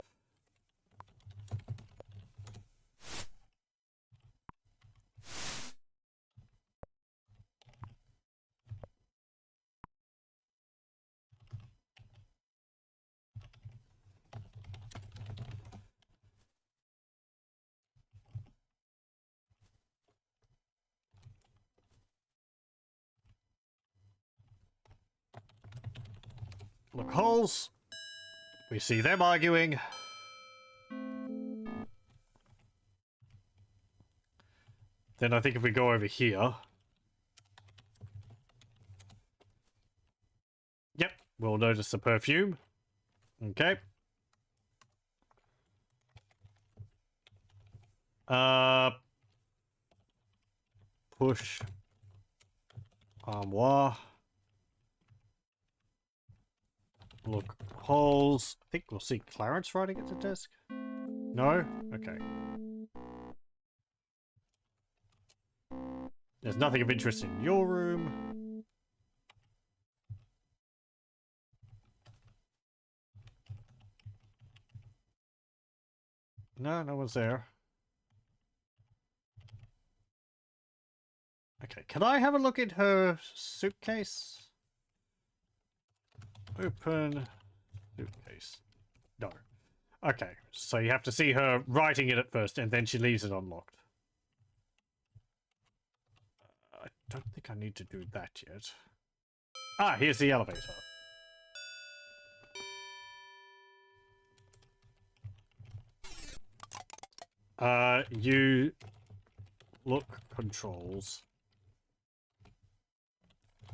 Look, holes. We see them arguing. Then I think if we go over here... Yep, we'll notice the perfume. Okay. Push. Armoire. Look, holes. I think we'll see Clarence writing at the desk. No? Okay. There's nothing of interest in your room. No, no one's there. Okay, can I have a look at her suitcase? Open suitcase. No. Okay, so you have to see her writing it at first, and then she leaves it unlocked. I don't think I need to do that yet. Ah, here's the elevator. You look controls.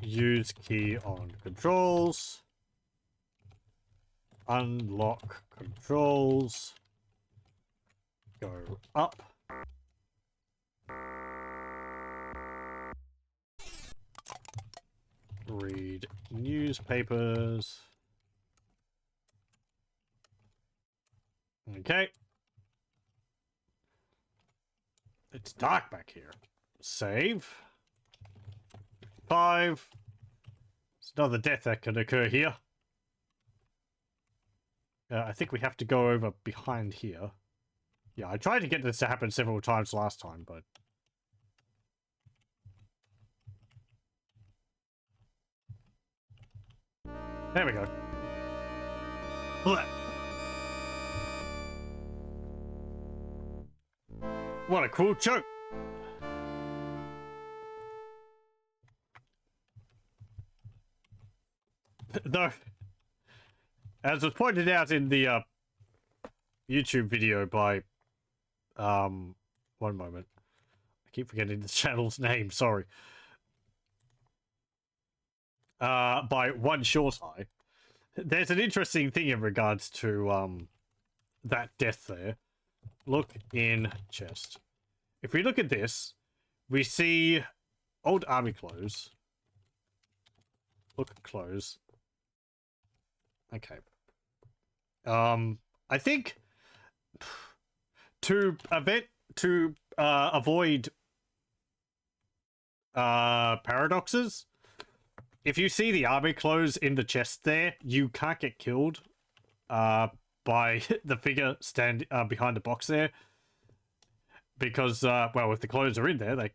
Use key on controls. Unlock controls. Go up. Read newspapers. Okay. It's dark back here. Save. 5. There's another death that could occur here. I think we have to go over behind here. Yeah, I tried to get this to happen several times last time, but... There we go. Blech. What a cool joke! Though, as was pointed out in the YouTube video by, one moment. I keep forgetting the channel's name, sorry. By OneShortEye. There's an interesting thing in regards to, that death there. Look in chest. If we look at this, we see old army clothes. Look at clothes. Okay. I think to avoid paradoxes, if you see the army clothes in the chest there, you can't get killed by the figure behind the box there, because well, if the clothes are in there, the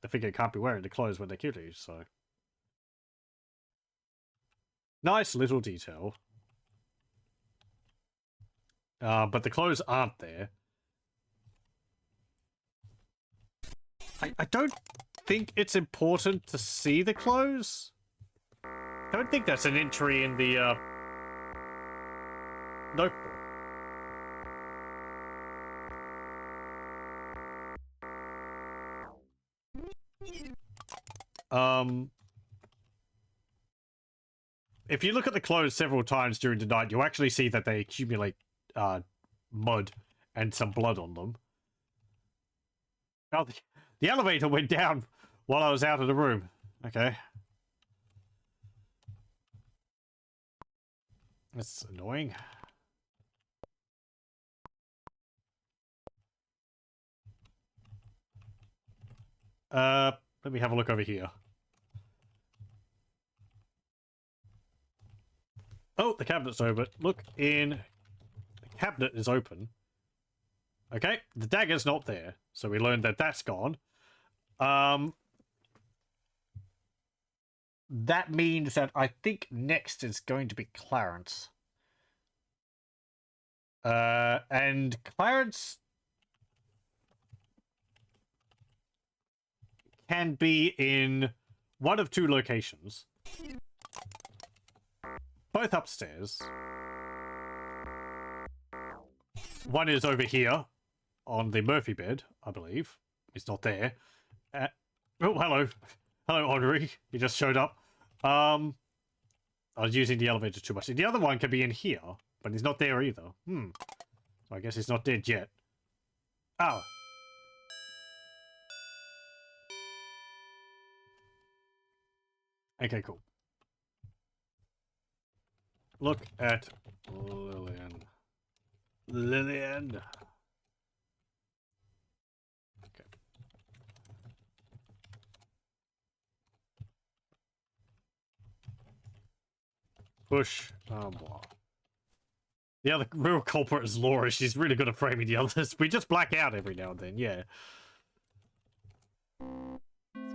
figure can't be wearing the clothes when they kill you. So nice little detail. But the clothes aren't there. I don't think it's important to see the clothes. I don't think that's an entry in the notebook. If you look at the clothes several times during the night, you'll actually see that they accumulate mud and some blood on them. Oh, the elevator went down while I was out of the room. Okay. That's annoying. Let me have a look over here. Oh, the cabinet's open. Look in. The cabinet is open. Okay, the dagger's not there, so we learned that that's gone. That means that I think next is going to be Clarence. And Clarence can be in one of two locations. Both upstairs. One is over here on the Murphy bed, I believe. He's not there. Oh, hello. Hello, Audrey. You just showed up. I was using the elevator too much. The other one could be in here, but he's not there either. So I guess he's not dead yet. Oh. Okay, cool. Look at Lillian. Lillian. Okay. Push. Blah. The other real culprit is Laura. She's really good at framing the others. We just black out every now and then, yeah.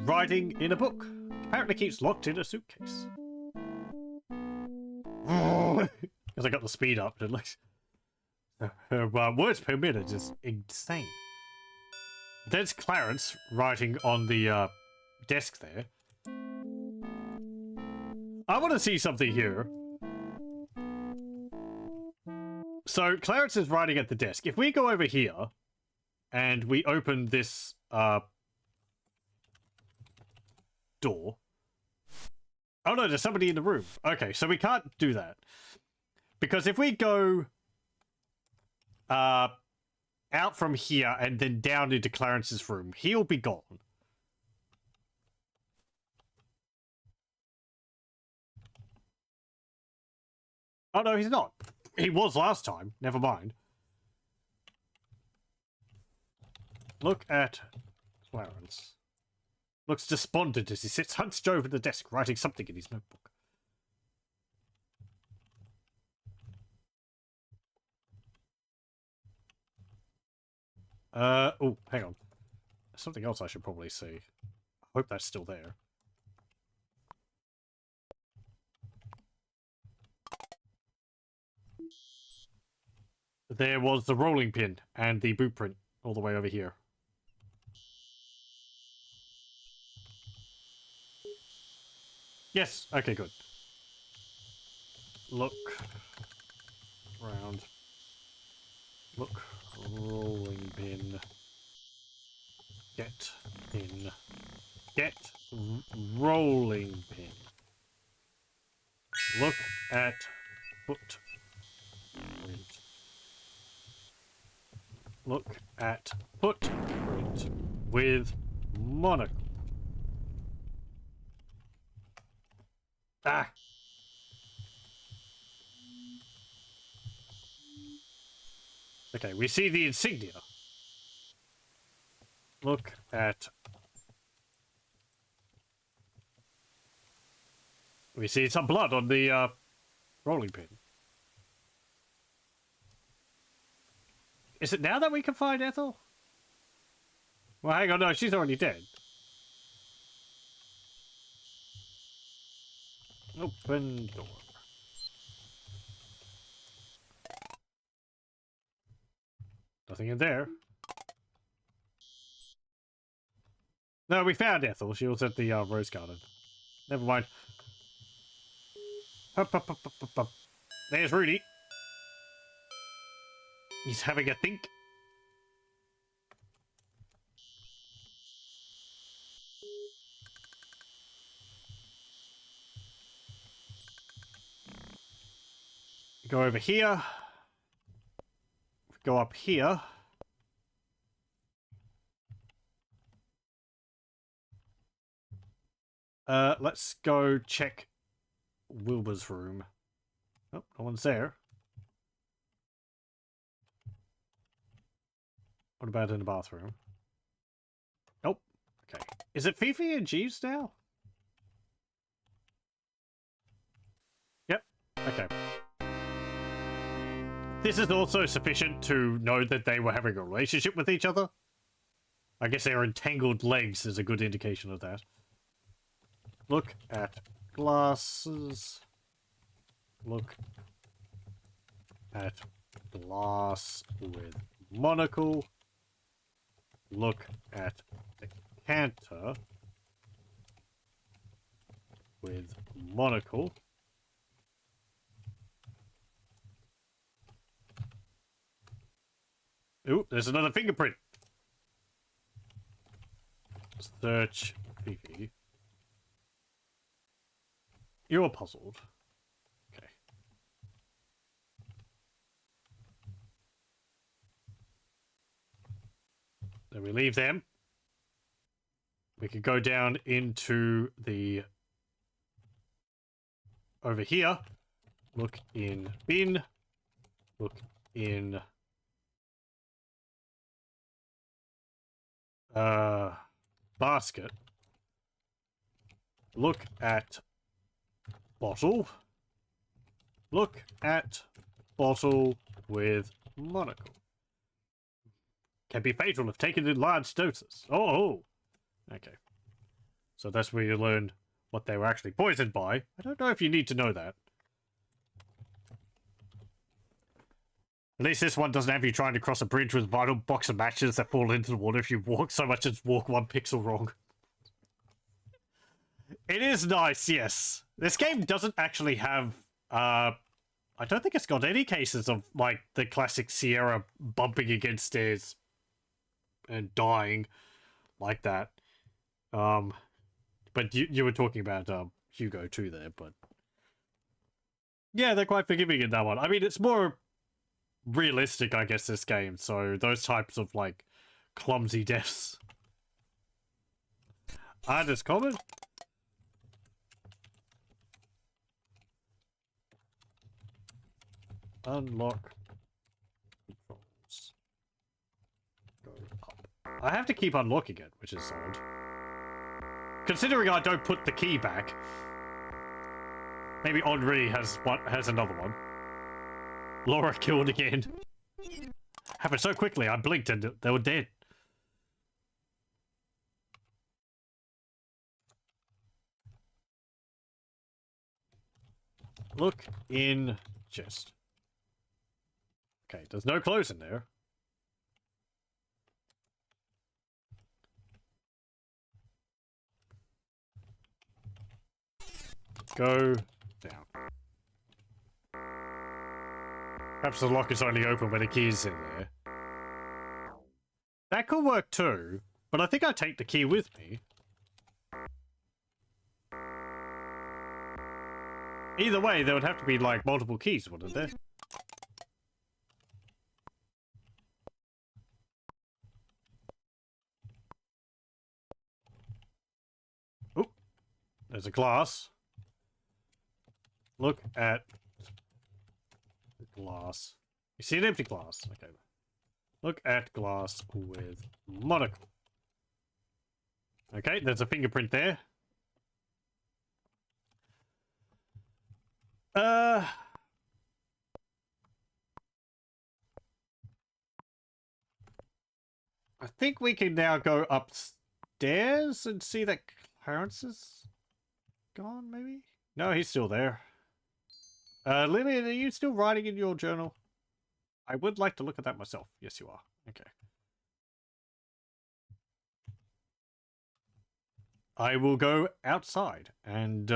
Writing in a book. Apparently keeps locked in a suitcase. Because I got the speed up. It looks... Her words per minute is insane. There's Clarence writing on the desk there. I want to see something here. So Clarence is writing at the desk. If we go over here and we open this door. Oh no, there's somebody in the room. Okay, so we can't do that. Because if we go out from here and then down into Clarence's room, he'll be gone. Oh no, he's not. He was last time. Never mind. Look at Clarence. Looks despondent as he sits hunched over the desk, writing something in his notebook. Oh, hang on. There's something else I should probably see. I hope that's still there. There was the rolling pin and the boot print all the way over here. Yes, okay, good. Look round. Look, rolling pin. Get pin. Get rolling pin. Look at footprint. Look at footprint with monocle. Ah! Okay, we see the insignia. Look at... We see some blood on the rolling pin. Is it now that we can find Ethel? Well, hang on, no, she's already dead. Open door. Nothing in there. No, we found Ethel. She was at the rose garden. Never mind. Up, up, up, up, up, up. There's Rudy. He's having a think. Go over here. Go up here. Let's go check Wilbur's room. Oh, no one's there. What about in the bathroom? Nope. Okay. Is it Fifi and Jeeves now? Yep. Okay. This is also sufficient to know that they were having a relationship with each other. I guess their entangled legs is a good indication of that. Look at glasses. Look at glass with monocle. Look at decanter with monocle. Ooh, there's another fingerprint. Search Fifi. You're puzzled. Okay. Then we leave them. We could go down into the... Over here. Look in bin. Look in... basket. Look at bottle. Look at bottle with monocle. Can be fatal if taken in large doses. Oh! Okay. So that's where you learn what they were actually poisoned by. I don't know if you need to know that. At least this one doesn't have you trying to cross a bridge with a vital box of matches that fall into the water if you walk so much as walk 1 pixel wrong. It is nice, yes. This game doesn't actually have, I don't think it's got any cases of, like, the classic Sierra bumping against stairs and dying like that. But you were talking about, Hugo too there, but... Yeah, they're quite forgiving in that one. I mean, it's more realistic, I guess, this game, so those types of, like, clumsy deaths aren't as common. Unlock controls. Go up. I have to keep unlocking it, which is odd. Considering I don't put the key back. Maybe Henri has another one. Laura killed again. Happened so quickly, I blinked and they were dead. Look in chest. Okay, there's no clothes in there. Go down. Perhaps the lock is only open when the key's in there. That could work too, but I think I'd take the key with me. Either way, there would have to be, like, multiple keys, wouldn't there? Oh, there's a glass. Look at the glass. You see an empty glass? Okay. Look at glass with monocle. Okay, there's a fingerprint there. I think we can now go upstairs and see that Clarence is gone, maybe? No, he's still there. Lillian, are you still writing in your journal? I would like to look at that myself. Yes, you are. Okay. I will go outside and,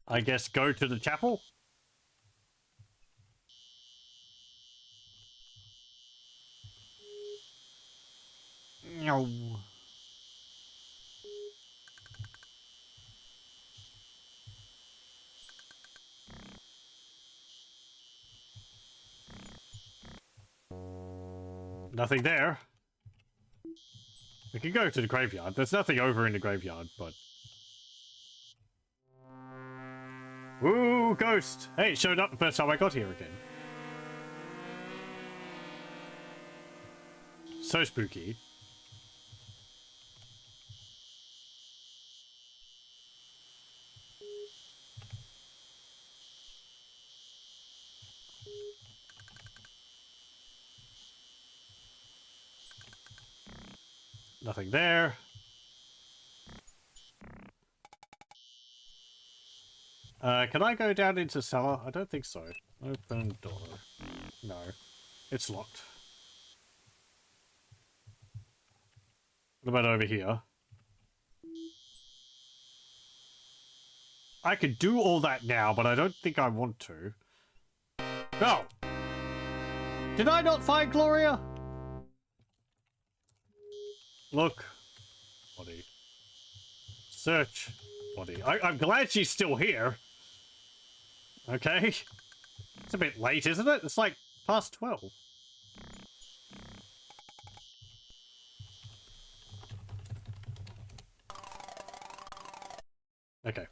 I guess go to the chapel? No. Nothing there. We can go to the graveyard. There's nothing over in the graveyard, but... Ooh, ghost! Hey, it showed up the first time I got here again. So spooky. Nothing there. Can I go down into cellar? I don't think so. Open door. No. It's locked. What about over here? I could do all that now, but I don't think I want to. No! Did I not find Gloria? Look. Body. Search. Body. I'm glad she's still here. Okay. It's a bit late, isn't it? It's like past 12. Okay.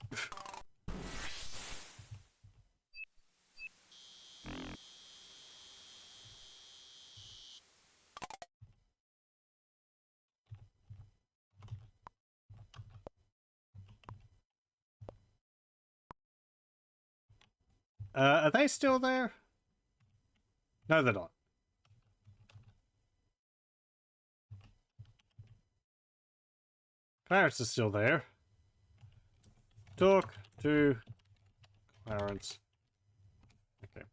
Are they still there? No, they're not. Clarence is still there. Talk to Clarence. Okay.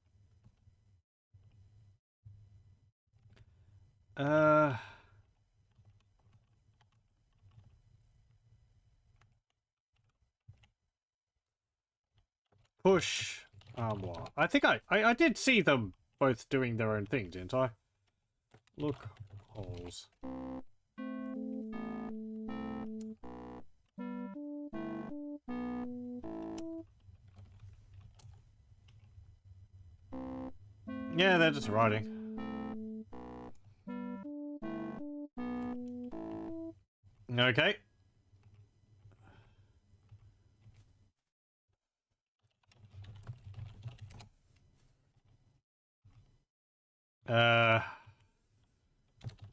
Push armoire. I think I did see them both doing their own thing, didn't I? Look, holes. Yeah, they're just writing. Okay.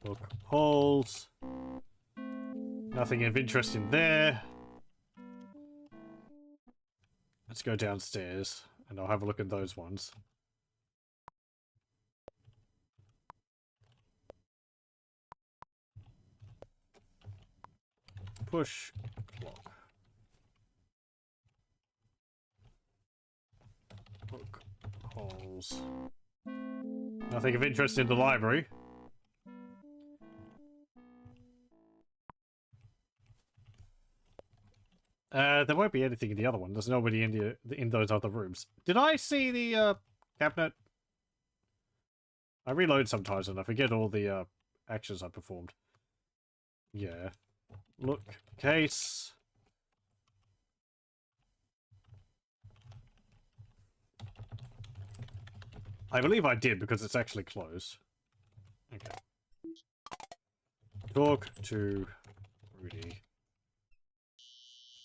Look, holes. Nothing of interest in there. Let's go downstairs, and I'll have a look at those ones. Push clock. Look, holes. Nothing of interest in the library. There won't be anything in the other one. There's nobody in those other rooms. Did I see the cabinet? I reload sometimes and I forget all the actions I performed. Yeah. Look, case. I believe I did because it's actually closed. Okay. Talk to Rudy.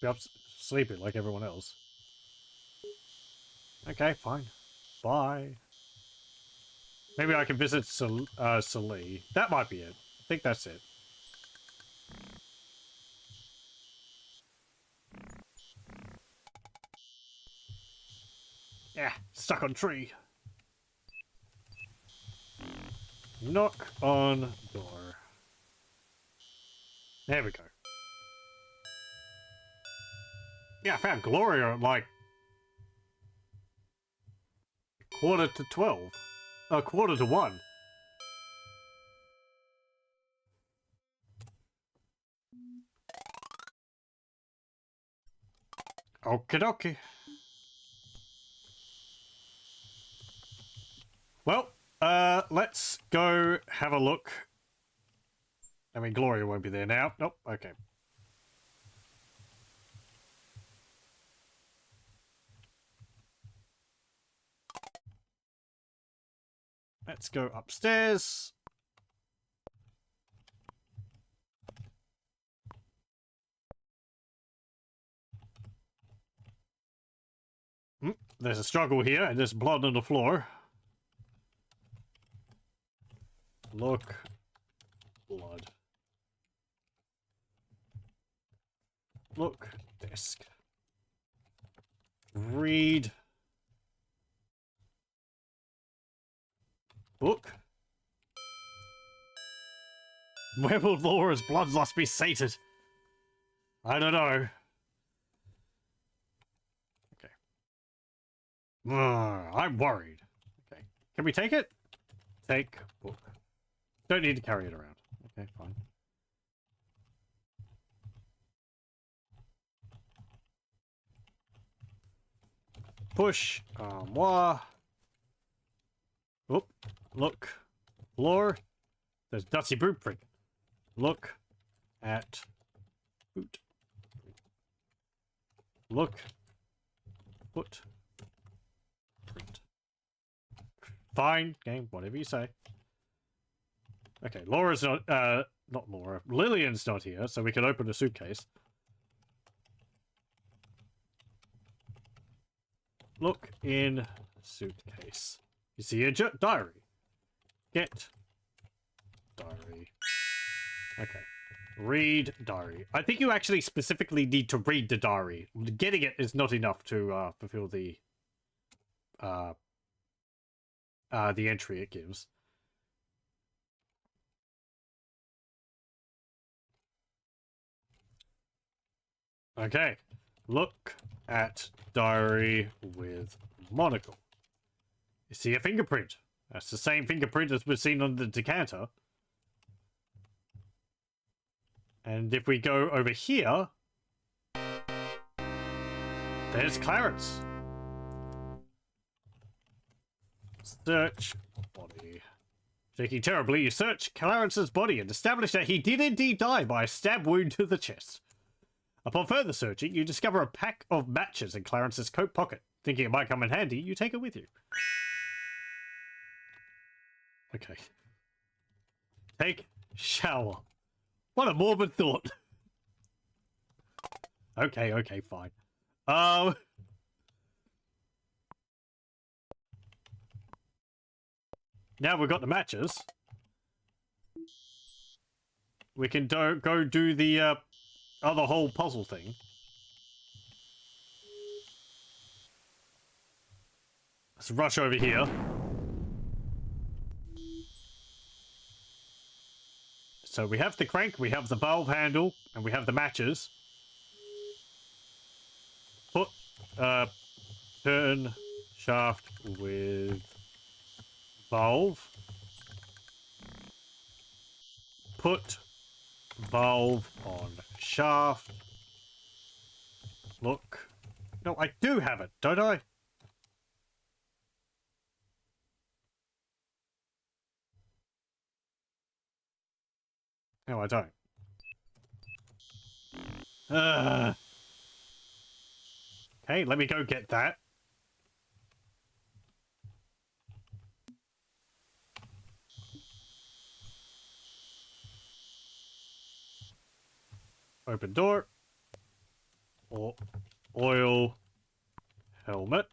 Be up sleeping like everyone else. Okay, fine. Bye. Maybe I can visit Salee. That might be it. I think that's it. Yeah, stuck on tree. Knock on door. There we go. Yeah, I found Gloria at like 11:45. Quarter to 1. Okie dokie. Well, let's go have a look. I mean, Gloria won't be there now. Nope, okay. Let's go upstairs. There's a struggle here, and there's blood on the floor. Look. Blood. Look. Desk. Read. Book. Where will Laura's bloodlust be sated? I don't know. Okay. I'm worried. Okay. Can we take it? Take book. Don't need to carry it around. Okay, fine. Push. Armoire. Oop. Look. Floor. There's dusty blueprint. Look at boot. Look. Foot. Print. Fine. Game. Whatever you say. Okay. Laura's not. Not Laura. Lillian's not here, so we can open a suitcase. Look in suitcase. You see a diary. Get diary. Okay. Read diary. I think you actually specifically need to read the diary. Getting it is not enough to fulfill the the entry it gives. Okay, look at diary with monocle. You see a fingerprint. That's the same fingerprint as we've seen on the decanter. And if we go over here, there's Clarence. Search body. Shaking terribly, you search Clarence's body and establish that he did indeed die by a stab wound to the chest. Upon further searching, you discover a pack of matches in Clarence's coat pocket. Thinking it might come in handy, you take it with you. Okay. Take shower. What a morbid thought. Okay, fine. Now we've got the matches. We can go do the other whole puzzle thing. Let's rush over here. So we have the crank, we have the valve handle, and we have the matches. Put, turn shaft with valve. Put valve on shaft. Look. No, I do have it, don't I? No, I don't. Okay, let me go get that. Open door. Or oil helmet.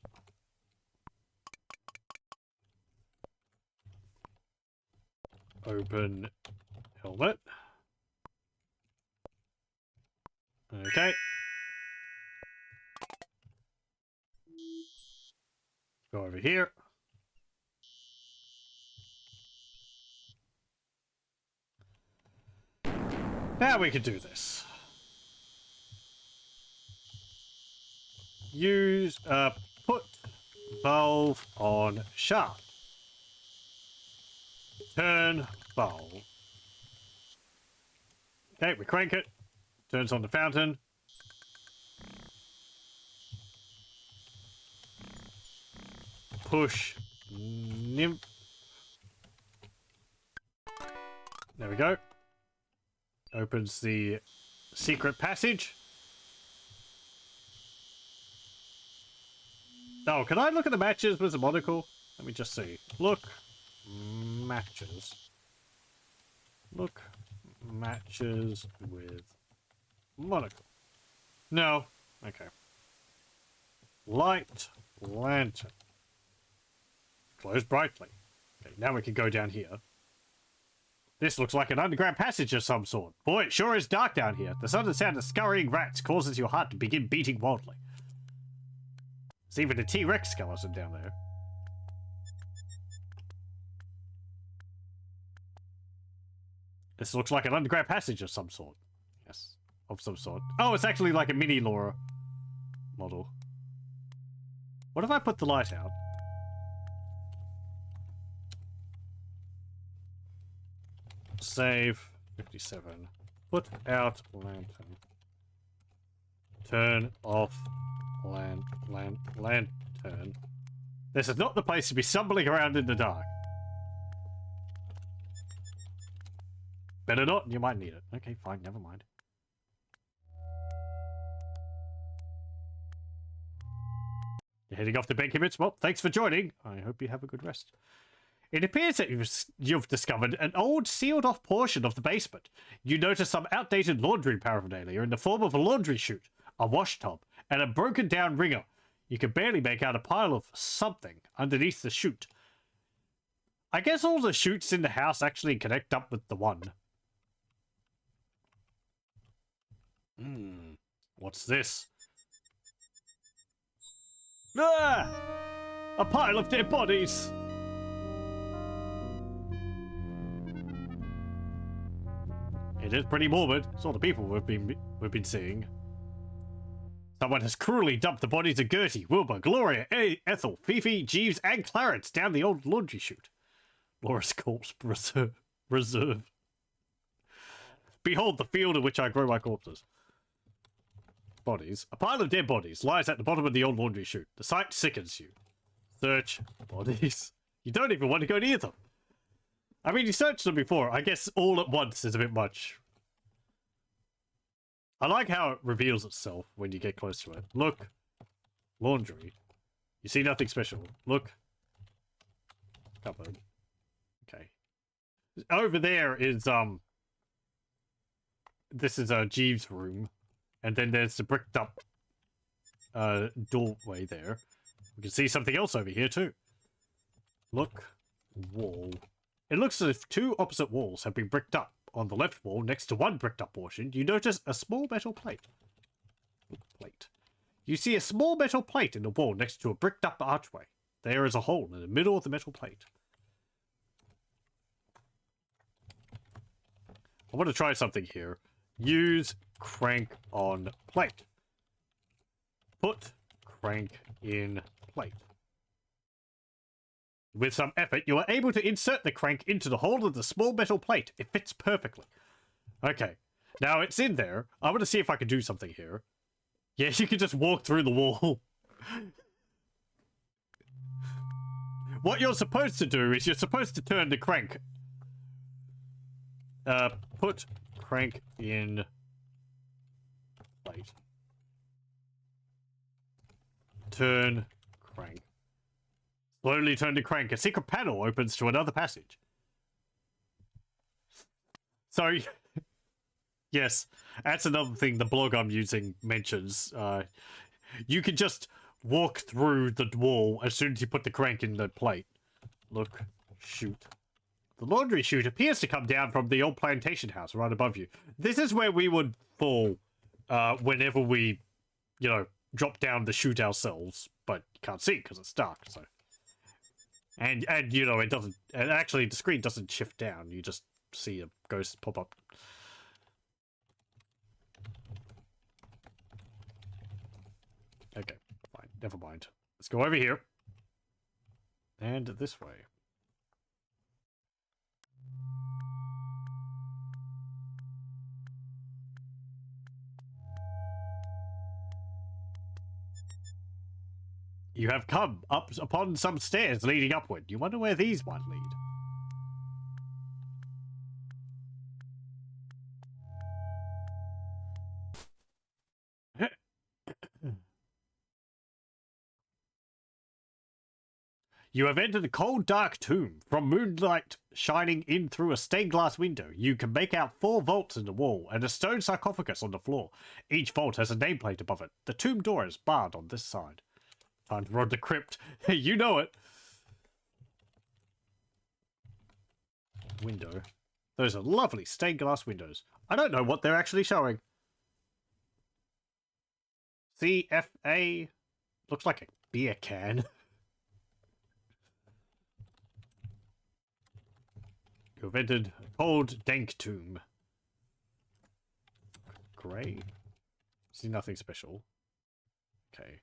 Open helmet. Okay. Go over here. Now we can do this. Use, put valve on shaft. Turn valve. Okay, we crank it. Turns on the fountain. Push nymph. There we go. Opens the secret passage. Oh, can I look at the matches with the monocle? Let me just see. Look. Matches. Look. Matches with monocle. No. Okay. Light lantern. Close brightly. Okay, now we can go down here. This looks like an underground passage of some sort. Boy, it sure is dark down here. The sudden sound of scurrying rats causes your heart to begin beating wildly. There's even a T-Rex skeleton down there. This looks like an underground passage of some sort. Yes, of some sort. Oh, it's actually like a mini Laura model. What if I put the light out? Save 57. Put out lantern. Turn off lantern. This is not the place to be stumbling around in the dark. Better not, you might need it. Okay, fine, never mind. You're heading off to Benshoof. Well, thanks for joining. I hope you have a good rest. It appears that you've discovered an old sealed-off portion of the basement. You notice some outdated laundry paraphernalia in the form of a laundry chute, a wash tub, and a broken-down wringer. You can barely make out a pile of something underneath the chute. I guess all the chutes in the house actually connect up with the one. What's this? Ah! A pile of dead bodies! It is pretty morbid. It's all the people we've been seeing. Someone has cruelly dumped the bodies of Gertie, Wilbur, Gloria, Ethel, Fifi, Jeeves, and Clarence down the old laundry chute. Laura's corpse reserve. Behold the field in which I grow my corpses. Bodies. A pile of dead bodies lies at the bottom of the old laundry chute. The sight sickens you. Search bodies. You don't even want to go near them. I mean, you searched them before. I guess all at once is a bit much. I like how it reveals itself when you get close to it. Look. Laundry. You see nothing special. Look. Cupboard. Okay. Over there is, this is Jeeves' room. And then there's the bricked up, doorway there. We can see something else over here, too. Look. Wall. It looks as if two opposite walls have been bricked up. On the left wall, next to one bricked up portion, you notice a small metal plate. Plate. You see a small metal plate in the wall next to a bricked up archway. There is a hole in the middle of the metal plate. I want to try something here. Use crank on plate. Put crank in plate. With some effort, you are able to insert the crank into the hole of the small metal plate. It fits perfectly. Okay. Now it's in there. I want to see if I can do something here. Yeah, you can just walk through the wall. What you're supposed to do is you're supposed to turn the crank. Put crank in plate. Turn crank. Slowly turn the crank. A secret panel opens to another passage. So, yes, that's another thing the blog I'm using mentions. You can just walk through the wall as soon as you put the crank in the plate. Look, shoot. The laundry chute appears to come down from the old plantation house right above you. This is where we would fall whenever we, you know, drop down the chute ourselves, but you can't see because it's dark, so. And you know, it doesn't, and actually the screen doesn't shift down, you just see a ghost pop up. Okay, fine, never mind. Let's go over here. And this way. You have come up upon some stairs leading upward. You wonder where these might lead. You have entered a cold, dark tomb. From moonlight shining in through a stained glass window, you can make out 4 vaults in the wall and a stone sarcophagus on the floor. Each vault has a nameplate above it. The tomb door is barred on this side. Time to run the crypt. You know it. Window. Those are lovely stained glass windows. I don't know what they're actually showing. CFA. Looks like a beer can. You've entered a cold, dank tomb. Grey. See nothing special. Okay.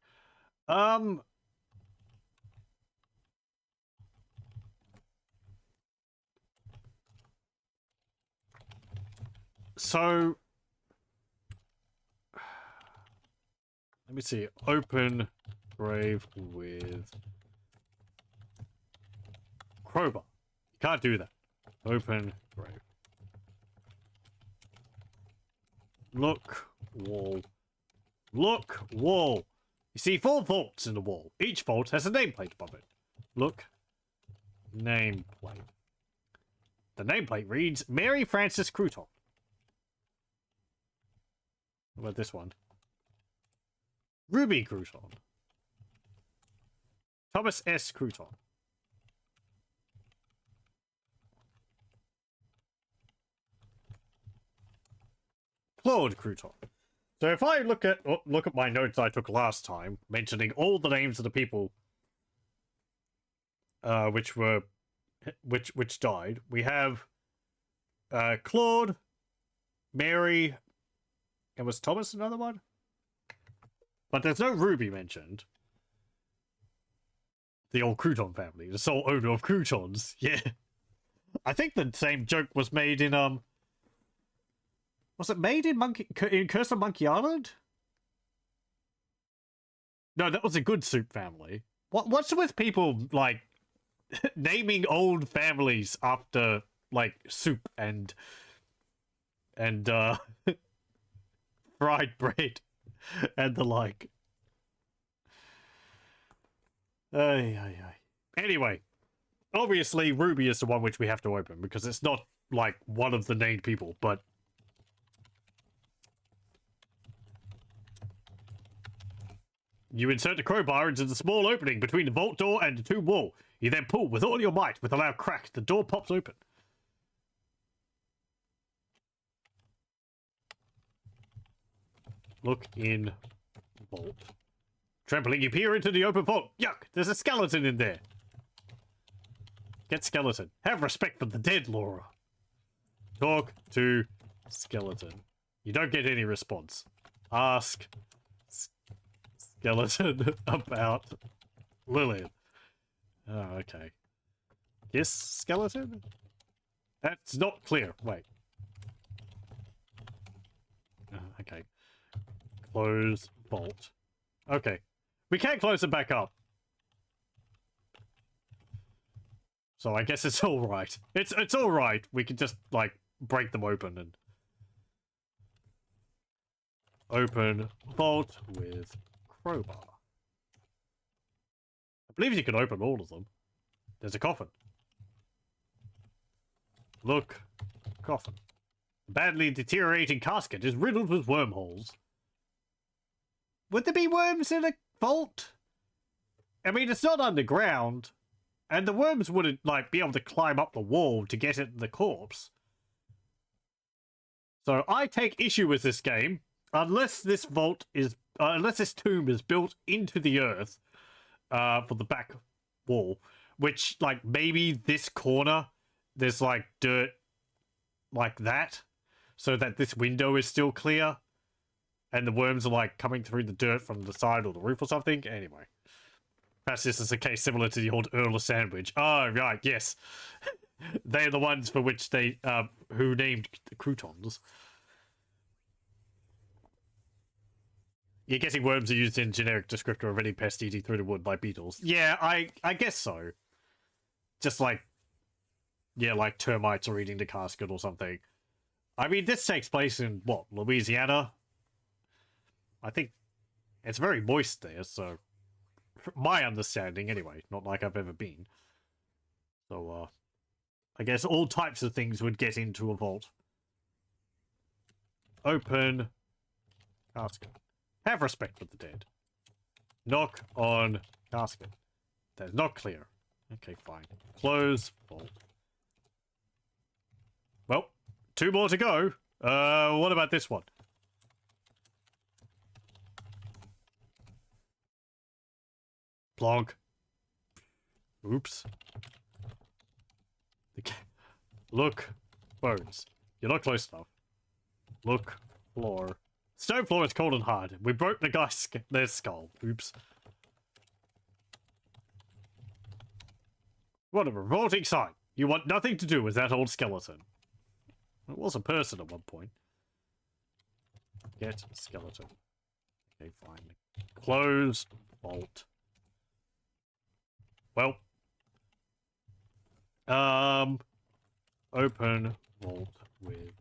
So let me see. Open grave with crowbar. You can't do that. Open grave. Look wall. Look wall. You see 4 vaults in the wall. Each vault has a nameplate above it. Look. Nameplate. The nameplate reads Mary Frances Crouton. What about this one? Ruby Crouton. Thomas S. Crouton. Claude Crouton. So if I look at my notes I took last time, mentioning all the names of the people which died. We have Claude, Mary, and was Thomas another one? But there's no Ruby mentioned. The old crouton family, the sole owner of croutons. Yeah. I think the same joke was made in was it made in Curse of Monkey Island? No, that was a Good Soup family. What's with people like naming old families after like soup and fried bread and the like? Anyway, obviously Ruby is the one which we have to open because it's not like one of the named people, but you insert the crowbar into the small opening between the vault door and the tomb wall. You then pull with all your might. With a loud crack, the door pops open. Look in vault. Trampling, you peer into the open vault. Yuck, there's a skeleton in there. Get skeleton. Have respect for the dead, Laura. Talk to skeleton. You don't get any response. Ask skeleton about Lilith. Oh, okay. Yes, skeleton? That's not clear. Wait. Okay. Close vault. Okay. We can't close it back up. So I guess it's all right. It's all right. We can just like break them open and open vault with crowbar. I believe you can open all of them. There's a coffin. Look, coffin. The badly deteriorating casket is riddled with wormholes. Would there be worms in a vault? I mean, it's not underground. And the worms wouldn't, like, be able to climb up the wall to get at the corpse. So I take issue with this game, unless this vault is, unless this tomb is built into the earth, for the back wall, which, like, maybe this corner, there's, like, dirt like that, so that this window is still clear, and the worms are, like, coming through the dirt from the side or the roof or something. Anyway. Perhaps this is a case similar to the old Earl of Sandwich. Oh, right, yes. They're the ones for which they, who named the croutons. You're guessing worms are used in generic descriptor of any pest eating through the wood by beetles. Yeah, I guess so. Just like, yeah, like termites are eating the casket or something. I mean, this takes place in, what, Louisiana? I think it's very moist there, so... my understanding, anyway. Not like I've ever been. So, I guess all types of things would get into a vault. Open casket. Have respect for the dead. Knock on casket. That's not clear. Okay, fine. Close vault. Well, 2 more to go. What about this one? Plonk. Oops. Look. Bones. You're not close enough. Look. Floor. Stone floor is cold and hard. We broke the guy's their skull. Oops. What a revolting sight. You want nothing to do with that old skeleton. It was a person at one point. Get skeleton. Okay, fine. Close vault. Well. Open vault with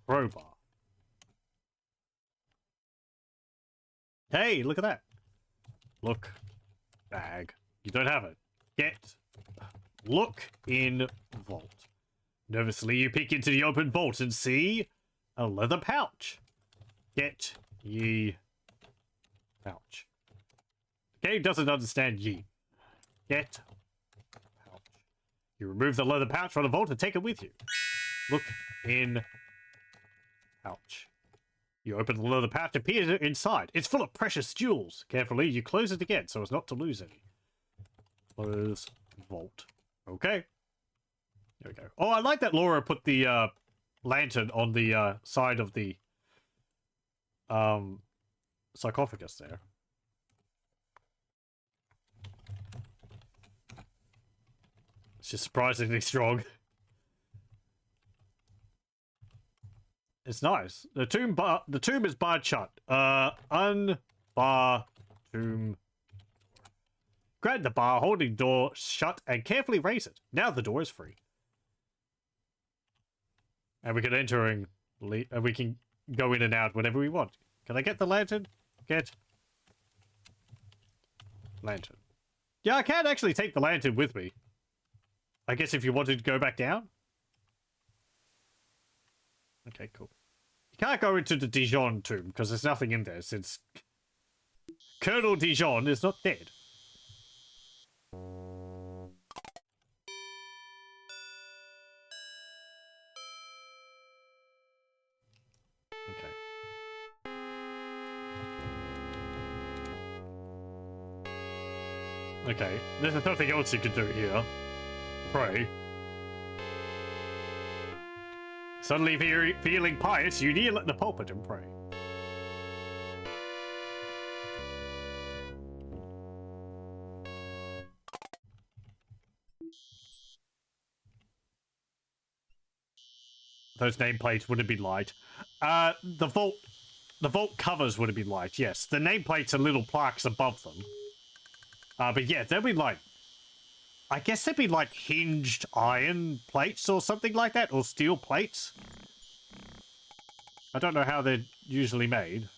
crowbar. Hey, look at that. Look. Bag. You don't have it. Get. Look in vault. Nervously, you peek into the open vault and see a leather pouch. Get ye pouch. The game doesn't understand ye. Get pouch. You remove the leather pouch from the vault and take it with you. Look in pouch. You open the leather pouch and peer inside. It's full of precious jewels. Carefully, you close it again so as not to lose any. Close vault. Okay. There we go. Oh, I like that Laura put the lantern on the side of the sarcophagus there. It's just surprisingly strong. It's nice. The tomb is barred shut. Unbar tomb. Grab the bar holding door shut and carefully raise it. Now the door is free. And we can enter and we can go in and out whenever we want. Can I get the lantern? Get lantern. Yeah, I can actually take the lantern with me. I guess if you wanted to go back down. Okay, cool. You can't go into the Dijon tomb because there's nothing in there since Colonel Dijon is not dead. Okay. Okay, there's nothing else you can do here. Pray. Suddenly feeling pious, you kneel at the pulpit and pray. Those nameplates would have been light. The vault covers would have been light, yes. The nameplates are little plaques above them. But yeah, they'd be like, I guess they'd be like hinged iron plates or something like that, or steel plates. I don't know how they're usually made.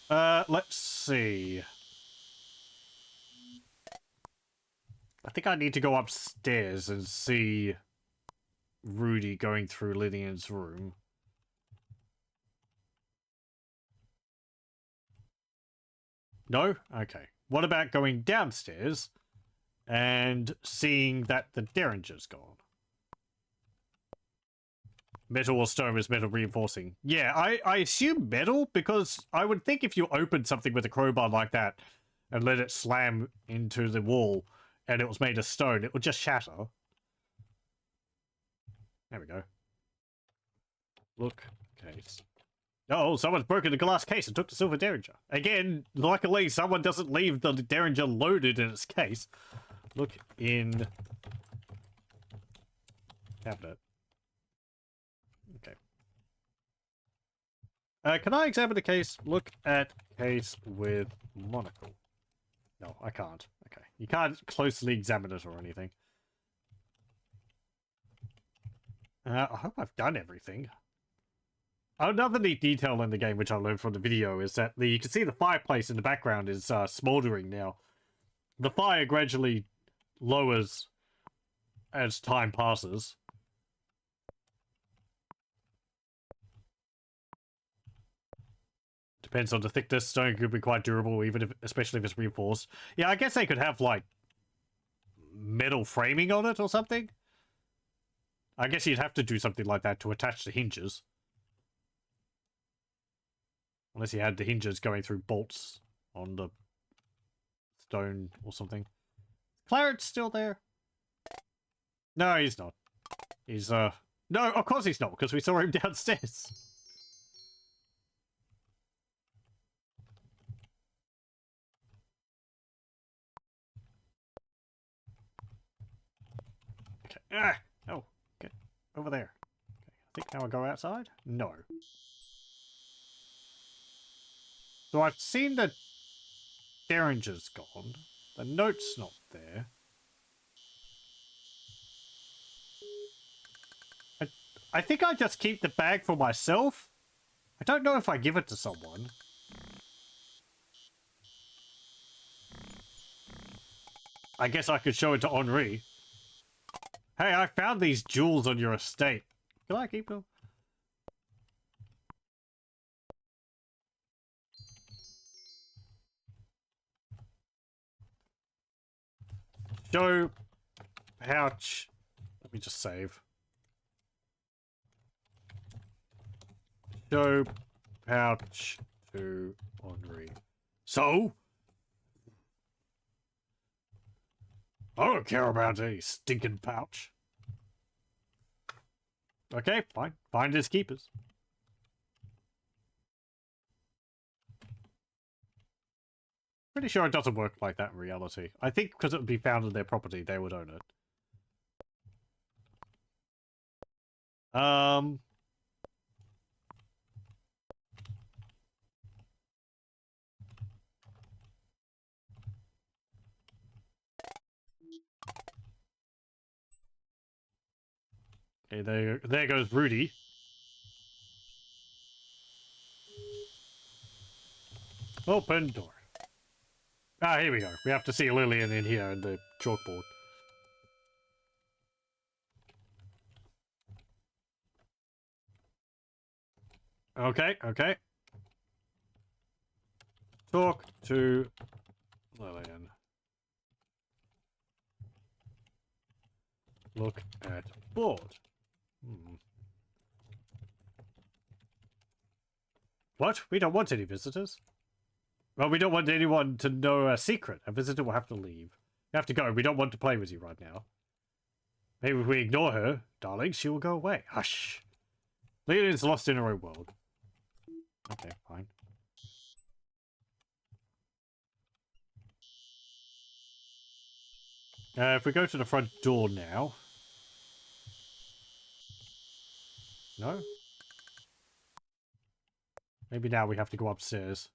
Let's see. I think I need to go upstairs and see Rudy going through Lillian's room. No? Okay. What about going downstairs and seeing that the Derringer's gone? Metal or stone is metal reinforcing. Yeah, I assume metal, because I would think if you opened something with a crowbar like that and let it slam into the wall and it was made of stone, it would just shatter. There we go. Look. Case. Oh, someone's broken the glass case and took the silver Derringer. Again, luckily someone doesn't leave the Derringer loaded in its case. Look in cabinet. Okay. Can I examine the case? Look at case with monocle. No, I can't. Okay. You can't closely examine it or anything. I hope I've done everything. Another neat detail in the game, which I learned from the video, is that you can see the fireplace in the background is smoldering now. The fire gradually lowers as time passes. Depends on the thickness. Stone could be quite durable, even if, especially if it's reinforced. Yeah, I guess they could have like metal framing on it or something. I guess you'd have to do something like that to attach the hinges. Unless you had the hinges going through bolts on the stone or something. Clarence still there? No, he's not. He's, no, of course he's not, because we saw him downstairs. Okay. Ah! Oh, get over there. Okay. I think now I go outside? No. So I've seen the Derringer's gone. The note's not there. I think I just keep the bag for myself. I don't know if I give it to someone. I guess I could show it to Henri. Hey, I found these jewels on your estate. Can I keep them? Show pouch. Let me just save. Show pouch to Henri. So, I don't care about a stinking pouch. Okay, fine. Find his keepers. Pretty sure it doesn't work like that in reality. I think because it would be found in their property, they would own it. Okay, there goes Rudy. Open door. Ah, here we go. We have to see Lillian in here in the chalkboard. Okay, okay. Talk to Lillian. Look at board. What? We don't want any visitors. Well, we don't want anyone to know a secret. A visitor will have to leave. You have to go. We don't want to play with you right now. Maybe if we ignore her, darling, she will go away. Hush. Lillian's lost in her own world. Okay, fine. If we go to the front door now. No? Maybe now we have to go upstairs.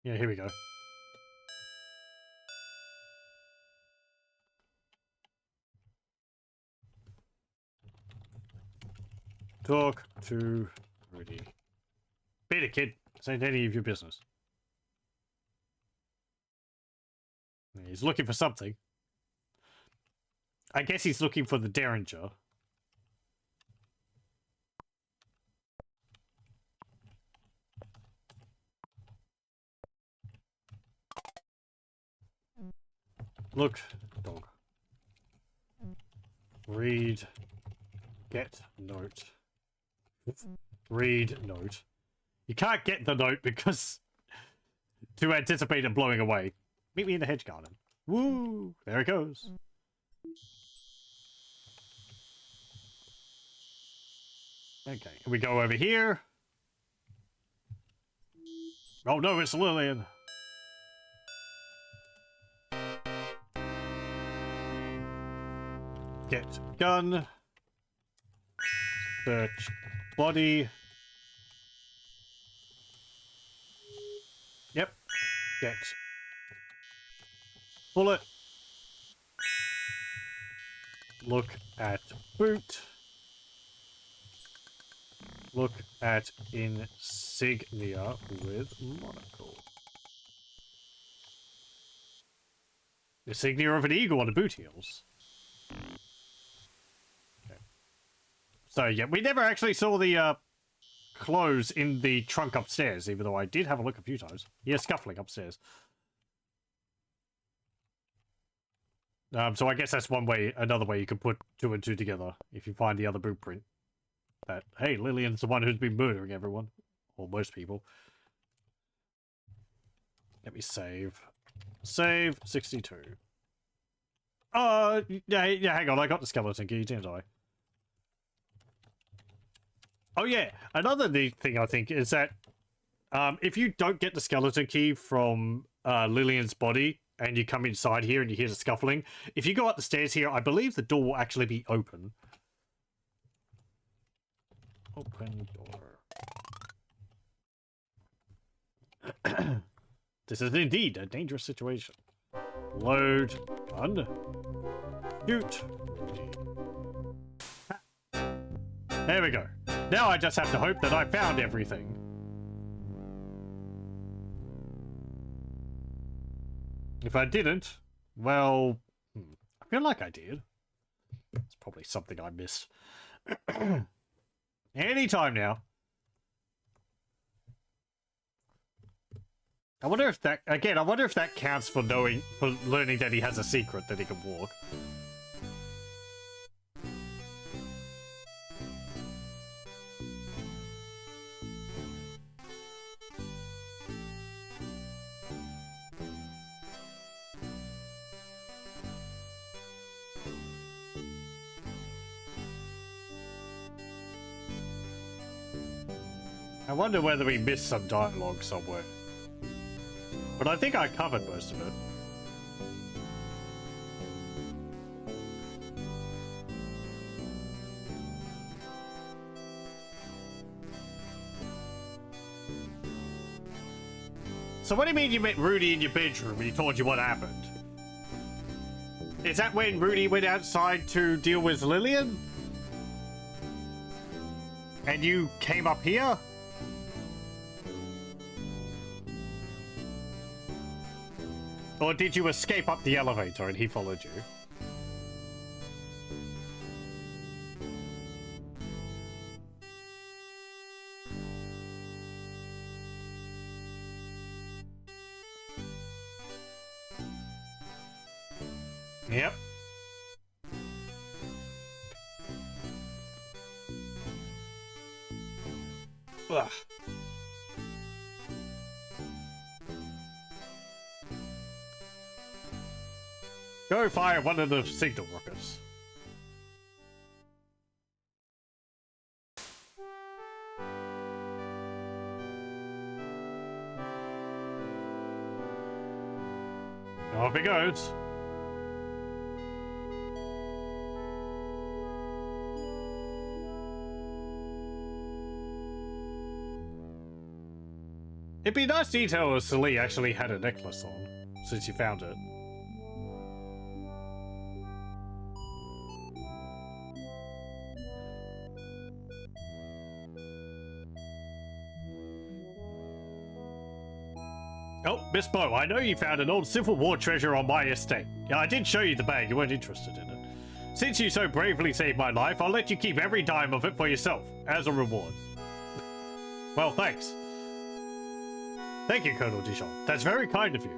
Yeah, here we go. Talk to Rudy. Beat it, kid. This ain't any of your business. He's looking for something. I guess he's looking for the Derringer. Look, dog. Read. Get note. Read note. You can't get the note because to anticipate it blowing away. Meet me in the hedge garden. Woo! There it goes. Okay, we go over here. Oh no, it's Lillian. Get gun. Search body. Yep. Get bullet. Look at boot. Look at insignia with monocle. Insignia of an eagle on the boot heels. Okay. So yeah, we never actually saw the clothes in the trunk upstairs, even though I did have a look a few times. Yeah, scuffling upstairs. So I guess that's one way, another way you could put two and two together if you find the other boot print. That, hey, Lillian's the one who's been murdering everyone. Or most people. Let me save. Save 62. Yeah, hang on, I got the skeleton key, didn't I? Oh yeah, another neat thing I think is that if you don't get the skeleton key from Lillian's body and you come inside here and you hear the scuffling, if you go up the stairs here, I believe the door will actually be open. Open door. This is indeed a dangerous situation. Load gun. Shoot. There we go. Now I just have to hope that I found everything. If I didn't, well, I feel like I did. It's probably something I missed. Anytime now. I wonder if that, again, I wonder if that counts for learning that he has a secret that he can walk. I wonder whether we missed some dialogue somewhere. But I think I covered most of it. So what do you mean you met Rudy in your bedroom and he told you what happened? Is that when Rudy went outside to deal with Lillian? And you came up here? Or did you escape up the elevator and he followed you? Yep. Ugh. Go fire one of the signal rockets. Off he goes. It'd be nice detail if Celie actually had a necklace on, since you found it. Oh, Miss Bow, I know you found an old Civil War treasure on my estate. Yeah, I did show you the bag, you weren't interested in it. Since you so bravely saved my life, I'll let you keep every dime of it for yourself, as a reward. Well, thanks. Thank you, Colonel Dijon. That's very kind of you.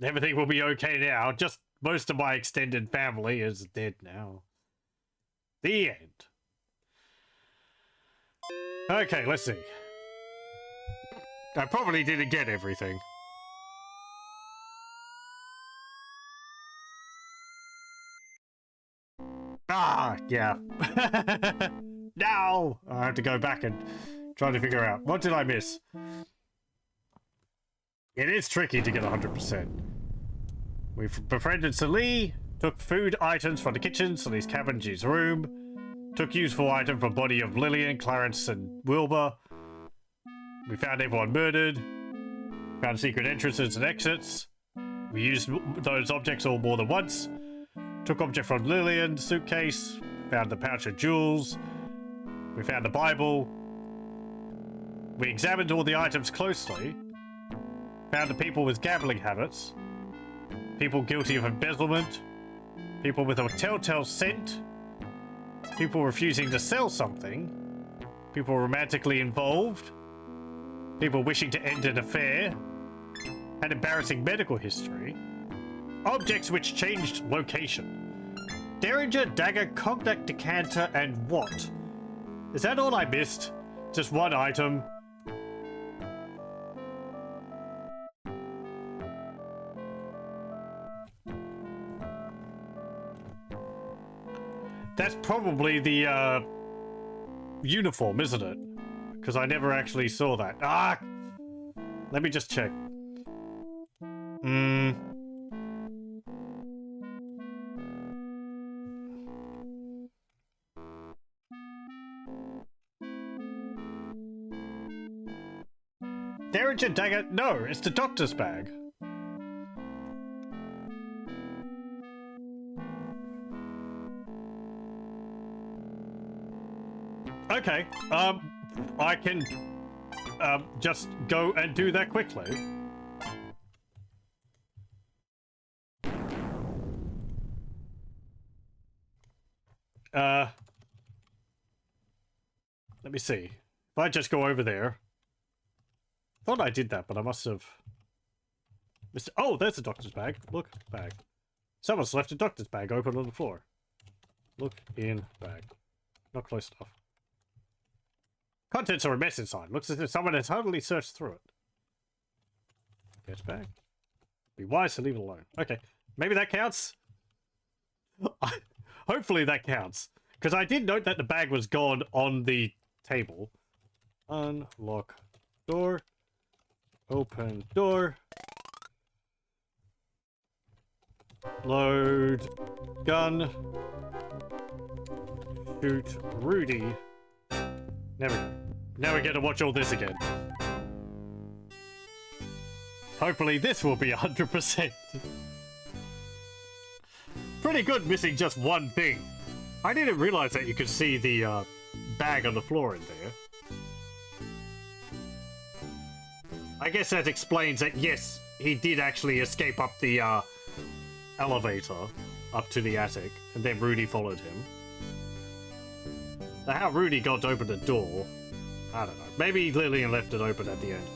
Everything will be okay now. Just most of my extended family is dead now. The end. Okay, let's see. I probably didn't get everything. Ah, yeah. Now I have to go back and try to figure out. What did I miss? It is tricky to get 100%. We've befriended Celie, took food items from the kitchen, Celie's cabin, G's room, took useful item from body of Lillian, Clarence, and Wilbur. We found everyone murdered, found secret entrances and exits. We used those objects all more than once. Took object from Lillian's suitcase, found the pouch of jewels. We found the Bible. We examined all the items closely. Found the people with gambling habits, people guilty of embezzlement, people with a telltale scent, people refusing to sell something, people romantically involved, people wishing to end an affair, an embarrassing medical history, objects which changed location, derringer, dagger, cognac decanter, and what? Is that all I missed? Just one item? That's probably the uniform, isn't it? Because I never actually saw that. Ah! Let me just check. Derringer dagger? No, it's the doctor's bag. Okay, I can just go and do that quickly. Let me see. If I just go over there. I thought I did that, but I must have missed. Oh, there's the doctor's bag. Look, bag. Someone's left a doctor's bag open on the floor. Look in bag. Not close enough. Contents are a mess inside. Looks as if someone has totally searched through it. Get bag. Be wise to leave it alone. Okay. Maybe that counts? Hopefully that counts. Because I did note that the bag was gone on the table. Unlock door. Open door. Load gun. Shoot Rudy. There we go. Now we get to watch all this again. Hopefully this will be 100%. Pretty good missing just one thing. I didn't realize that you could see the bag on the floor in there. I guess that explains that, yes, he did actually escape up the elevator up to the attic, and then Rudy followed him. Now, how Rudy got to open the door, I don't know. Maybe Lillian left it open at the end.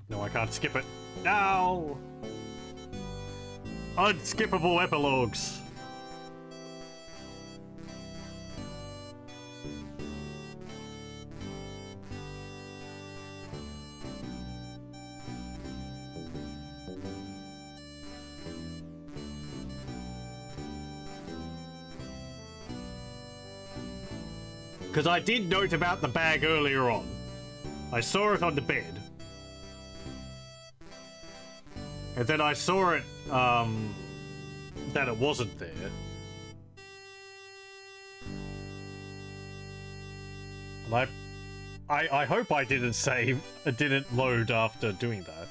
No, I can't skip it. No! Unskippable epilogues. Because I did note about the bag earlier on. I saw it on the bed. And then I saw it, that it wasn't there. And I hope I didn't save, it didn't load after doing that.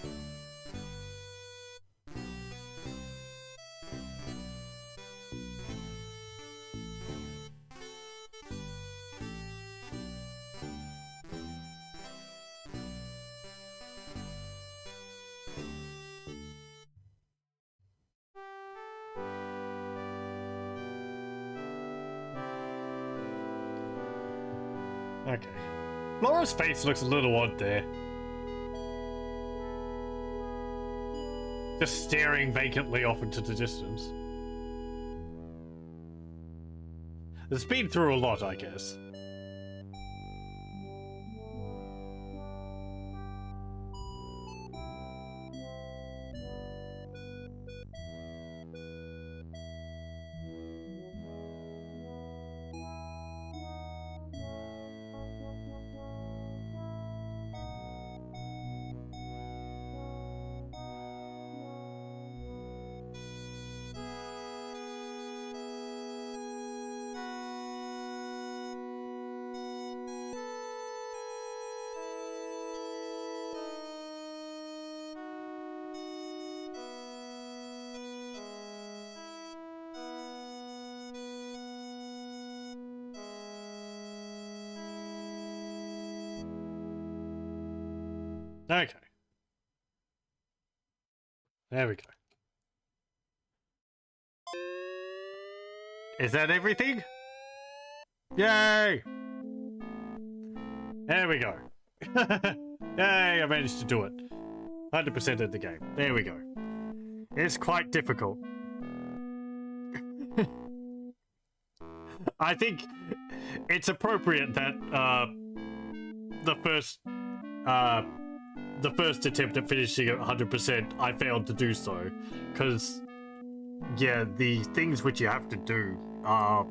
Okay. Laura's face looks a little odd there. Just staring vacantly off into the distance. It's been through a lot, I guess. Okay. There we go. Is that everything? Yay! There we go. Yay, I managed to do it. 100% of the game. There we go. It's quite difficult. I think it's appropriate that the first attempt at finishing at 100%, I failed to do so, because, yeah, the things which you have to do are...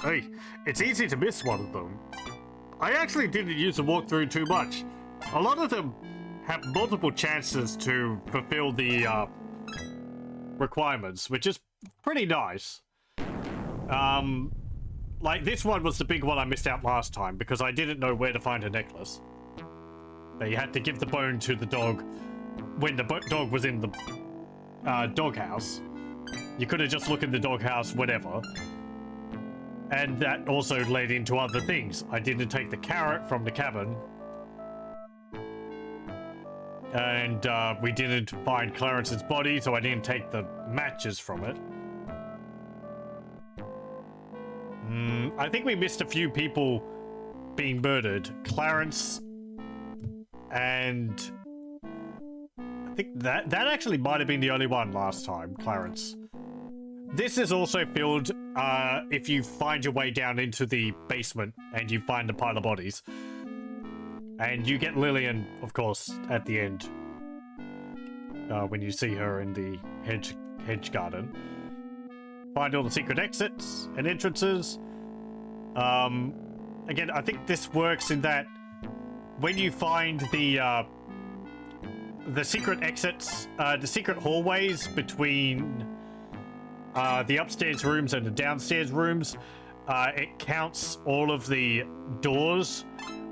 Hey, it's easy to miss one of them. I actually didn't use the walkthrough too much. A lot of them have multiple chances to fulfill the requirements, which is pretty nice. Like, this one was the big one I missed out last time, because I didn't know where to find a necklace. You had to give the bone to the dog when the dog was in the doghouse. You could have just looked in the doghouse, whatever. And that also led into other things. I didn't take the carrot from the cabin. And we didn't find Clarence's body, so I didn't take the matches from it. I think we missed a few people being murdered. Clarence... and think that actually might have been the only one last time, Clarence. This is also filled if you find your way down into the basement and you find the pile of bodies. And you get Lillian, of course, at the end. When you see her in the hedge garden. Find all the secret exits and entrances. Again, I think this works in that when you find the secret exits, the secret hallways between the upstairs rooms and the downstairs rooms, it counts all of the doors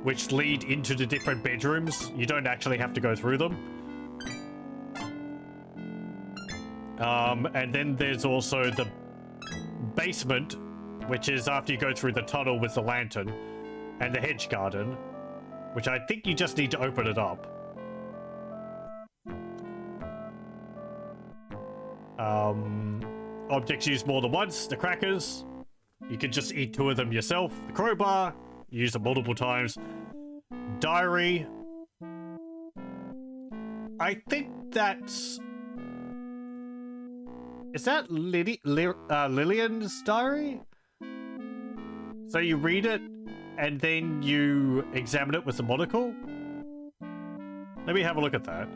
which lead into the different bedrooms. You don't actually have to go through them. And then there's also the basement, which is after you go through the tunnel with the lantern, and the hedge garden, which I think you just need to open it up. Objects used more than once, the crackers. You can just eat 2 of them yourself. The crowbar, you use it multiple times. Diary. I think that's... Is that Lillian's diary? So you read it, and then you examine it with the monocle? Let me have a look at that.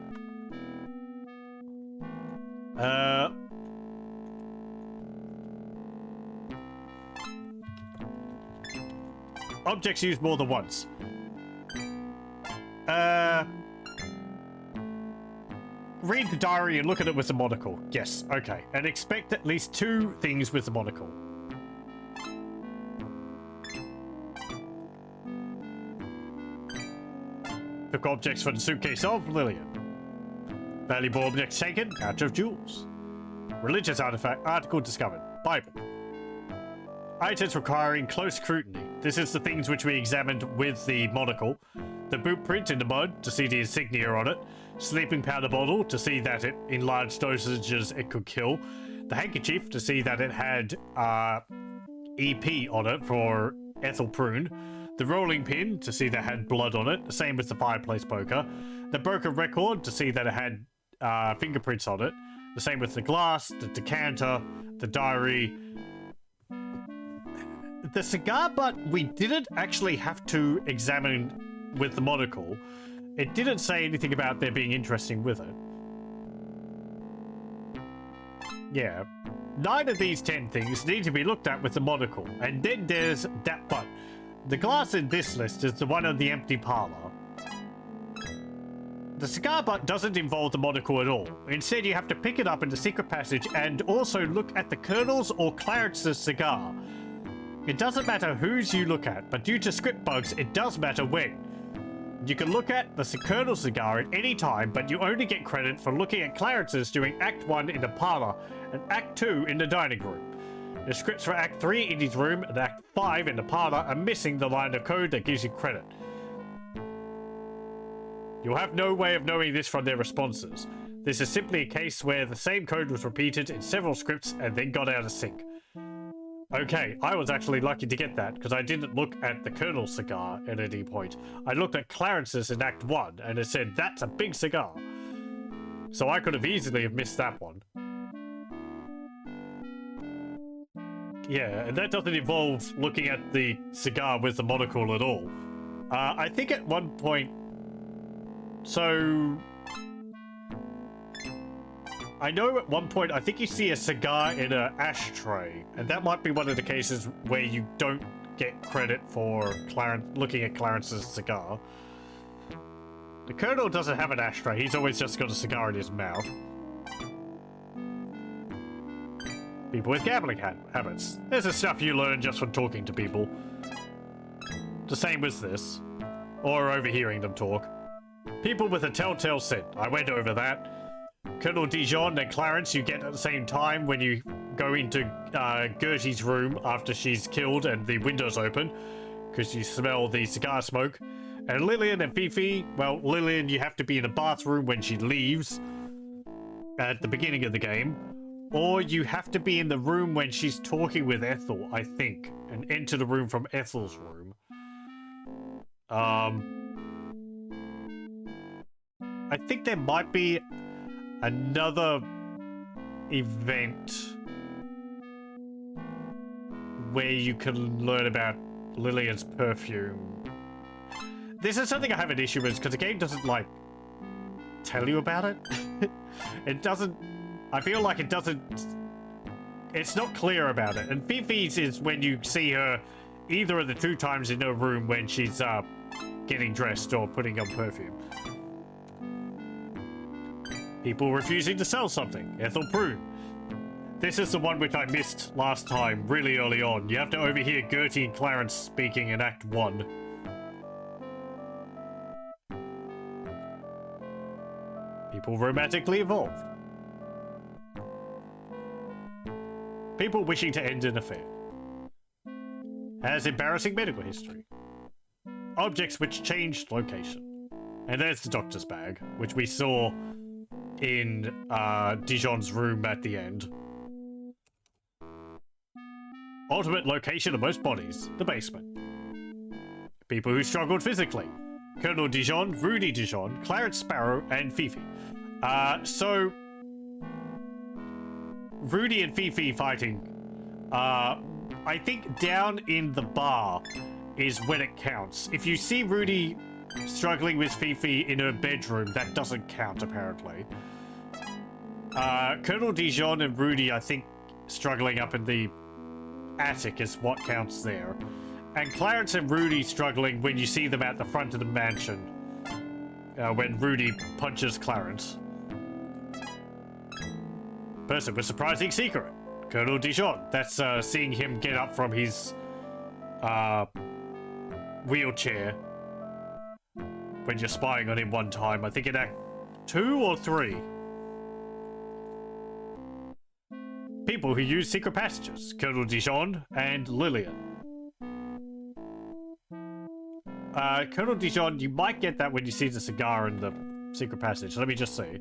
Objects used more than once. Read the diary and look at it with the monocle. Yes, okay. And expect at least 2 things with the monocle. Took objects from the suitcase of Lillian. Valuable objects taken out of jewels. Religious artifact, article discovered. Bible. Items requiring close scrutiny. This is the things which we examined with the monocle. The boot print in the mud to see the insignia on it. Sleeping powder bottle to see that it, in large dosages, it could kill. The handkerchief to see that it had EP on it for Ethel Prune. The rolling pin to see that it had blood on it. The same with the fireplace poker. The broken record to see that it had fingerprints on it. The same with the glass, the decanter, the diary. The cigar butt we didn't actually have to examine with the monocle. It didn't say anything about there being interesting with it. Yeah. 9 of these 10 things need to be looked at with the monocle. And then there's that butt. The glass in this list is the one on the empty parlor. The cigar butt doesn't involve the monocle at all. Instead, you have to pick it up in the secret passage and also look at the Colonel's or Clarence's cigar. It doesn't matter whose you look at, but due to script bugs, it does matter when. You can look at the Colonel's cigar at any time, but you only get credit for looking at Clarence's during Act 1 in the parlor and Act 2 in the dining room. The scripts for Act 3 in his room and Act 5 in the parlor are missing the line of code that gives you credit. You'll have no way of knowing this from their responses. This is simply a case where the same code was repeated in several scripts and then got out of sync. Okay, I was actually lucky to get that, because I didn't look at the Colonel's cigar at any point. I looked at Clarence's in Act 1, and it said, that's a big cigar. So I could have easily have missed that one. Yeah, and that doesn't involve looking at the cigar with the monocle at all. I think at one point... So... I know at one point, I think you see a cigar in an ashtray, and that might be one of the cases where you don't get credit for looking at Clarence's cigar. The Colonel doesn't have an ashtray, he's always just got a cigar in his mouth. People with gambling habits. This is stuff you learn just from talking to people. The same with this. Or overhearing them talk. People with a telltale scent. I went over that. Colonel Dijon and Clarence you get at the same time when you go into Gertie's room after she's killed and the window's open, because you smell the cigar smoke. And Lillian and Fifi, well, Lillian you have to be in the bathroom when she leaves at the beginning of the game, or you have to be in the room when she's talking with Ethel, I think, and enter the room from Ethel's room. I think there might be another event where you can learn about Lillian's perfume. This is something I have an issue with, because the game doesn't, like, tell you about it. It doesn't... I feel like it doesn't... It's not clear about it. And Fifi's is when you see her either of the 2 times in her room when she's, getting dressed or putting on perfume. People refusing to sell something. Ethel Prune. This is the one which I missed last time, really early on. You have to overhear Gertie and Clarence speaking in Act 1. People romantically involved. People wishing to end an affair. Has embarrassing medical history. Objects which changed location. And there's the doctor's bag, which we saw in Dijon's room at the end. Ultimate location of most bodies, the basement. People who struggled physically. Colonel Dijon, Rudy Dijon, Clarence Sparrow, and Fifi. So Rudy and Fifi fighting. I think down in the bar is when it counts. If you see Rudy struggling with Fifi in her bedroom, that doesn't count, apparently. Colonel Dijon and Rudy, I think, struggling up in the attic is what counts there. And Clarence and Rudy struggling when you see them at the front of the mansion. When Rudy punches Clarence. Person with surprising secret. Colonel Dijon. That's seeing him get up from his wheelchair when you're spying on him one time. I think in Act 2 or 3. People who use secret passages. Colonel Dijon and Lillian. Colonel Dijon, you might get that when you see the cigar in the secret passage. Let me just see.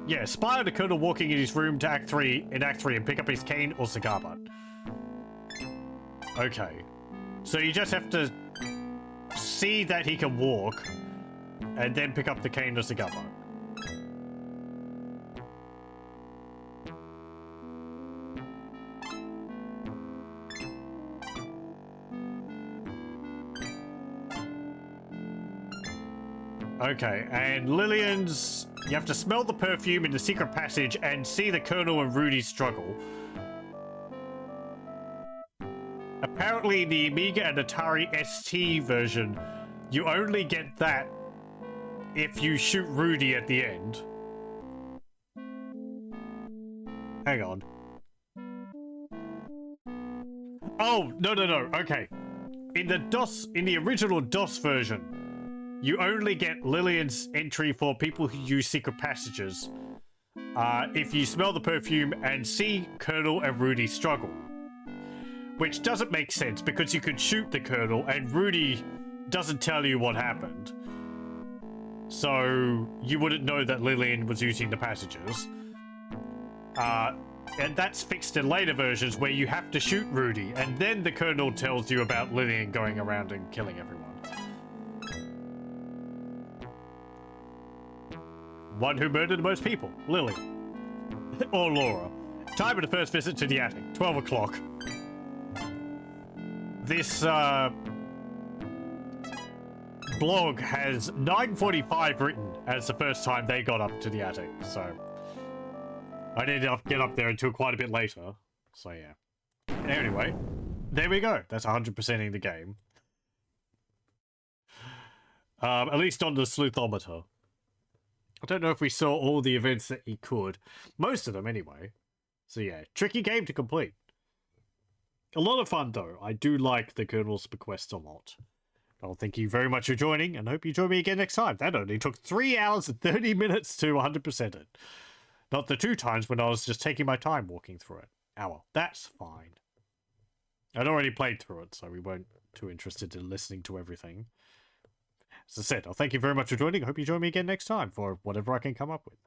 Yeah, spy on the Colonel walking in his room to Act 3, in Act 3, and pick up his cane or cigar butt. Okay. So you just have to see that he can walk, and then pick up the cane or cigar butt. Okay, and Lillian's... You have to smell the perfume in the secret passage and see the Colonel and Rudy struggle. Apparently, the Amiga and Atari ST version, you only get that if you shoot Rudy at the end. Hang on. Oh, no, okay. In the original DOS version, you only get Lillian's entry for people who use secret passages if you smell the perfume and see Colonel and Rudy struggle. Which doesn't make sense because you could shoot the Colonel and Rudy doesn't tell you what happened. So you wouldn't know that Lillian was using the passages. And that's fixed in later versions where you have to shoot Rudy and then the Colonel tells you about Lillian going around and killing everyone. One who murdered most people, Lily. Or Laura. Time of the first visit to the attic, 12 o'clock. This, blog has 9:45 written as the first time they got up to the attic, so... I didn't get up there until quite a bit later, so yeah. Anyway, there we go. That's 100%ing the game. At least on the sleuthometer. I don't know if we saw all the events that he could. Most of them, anyway. So yeah, tricky game to complete. A lot of fun, though. I do like the Colonel's Bequest a lot. Well, thank you very much for joining, and hope you join me again next time. That only took 3 hours and 30 minutes to 100% it. Not the 2 times when I was just taking my time walking through it. Oh well, that's fine. I'd already played through it, so we weren't too interested in listening to everything. As I said, I'll thank you very much for joining. I hope you join me again next time for whatever I can come up with.